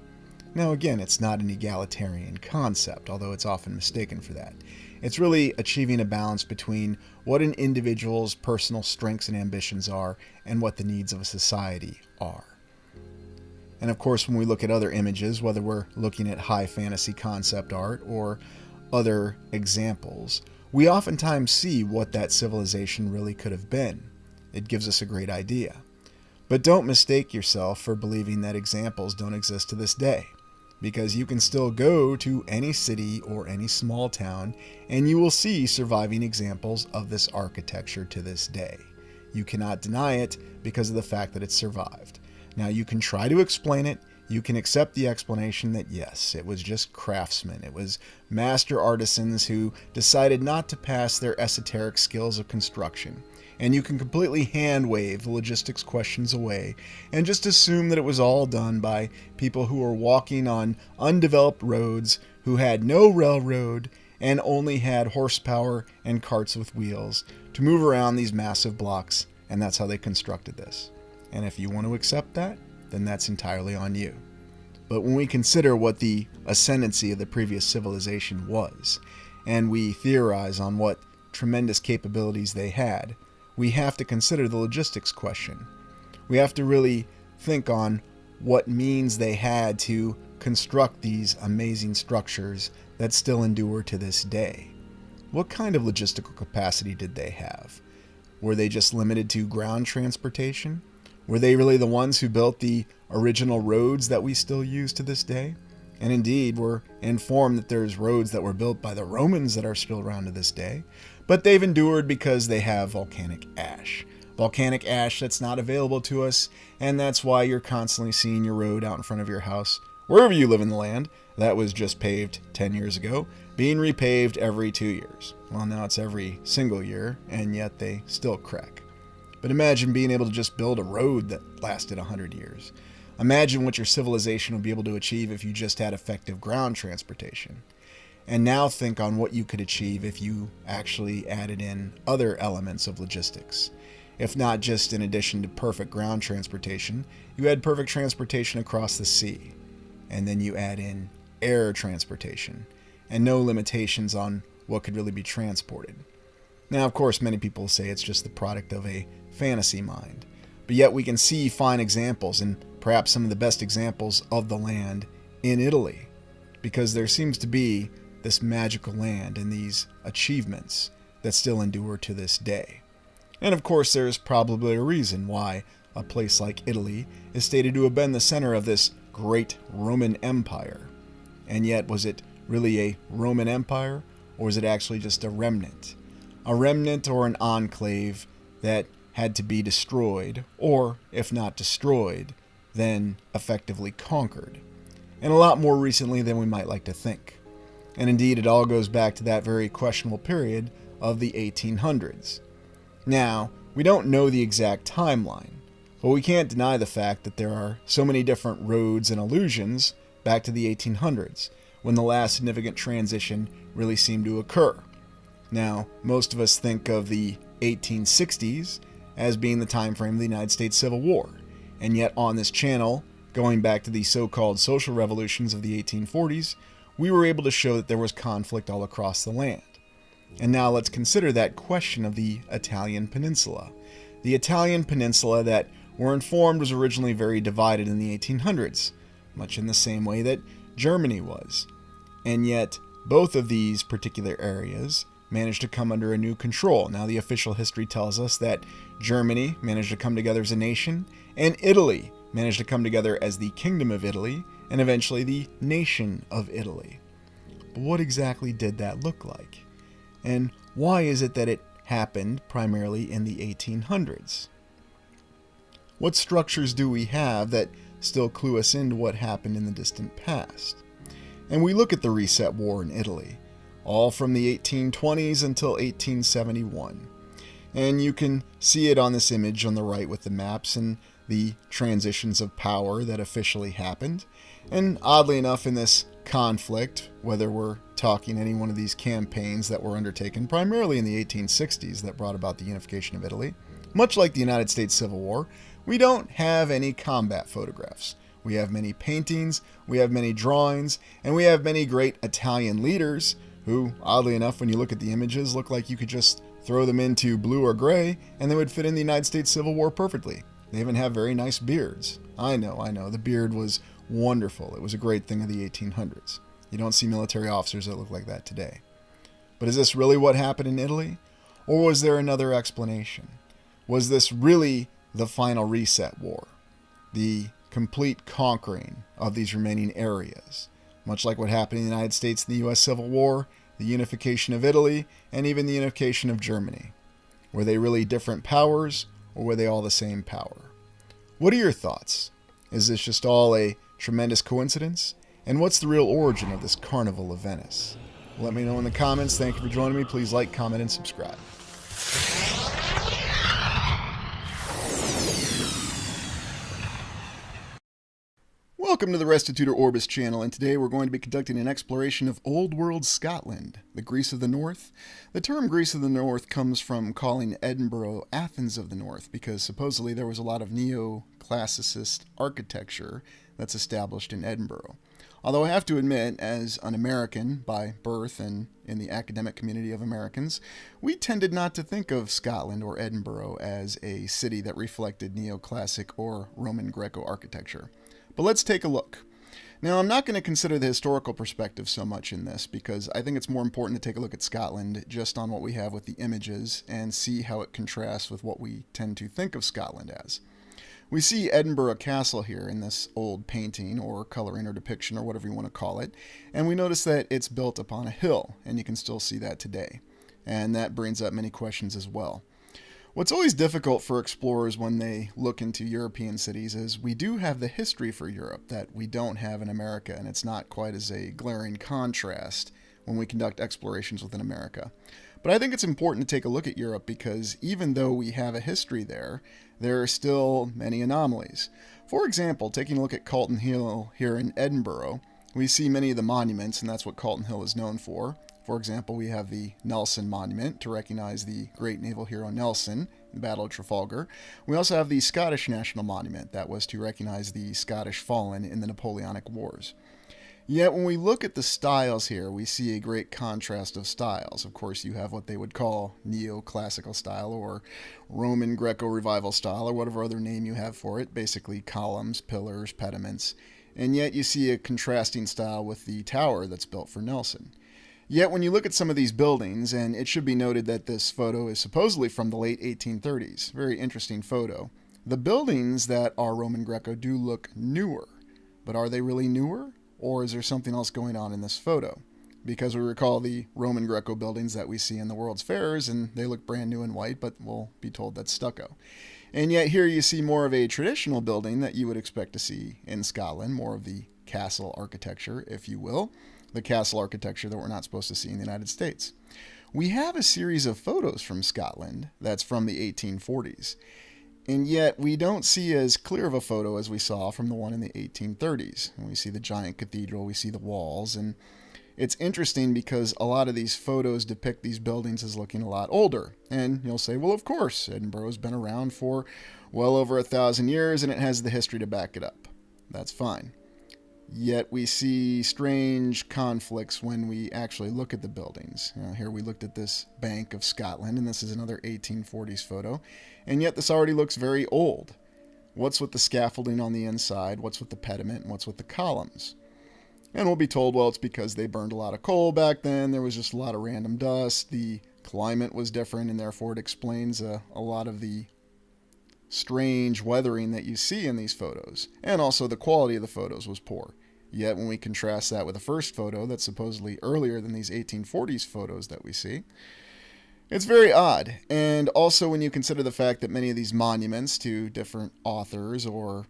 Now again, it's not an egalitarian concept, although it's often mistaken for that. It's really achieving a balance between what an individual's personal strengths and ambitions are and what the needs of a society are. And of course, when we look at other images, whether we're looking at high fantasy concept art or other examples, we oftentimes see what that civilization really could have been. It gives us a great idea. But don't mistake yourself for believing that examples don't exist to this day, because you can still go to any city or any small town and you will see surviving examples of this architecture to this day. You cannot deny it because of the fact that it survived. Now you can try to explain it. You can accept the explanation that yes, it was just craftsmen. It was master artisans who decided not to pass their esoteric skills of construction. And you can completely hand-wave the logistics questions away and just assume that it was all done by people who were walking on undeveloped roads, who had no railroad, and only had horsepower and carts with wheels to move around these massive blocks, and that's how they constructed this. And if you want to accept that, then that's entirely on you. But when we consider what the ascendancy of the previous civilization was, and we theorize on what tremendous capabilities they had, we have to consider the logistics question. We have to really think on what means they had to construct these amazing structures that still endure to this day. What kind of logistical capacity did they have? Were they just limited to ground transportation? Were they really the ones who built the original roads that we still use to this day? And indeed, we're informed that there's roads that were built by the Romans that are still around to this day, but they've endured because they have volcanic ash. Volcanic ash that's not available to us, and that's why you're constantly seeing your road out in front of your house, wherever you live in the land, that was just paved 10 years ago, being repaved every 2 years. Well, now it's every single year, and yet they still crack. But imagine being able to just build a road that lasted 100 years. Imagine what your civilization would be able to achieve if you just had effective ground transportation. And now think on what you could achieve if you actually added in other elements of logistics. If not just in addition to perfect ground transportation, you had perfect transportation across the sea. And then you add in air transportation, and no limitations on what could really be transported. Now, of course, many people say it's just the product of a fantasy mind, but yet we can see fine examples, and perhaps some of the best examples of the land in Italy, because there seems to be this magical land and these achievements that still endure to this day. And of course, there's probably a reason why a place like Italy is stated to have been the center of this great Roman Empire. And yet, was it really a Roman Empire, or was it actually just a remnant? A remnant or an enclave that had to be destroyed, or, if not destroyed, then effectively conquered. And a lot more recently than we might like to think. And indeed, it all goes back to that very questionable period of the 1800s. Now, we don't know the exact timeline, but we can't deny the fact that there are so many different roads and allusions back to the 1800s, when the last significant transition really seemed to occur. Now, most of us think of the 1860s as being the time frame of the United States Civil War, and yet on this channel, going back to the so-called social revolutions of the 1840s, we were able to show that there was conflict all across the land. And now let's consider that question of the Italian peninsula. The Italian peninsula that we're informed was originally very divided in the 1800s, much in the same way that Germany was. And yet, both of these particular areas managed to come under a new control. Now, the official history tells us that Germany managed to come together as a nation, and Italy managed to come together as the Kingdom of Italy, and eventually the Nation of Italy. But what exactly did that look like? And why is it that it happened primarily in the 1800s? What structures do we have that still clue us into what happened in the distant past? And we look at the Reset War in Italy, all from the 1820s until 1871. And you can see it on this image on the right with the maps and the transitions of power that officially happened. And oddly enough, in this conflict, whether we're talking any one of these campaigns that were undertaken primarily in the 1860s that brought about the unification of Italy, Much like the United States Civil War, we don't have any combat photographs. We have many paintings, we have many drawings, and we have many great Italian leaders who, oddly enough, when you look at the images, look like you could just throw them into blue or gray and they would fit in the United States Civil War perfectly. They even have very nice beards. I know, the beard was wonderful. It was a great thing of the 1800s. You don't see military officers that look like that today. But is this really what happened in Italy? Or was there another explanation? Was this really the final reset war? The complete conquering of these remaining areas? Much like what happened in the United States in the U.S. Civil War, the unification of Italy, and even the unification of Germany. Were they really different powers, or were they all the same power? What are your thoughts? Is this just all a tremendous coincidence? And what's the real origin of this Carnival of Venice? Let me know in the comments. Thank you for joining me. Please like, comment, and subscribe. Welcome to the Restitutor Orbis channel, and today we're going to be conducting an exploration of Old World Scotland, the Greece of the North. The term Greece of the North comes from calling Edinburgh Athens of the North, because supposedly there was a lot of neoclassicist architecture that's established in Edinburgh. Although I have to admit, as an American by birth and in the academic community of Americans, we tended not to think of Scotland or Edinburgh as a city that reflected neoclassic or Roman Greco architecture. But let's take a look. Now, I'm not going to consider the historical perspective so much in this because I think it's more important to take a look at Scotland just on what we have with the images and see how it contrasts with what we tend to think of Scotland as. We see Edinburgh Castle here in this old painting or coloring or depiction or whatever you want to call it, and we notice that it's built upon a hill, and you can still see that today. And that brings up many questions as well. What's always difficult for explorers when they look into European cities is we do have the history for Europe that we don't have in America, and it's not quite as a glaring contrast when we conduct explorations within America. But I think it's important to take a look at Europe because even though we have a history there, there are still many anomalies. For example, taking a look at Calton Hill here in Edinburgh, we see many of the monuments, and that's what Calton Hill is known for. For example, we have the Nelson Monument to recognize the great naval hero Nelson in the Battle of Trafalgar. We also have the Scottish National Monument that was to recognize the Scottish fallen in the Napoleonic Wars. Yet when we look at the styles here, we see a great contrast of styles. Of course, you have what they would call neoclassical style or Roman Greco revival style or whatever other name you have for it, basically columns, pillars, pediments. And yet you see a contrasting style with the tower that's built for Nelson. Yet when you look at some of these buildings, and it should be noted that this photo is supposedly from the late 1830s, very interesting photo, the buildings that are Roman Greco do look newer. But are they really newer? Or is there something else going on in this photo? Because we recall the Roman Greco buildings that we see in the World's Fairs, and they look brand new and white, but we'll be told that's stucco. And yet here you see more of a traditional building that you would expect to see in Scotland, more of the castle architecture, if you will. The castle architecture that we're not supposed to see in the United States. We have a series of photos from Scotland that's from the 1840s. And yet we don't see as clear of a photo as we saw from the one in the 1830s. And we see the giant cathedral, we see the walls, and it's interesting because a lot of these photos depict these buildings as looking a lot older. And you'll say, well, of course, Edinburgh's been around for well over 1,000 years and it has the history to back it up. That's fine. Yet we see strange conflicts when we actually look at the buildings. Here we looked at this Bank of Scotland, and this is another 1840s photo, and yet this already looks very old. What's with the scaffolding on the inside? What's with the pediment? And what's with the columns? And we'll be told, well, it's because they burned a lot of coal back then. There was just a lot of random dust. The climate was different, and therefore it explains a lot of the strange weathering that you see in these photos. And also the quality of the photos was poor. Yet when we contrast that with the first photo that's supposedly earlier than these 1840s photos that we see, it's very odd. And also when you consider the fact that many of these monuments to different authors or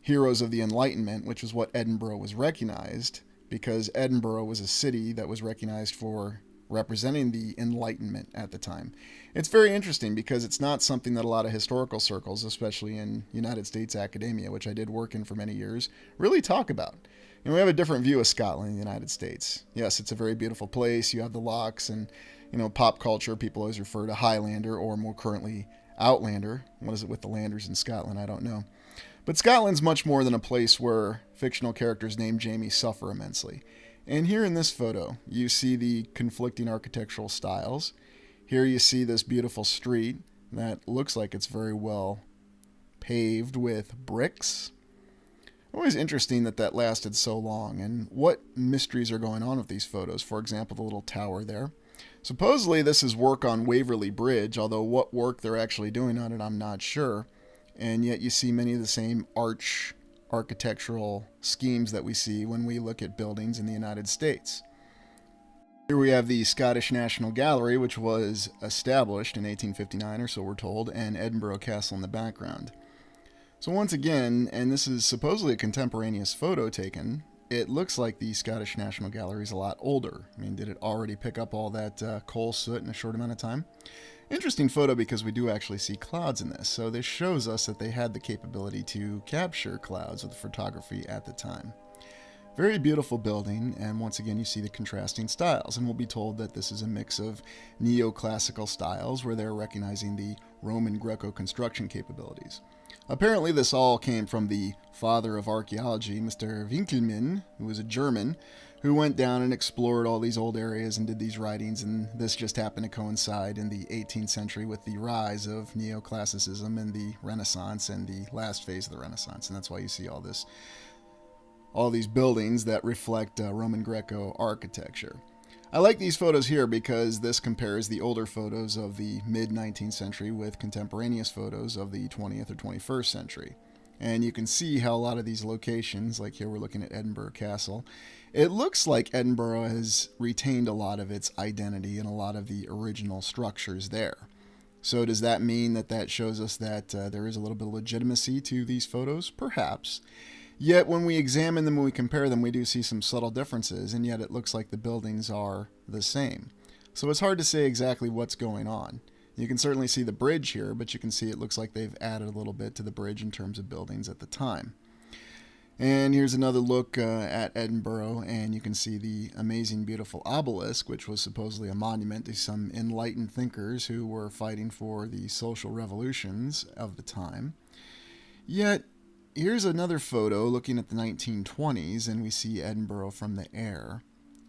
heroes of the Enlightenment, which is what Edinburgh was recognized, because Edinburgh was a city that was recognized for representing the Enlightenment at the time. It's very interesting because it's not something that a lot of historical circles, especially in United States academia, which I did work in for many years, really talk about. And we have a different view of Scotland in the United States. Yes, it's a very beautiful place. You have the lochs and, pop culture. People always refer to Highlander or more currently Outlander. What is it with the landers in Scotland? I don't know. But Scotland's much more than a place where fictional characters named Jamie suffer immensely. And here in this photo, you see the conflicting architectural styles. Here you see this beautiful street that looks like it's very well paved with bricks. Always interesting that that lasted so long, and what mysteries are going on with these photos. For example, the little tower there. Supposedly this is work on Waverley Bridge, although what work they're actually doing on it I'm not sure. And yet you see many of the same architectural schemes that we see when we look at buildings in the United States. Here we have the Scottish National Gallery, which was established in 1859 or so we're told, and Edinburgh Castle in the background. So once again, and this is supposedly a contemporaneous photo taken, it looks like the Scottish National Gallery is a lot older. I mean, did it already pick up all that coal soot in a short amount of time? Interesting photo because we do actually see clouds in this, so this shows us that they had the capability to capture clouds with photography at the time. Very beautiful building, and once again you see the contrasting styles, and we'll be told that this is a mix of neoclassical styles where they're recognizing the Roman Greco construction capabilities. Apparently this all came from the father of archaeology, Mr. Winkelmann, who was a German, who went down and explored all these old areas and did these writings, and this just happened to coincide in the 18th century with the rise of neoclassicism and the Renaissance and the last phase of the Renaissance, and that's why you see all these buildings that reflect Roman Greco architecture. I like these photos here because this compares the older photos of the mid-19th century with contemporaneous photos of the 20th or 21st century. And you can see how a lot of these locations, like here we're looking at Edinburgh Castle, it looks like Edinburgh has retained a lot of its identity and a lot of the original structures there. So does that mean that that shows us that there is a little bit of legitimacy to these photos? Perhaps. Yet when we examine them and we compare them, we do see some subtle differences, and yet it looks like the buildings are the same. So it's hard to say exactly what's going on. You can certainly see the bridge here, but you can see it looks like they've added a little bit to the bridge in terms of buildings at the time. And here's another look at Edinburgh, and you can see the amazing, beautiful obelisk, which was supposedly a monument to some enlightened thinkers who were fighting for the social revolutions of the time. Yet, here's another photo looking at the 1920s, and we see Edinburgh from the air.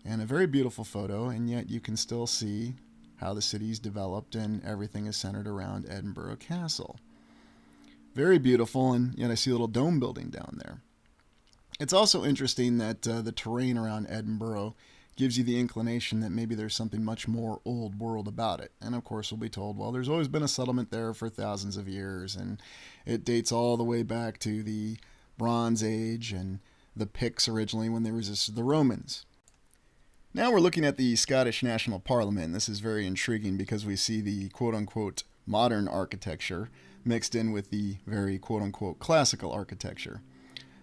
And a very beautiful photo, and yet you can still see how the city's developed and everything is centered around Edinburgh Castle. Very beautiful, and yet I see a little dome building down there. It's also interesting that the terrain around Edinburgh gives you the inclination that maybe there's something much more old world about it. And of course we'll be told, well, there's always been a settlement there for thousands of years, and it dates all the way back to the Bronze Age and the Picts originally when they resisted the Romans. Now we're looking at the Scottish National Parliament, and this is very intriguing because we see the quote-unquote modern architecture mixed in with the very quote-unquote classical architecture.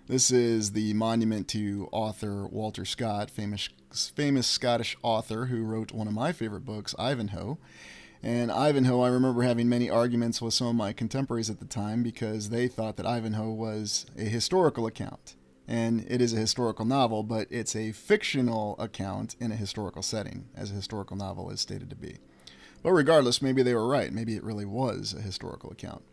This is the monument to author Walter Scott, famous Scottish author who wrote one of my favorite books, Ivanhoe. And Ivanhoe, I remember having many arguments with some of my contemporaries at the time because they thought that Ivanhoe was a historical account. And it is a historical novel, but it's a fictional account in a historical setting, as a historical novel is stated to be. But regardless, maybe they were right. Maybe it really was a historical account.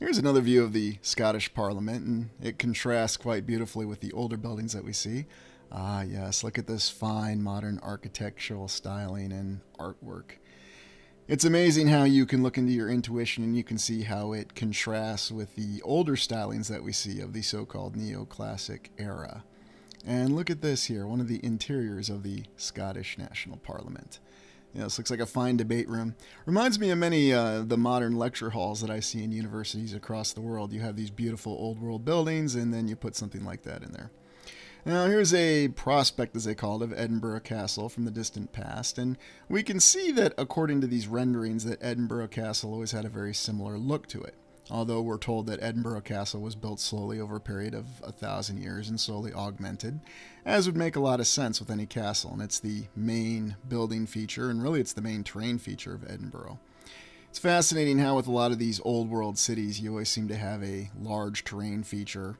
Here's another view of the Scottish Parliament, and it contrasts quite beautifully with the older buildings that we see. Ah, yes, look at this fine modern architectural styling and artwork. It's amazing how you can look into your intuition and you can see how it contrasts with the older stylings that we see of the so-called neoclassic era. And look at this here, one of the interiors of the Scottish National Parliament. You know, this looks like a fine debate room. Reminds me of many the modern lecture halls that I see in universities across the world. You have these beautiful old world buildings, and then you put something like that in there. Now, here's a prospect, as they call it, of Edinburgh Castle from the distant past, and we can see that, according to these renderings, that Edinburgh Castle always had a very similar look to it. Although we're told that Edinburgh Castle was built slowly over a period of 1,000 years and slowly augmented, as would make a lot of sense with any castle, and it's the main building feature, and really it's the main terrain feature of Edinburgh. It's fascinating how with a lot of these old world cities, you always seem to have a large terrain feature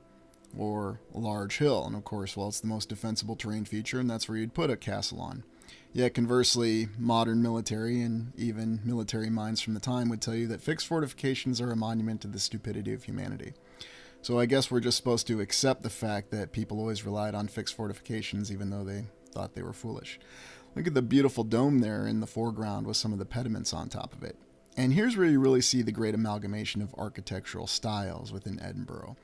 or a large hill, and of course, well, it's the most defensible terrain feature, and that's where you'd put a castle on. Yet conversely, modern military and even military minds from the time would tell you that fixed fortifications are a monument to the stupidity of humanity. So I guess we're just supposed to accept the fact that people always relied on fixed fortifications even though they thought they were foolish. Look at the beautiful dome there in the foreground with some of the pediments on top of it. And here's where you really see the great amalgamation of architectural styles within Edinburgh.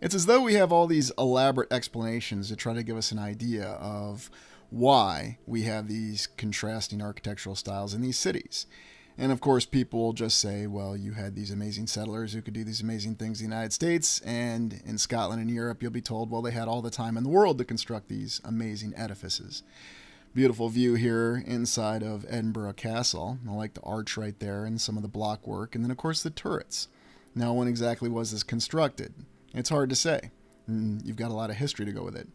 It's as though we have all these elaborate explanations to try to give us an idea of why we have these contrasting architectural styles in these cities. And of course, people will just say, well, you had these amazing settlers who could do these amazing things in the United States, and in Scotland and Europe, you'll be told, well, they had all the time in the world to construct these amazing edifices. Beautiful view here inside of Edinburgh Castle. I like the arch right there and some of the block work, and then of course the turrets. Now, when exactly was this constructed? It's hard to say. You've got a lot of history to go with it.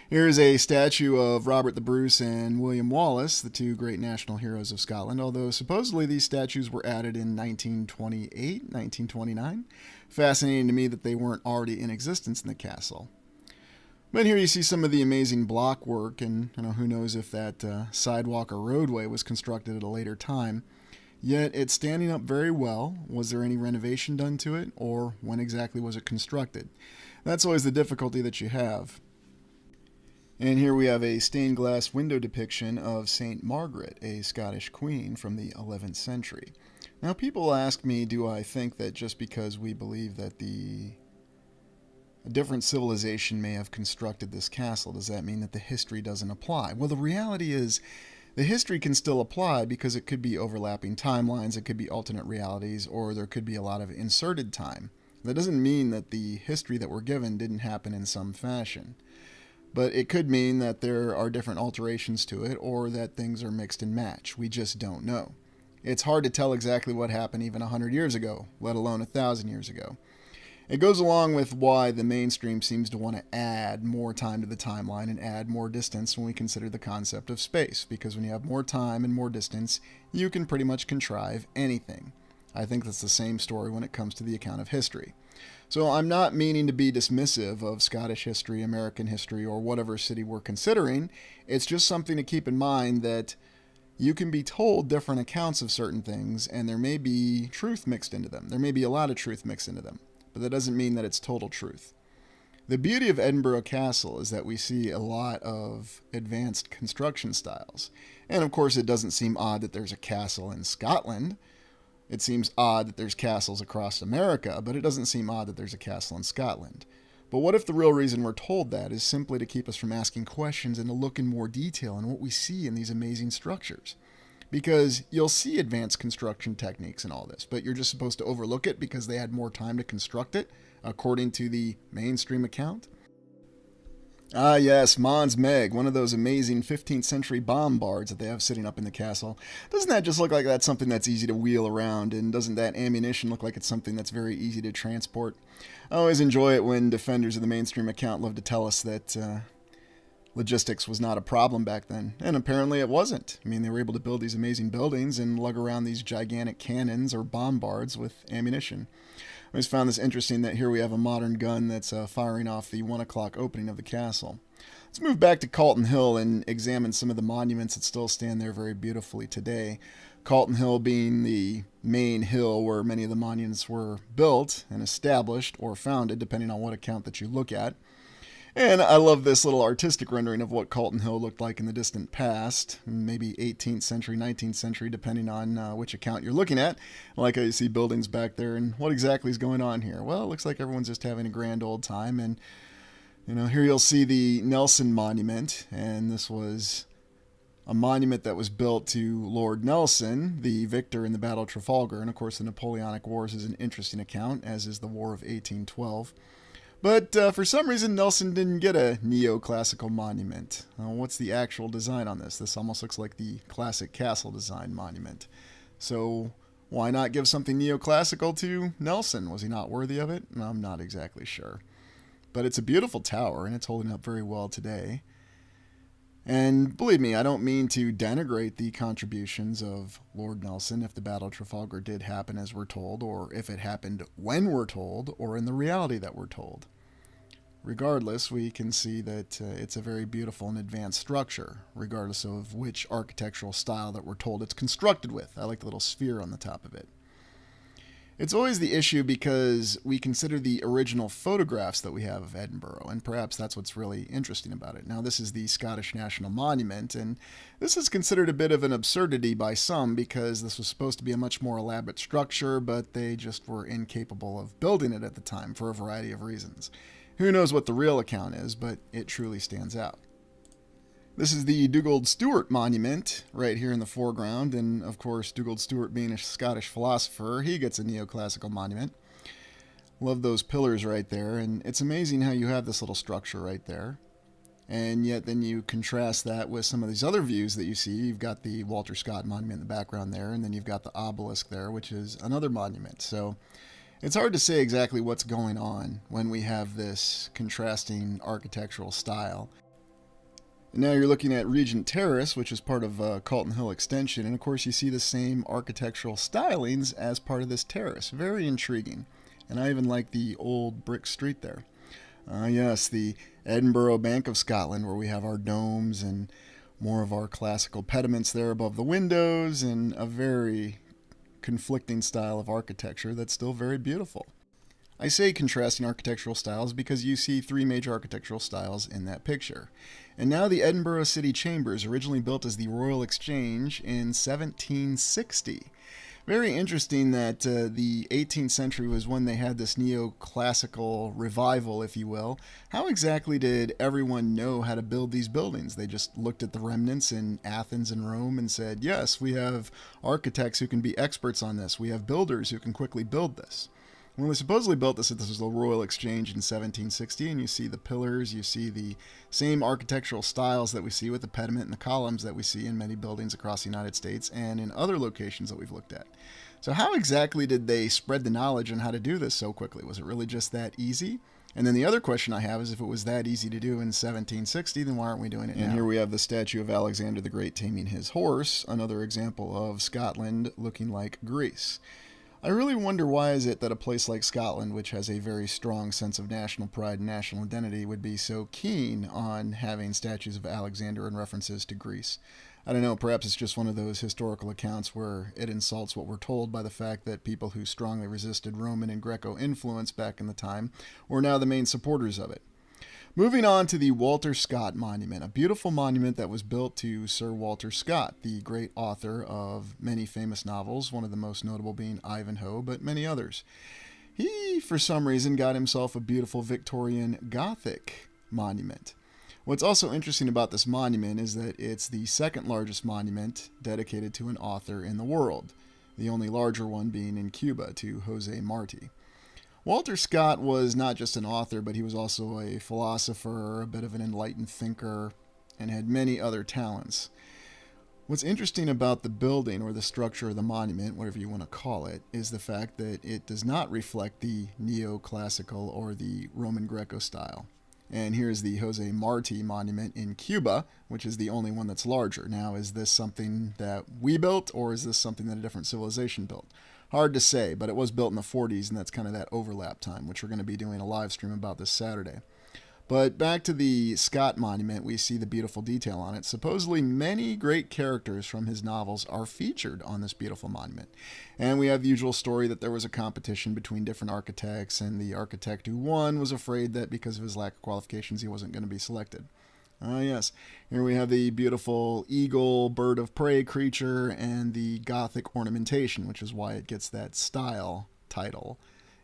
Here's a statue of Robert the Bruce and William Wallace, the two great national heroes of Scotland, although supposedly these statues were added in 1928, 1929. Fascinating to me that they weren't already in existence in the castle. But here you see some of the amazing block work, and who knows if that sidewalk or roadway was constructed at a later time. Yet it's standing up very well. Was there any renovation done to it, or when exactly was it constructed? That's always the difficulty that you have. And here we have a stained glass window depiction of St. Margaret, a Scottish queen from the 11th century. Now people ask me, do I think that just because we believe that a different civilization may have constructed this castle, does that mean that the history doesn't apply? Well, the reality is the history can still apply because it could be overlapping timelines, it could be alternate realities, or there could be a lot of inserted time. That doesn't mean that the history that we're given didn't happen in some fashion. But it could mean that there are different alterations to it, or that things are mixed and matched. We just don't know. It's hard to tell exactly what happened even 100 years ago, let alone 1,000 years ago. It goes along with why the mainstream seems to want to add more time to the timeline and add more distance when we consider the concept of space, because when you have more time and more distance, you can pretty much contrive anything. I think that's the same story when it comes to the account of history. So I'm not meaning to be dismissive of Scottish history, American history, or whatever city we're considering. It's just something to keep in mind that you can be told different accounts of certain things, and there may be truth mixed into them. There may be a lot of truth mixed into them, but that doesn't mean that it's total truth. The beauty of Edinburgh Castle is that we see a lot of advanced construction styles. And of course, it doesn't seem odd that there's a castle in Scotland. It seems odd that there's castles across America, but it doesn't seem odd that there's a castle in Scotland. But what if the real reason we're told that is simply to keep us from asking questions and to look in more detail on what we see in these amazing structures? Because you'll see advanced construction techniques and all this, but you're just supposed to overlook it because they had more time to construct it, according to the mainstream account? Ah yes, Mons Meg, one of those amazing 15th century bombards that they have sitting up in the castle. Doesn't that just look like that's something that's easy to wheel around, and doesn't that ammunition look like it's something that's very easy to transport? I always enjoy it when defenders of the mainstream account love to tell us that logistics was not a problem back then, and apparently it wasn't. I mean, they were able to build these amazing buildings and lug around these gigantic cannons or bombards with ammunition. I always found this interesting that here we have a modern gun that's firing off the 1 o'clock opening of the castle. Let's move back to Calton Hill and examine some of the monuments that still stand there very beautifully today. Calton Hill being the main hill where many of the monuments were built and established or founded, depending on what account that you look at. And I love this little artistic rendering of what Calton Hill looked like in the distant past, maybe 18th century, 19th century, depending on which account you're looking at. I like how you see buildings back there, and what exactly is going on here? Well, it looks like everyone's just having a grand old time, and here you'll see the Nelson Monument, and this was a monument that was built to Lord Nelson, the victor in the Battle of Trafalgar, and of course the Napoleonic Wars is an interesting account, as is the War of 1812. But for some reason, Nelson didn't get a neoclassical monument. What's the actual design on this? This almost looks like the classic castle design monument. So why not give something neoclassical to Nelson? Was he not worthy of it? I'm not exactly sure. But it's a beautiful tower, and it's holding up very well today. And believe me, I don't mean to denigrate the contributions of Lord Nelson if the Battle of Trafalgar did happen as we're told, or if it happened when we're told, or in the reality that we're told. regardless, we can see that it's a very beautiful and advanced structure, regardless of which architectural style that we're told it's constructed with. I like the little sphere on the top of it. It's always the issue because we consider the original photographs that we have of Edinburgh, and perhaps that's what's really interesting about it. Now, this is the Scottish National Monument, and this is considered a bit of an absurdity by some because this was supposed to be a much more elaborate structure, but they just were incapable of building it at the time for a variety of reasons. Who knows what the real account is, but it truly stands out. This is the Dugald Stewart Monument right here in the foreground, and of course Dugald Stewart being a Scottish philosopher, he gets a neoclassical monument. Love those pillars right there, and it's amazing how you have this little structure right there, and yet then you contrast that with some of these other views that you see. You've got the Walter Scott Monument in the background there, and then you've got the obelisk there, which is another monument. So it's hard to say exactly what's going on when we have this contrasting architectural style. And now you're looking at Regent Terrace, which is part of Calton Hill Extension, and of course you see the same architectural stylings as part of this terrace. Very intriguing. And I even like the old brick street there. Yes, the Edinburgh Bank of Scotland, where we have our domes and more of our classical pediments there above the windows, and a very conflicting style of architecture that's still very beautiful. I say contrasting architectural styles because you see three major architectural styles in that picture. And now the Edinburgh City Chambers, originally built as the Royal Exchange in 1760. Very interesting that the 18th century was when they had this neoclassical revival, if you will. How exactly did everyone know how to build these buildings? They just looked at the remnants in Athens and Rome and said, yes, we have architects who can be experts on this. We have builders who can quickly build this. When they supposedly built this was the Royal Exchange in 1760, and you see the pillars, you see the same architectural styles that we see with the pediment and the columns that we see in many buildings across the United States and in other locations that we've looked at. So how exactly did they spread the knowledge on how to do this so quickly? Was it really just that easy? And then the other question I have is, if it was that easy to do in 1760, then why aren't we doing it now? And here we have the statue of Alexander the Great taming his horse, another example of Scotland looking like Greece. I really wonder why is it that a place like Scotland, which has a very strong sense of national pride and national identity, would be so keen on having statues of Alexander and references to Greece. I don't know, perhaps it's just one of those historical accounts where it insults what we're told by the fact that people who strongly resisted Roman and Greco influence back in the time were now the main supporters of it. Moving on to the Walter Scott Monument, a beautiful monument that was built to Sir Walter Scott, the great author of many famous novels, one of the most notable being Ivanhoe, but many others. He, for some reason, got himself a beautiful Victorian Gothic monument. What's also interesting about this monument is that it's the second largest monument dedicated to an author in the world, the only larger one being in Cuba to Jose Marti. Walter Scott was not just an author, but he was also a philosopher, a bit of an enlightened thinker, and had many other talents. What's interesting about the building, or the structure of the monument, whatever you want to call it, is the fact that it does not reflect the neoclassical or the Roman Greco style. And here's the Jose Marti monument in Cuba, which is the only one that's larger. Now, is this something that we built, or is this something that a different civilization built? Hard to say, but it was built in the 40s, and that's kind of that overlap time, which we're going to be doing a live stream about this Saturday. But back to the Scott Monument, we see the beautiful detail on it. Supposedly many great characters from his novels are featured on this beautiful monument. And we have the usual story that there was a competition between different architects, and the architect who won was afraid that because of his lack of qualifications he wasn't going to be selected. Yes, here we have the beautiful eagle, bird of prey creature, and the Gothic ornamentation, which is why it gets that style title.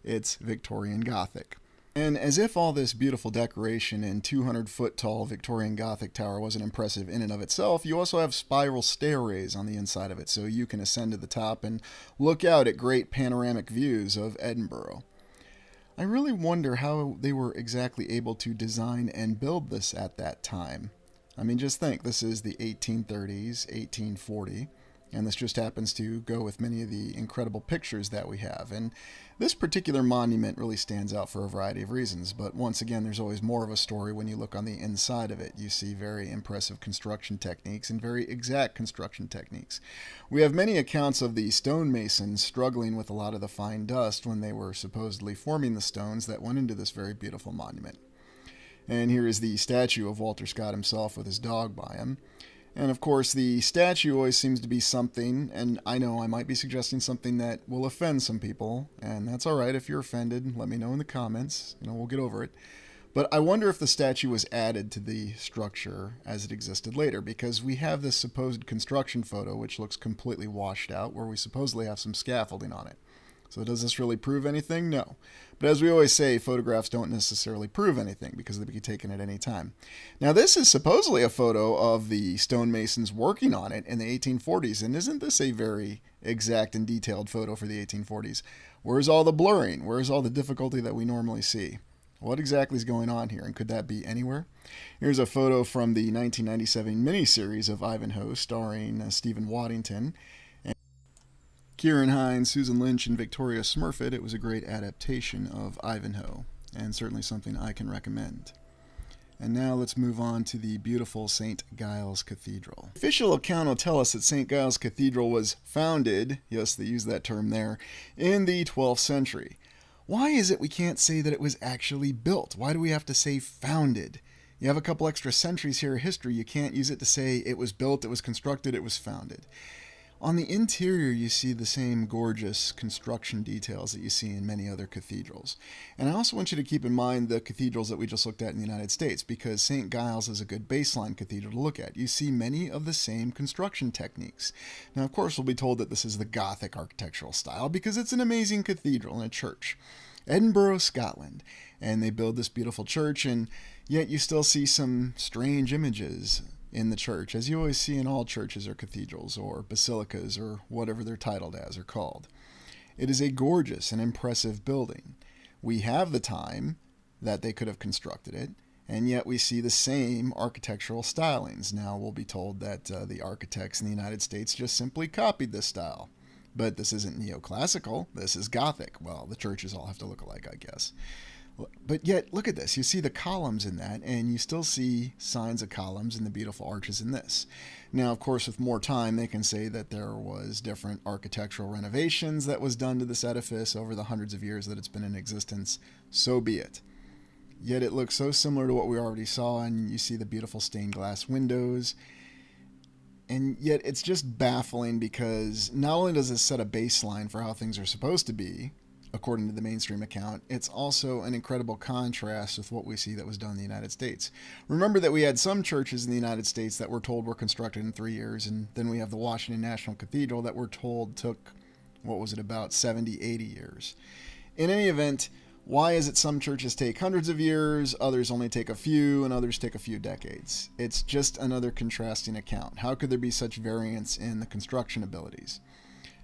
It's Victorian Gothic. And as if all this beautiful decoration and 200-foot-tall Victorian Gothic tower wasn't impressive in and of itself, you also have spiral stairways on the inside of it, so you can ascend to the top and look out at great panoramic views of Edinburgh. I really wonder how they were exactly able to design and build this at that time. I mean, just think, this is the 1830s, 1840, and this just happens to go with many of the incredible pictures that we have. And this particular monument really stands out for a variety of reasons, but once again, there's always more of a story when you look on the inside of it. You see very impressive construction techniques and very exact construction techniques. We have many accounts of the stonemasons struggling with a lot of the fine dust when they were supposedly forming the stones that went into this very beautiful monument. And here is the statue of Walter Scott himself with his dog by him. And of course, the statue always seems to be something, and I know I might be suggesting something that will offend some people, and that's all right if you're offended. Let me know in the comments. We'll get over it. But I wonder if the statue was added to the structure as it existed later, because we have this supposed construction photo which looks completely washed out, where we supposedly have some scaffolding on it. So does this really prove anything? No. But as we always say, photographs don't necessarily prove anything because they can be taken at any time. Now this is supposedly a photo of the stonemasons working on it in the 1840s. And isn't this a very exact and detailed photo for the 1840s? Where's all the blurring? Where's all the difficulty that we normally see? What exactly is going on here, and could that be anywhere? Here's a photo from the 1997 miniseries of Ivanhoe starring Stephen Waddington. Kieran Hines, Susan Lynch, and Victoria Smurfit. It was a great adaptation of Ivanhoe, and certainly something I can recommend. And now let's move on to the beautiful St. Giles Cathedral. The official account will tell us that St. Giles Cathedral was founded, yes, they use that term there, in the 12th century. Why is it we can't say that it was actually built? Why do we have to say founded? You have a couple extra centuries here of history. You can't use it to say it was built, it was constructed, it was founded. On the interior, you see the same gorgeous construction details that you see in many other cathedrals. And I also want you to keep in mind the cathedrals that we just looked at in the United States, because St. Giles is a good baseline cathedral to look at. You see many of the same construction techniques. Now, of course, we'll be told that this is the Gothic architectural style because it's an amazing cathedral and a church. Edinburgh, Scotland. And they build this beautiful church, and yet you still see some strange images in the church, as you always see in all churches or cathedrals or basilicas or whatever they're titled as or called. It is a gorgeous and impressive building. We have the time that they could have constructed it, and yet we see the same architectural stylings. Now we'll be told that the architects in the United States just simply copied this style. But this isn't neoclassical, this is Gothic. Well, the churches all have to look alike, I guess. But yet, look at this. You see the columns in that, and you still see signs of columns in the beautiful arches in this. Now, of course, with more time, they can say that there was different architectural renovations that was done to this edifice over the hundreds of years that it's been in existence. So be it. Yet it looks so similar to what we already saw, and you see the beautiful stained glass windows. And yet it's just baffling because not only does it set a baseline for how things are supposed to be, according to the mainstream account, it's also an incredible contrast with what we see that was done in the United States. Remember that we had some churches in the United States that were told were constructed in 3 years, and then we have the Washington National Cathedral that we're told took, about 70, 80 years. In any event, why is it some churches take hundreds of years, others only take a few, and others take a few decades? It's just another contrasting account. How could there be such variance in the construction abilities?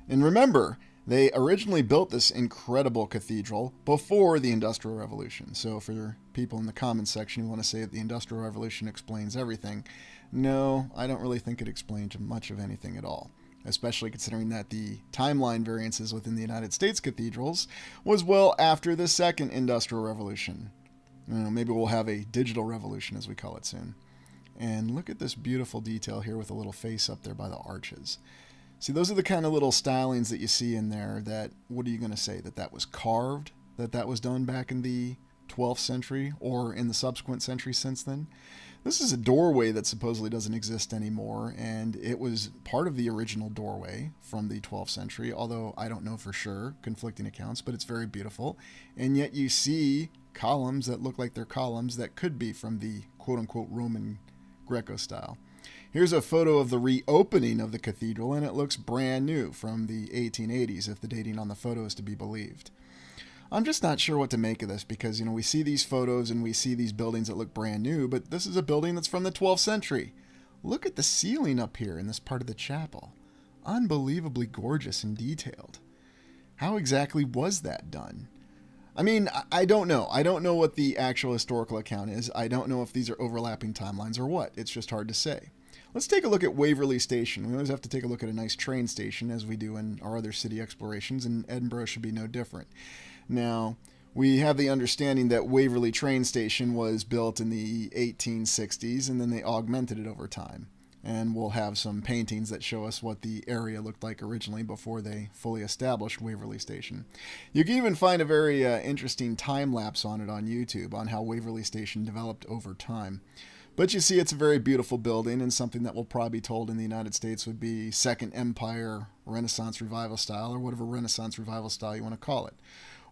And remember, they originally built this incredible cathedral before the Industrial Revolution. So for people in the comments section who want to say that the Industrial Revolution explains everything, no, I don't really think it explains much of anything at all. Especially considering that the timeline variances within the United States cathedrals was well after the second Industrial Revolution. Maybe we'll have a digital revolution, as we call it, soon. And look at this beautiful detail here with a little face up there by the arches. See, those are the kind of little stylings that you see in there that, what are you going to say, that was carved? That was done back in the 12th century or in the subsequent centuries since then? This is a doorway that supposedly doesn't exist anymore, and it was part of the original doorway from the 12th century, although I don't know for sure, conflicting accounts, but it's very beautiful. And yet you see columns that look like they're columns that could be from the quote-unquote Roman Greco style. Here's a photo of the reopening of the cathedral, and it looks brand new from the 1880s, if the dating on the photo is to be believed. I'm just not sure what to make of this because, we see these photos and we see these buildings that look brand new, but this is a building that's from the 12th century. Look at the ceiling up here in this part of the chapel. Unbelievably gorgeous and detailed. How exactly was that done? I mean, I don't know. I don't know what the actual historical account is. I don't know if these are overlapping timelines or what. It's just hard to say. Let's take a look at Waverley Station. We always have to take a look at a nice train station as we do in our other city explorations, and Edinburgh should be no different. Now, we have the understanding that Waverley train station was built in the 1860s, and then they augmented it over time. And we'll have some paintings that show us what the area looked like originally before they fully established Waverley Station. You can even find a very interesting time lapse on it on YouTube on how Waverley Station developed over time. But you see, it's a very beautiful building, and something that will probably be told in the United States would be Second Empire Renaissance Revival style, or whatever Renaissance Revival style you want to call it.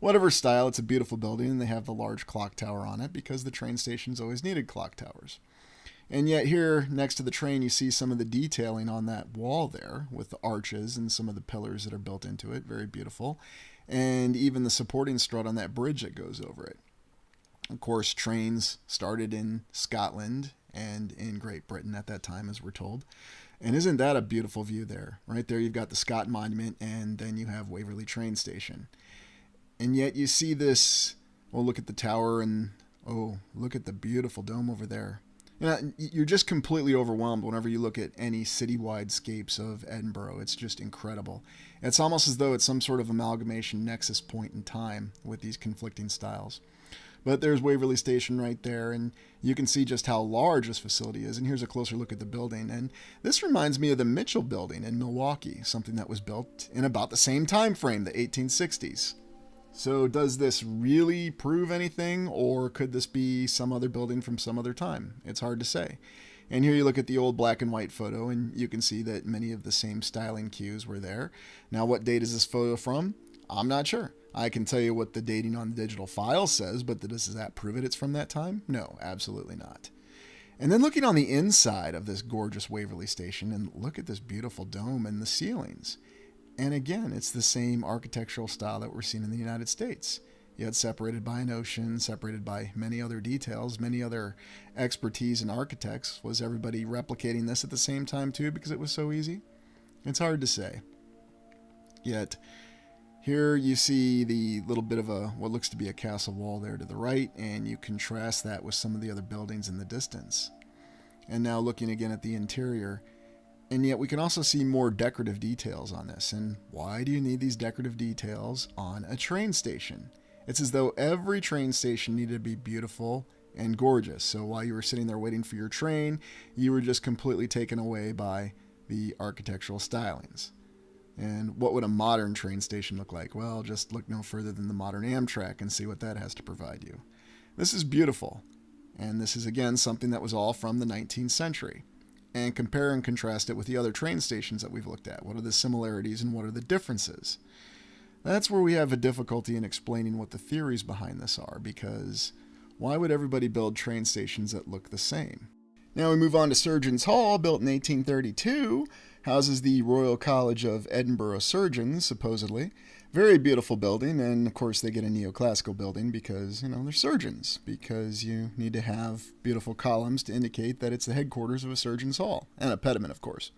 Whatever style, it's a beautiful building, and they have the large clock tower on it because the train stations always needed clock towers. And yet here, next to the train, you see some of the detailing on that wall there with the arches and some of the pillars that are built into it. Very beautiful. And even the supporting strut on that bridge that goes over it. Of course, trains started in Scotland and in Great Britain at that time, as we're told. And isn't that a beautiful view there? Right there, you've got the Scott Monument, and then you have Waverley train station. And yet you see this, well, look at the tower, and oh, look at the beautiful dome over there. You know, you're just completely overwhelmed whenever you look at any citywide scapes of Edinburgh. It's just incredible. It's almost as though it's some sort of amalgamation nexus point in time with these conflicting styles. But there's Waverley Station right there, and you can see just how large this facility is. And here's a closer look at the building. And this reminds me of the Mitchell Building in Milwaukee, something that was built in about the same time frame, the 1860s. So does this really prove anything, or could this be some other building from some other time? It's hard to say. And here you look at the old black and white photo, and you can see that many of the same styling cues were there. Now, what date is this photo from? I'm not sure. I can tell you what the dating on the digital file says, but does that prove it's from that time? No, absolutely not. And then looking on the inside of this gorgeous Waverley Station, and look at this beautiful dome and the ceilings. And again, it's the same architectural style that we're seeing in the United States. Yet separated by an ocean, separated by many other details, many other expertise in architects. Was everybody replicating this at the same time too because it was so easy? It's hard to say. Yet here you see the little bit of what looks to be a castle wall there to the right, and you contrast that with some of the other buildings in the distance. And now looking again at the interior, and yet we can also see more decorative details on this. And why do you need these decorative details on a train station? It's as though every train station needed to be beautiful and gorgeous. So while you were sitting there waiting for your train, you were just completely taken away by the architectural stylings. And what would a modern train station look like? Well, just look no further than the modern Amtrak and see what that has to provide you. This is beautiful. And this is, again, something that was all from the 19th century. And compare and contrast it with the other train stations that we've looked at. What are the similarities and what are the differences? That's where we have a difficulty in explaining what the theories behind this are, because why would everybody build train stations that look the same? Now we move on to Surgeons Hall, built in 1832, houses the Royal College of Edinburgh Surgeons, supposedly. Very beautiful building, and of course they get a neoclassical building because, they're surgeons, because you need to have beautiful columns to indicate that it's the headquarters of a surgeon's hall, and a pediment, of course.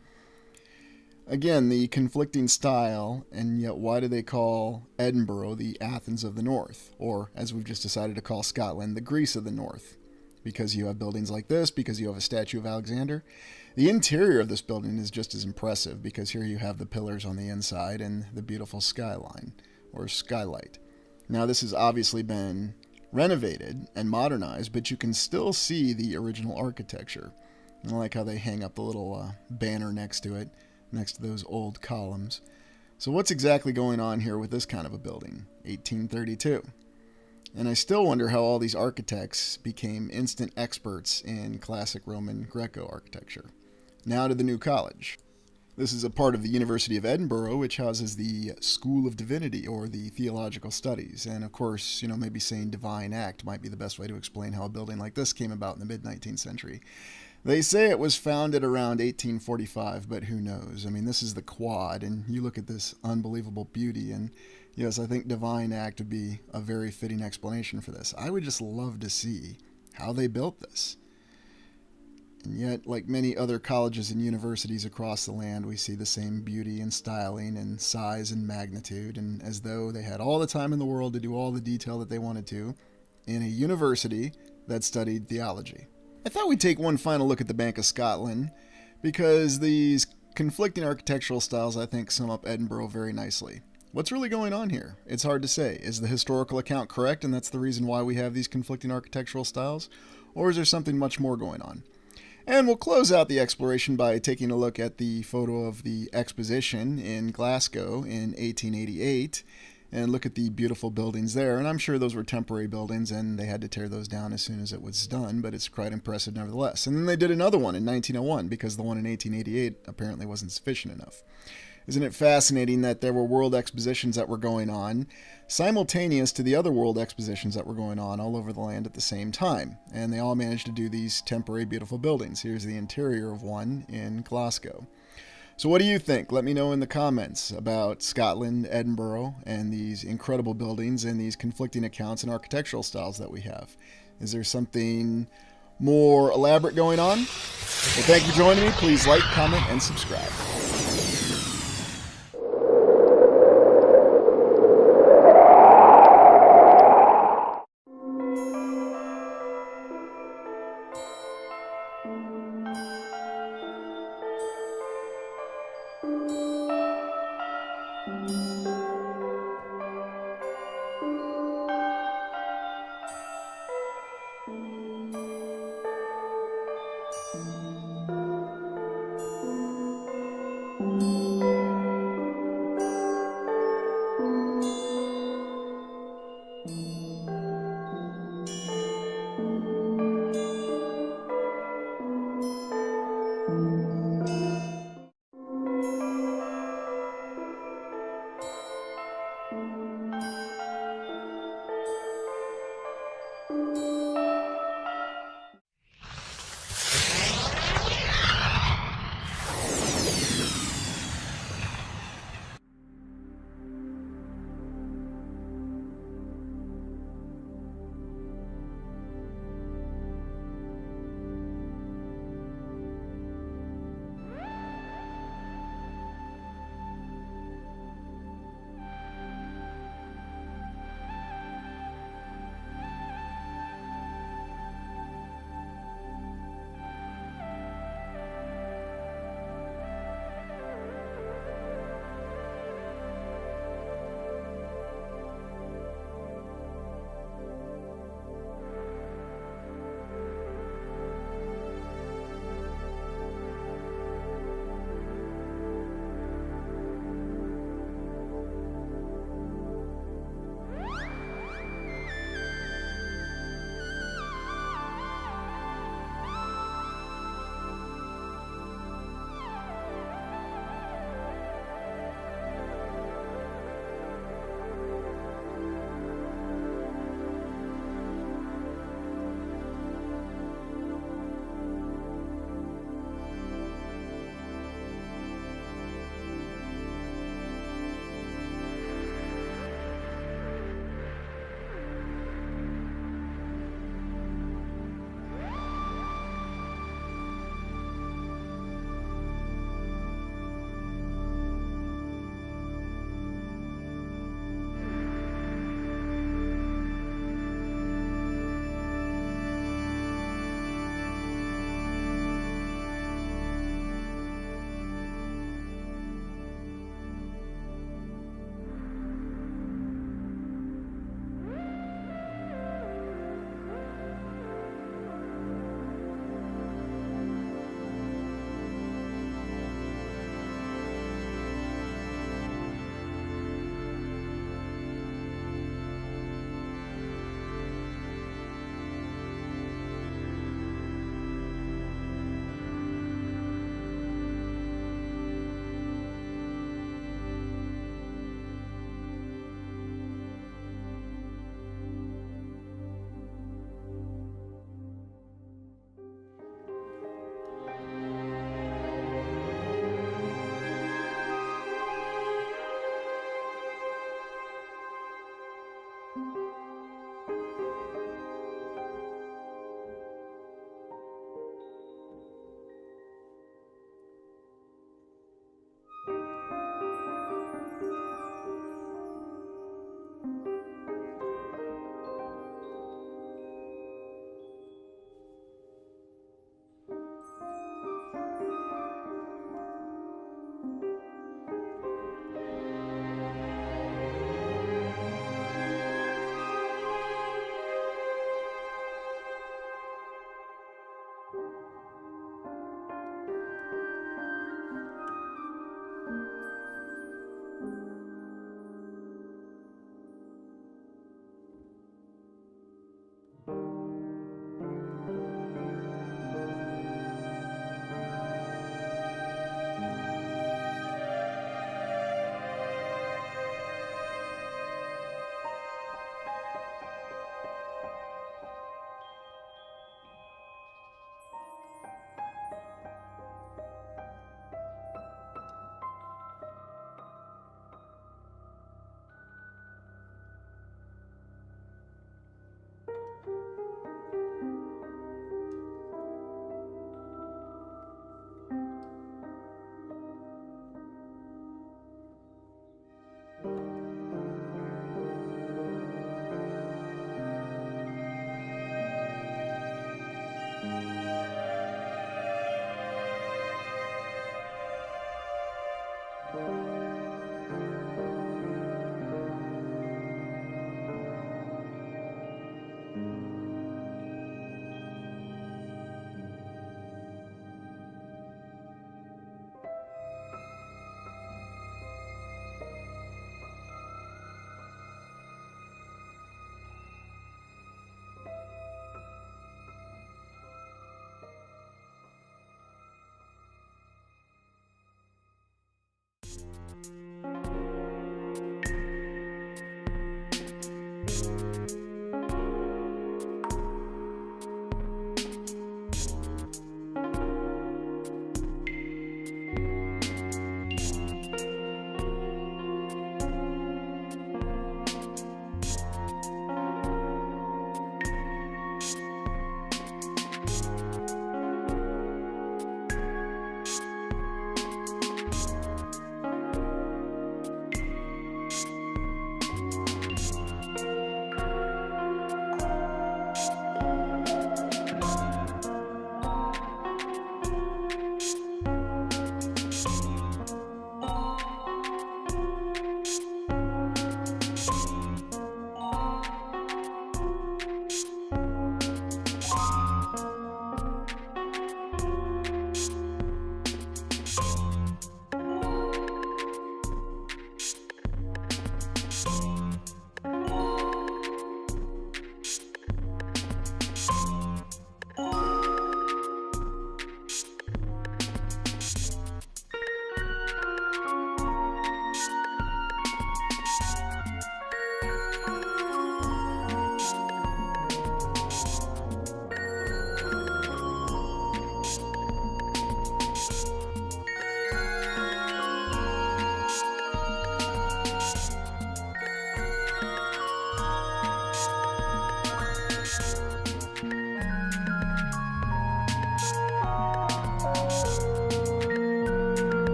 Again, the conflicting style, and yet why do they call Edinburgh the Athens of the North, or, as we've just decided to call Scotland, the Greece of the North? Because you have buildings like this, because you have a statue of Alexander. The interior of this building is just as impressive, because here you have the pillars on the inside and the beautiful skyline, or skylight. Now this has obviously been renovated and modernized, but you can still see the original architecture. I like how they hang up the little banner next to it, next to those old columns. So what's exactly going on here with this kind of a building? 1832. And I still wonder how all these architects became instant experts in classic Roman Greco architecture. Now to the new college. This is a part of the University of Edinburgh, which houses the School of Divinity, or the Theological Studies. And of course, maybe saying divine act might be the best way to explain how a building like this came about in the mid-19th century. They say it was founded around 1845, but who knows? This is the quad, and you look at this unbelievable beauty, and yes, I think divine act would be a very fitting explanation for this. I would just love to see how they built this. And yet, like many other colleges and universities across the land, we see the same beauty and styling and size and magnitude, and as though they had all the time in the world to do all the detail that they wanted to in a university that studied theology. I thought we'd take one final look at the Bank of Scotland, because these conflicting architectural styles, I think, sum up Edinburgh very nicely. What's really going on here? It's hard to say. Is the historical account correct, and that's the reason why we have these conflicting architectural styles? Or is there something much more going on? And we'll close out the exploration by taking a look at the photo of the exposition in Glasgow in 1888 and look at the beautiful buildings there. And I'm sure those were temporary buildings and they had to tear those down as soon as it was done, but it's quite impressive nevertheless. And then they did another one in 1901 because the one in 1888 apparently wasn't sufficient enough. Isn't it fascinating that there were world expositions that were going on simultaneous to the other world expositions that were going on all over the land at the same time? And they all managed to do these temporary beautiful buildings. Here's the interior of one in Glasgow. So what do you think? Let me know in the comments about Scotland, Edinburgh, and these incredible buildings and these conflicting accounts and architectural styles that we have. Is there something more elaborate going on? Well, thank you for joining me. Please like, comment, and subscribe.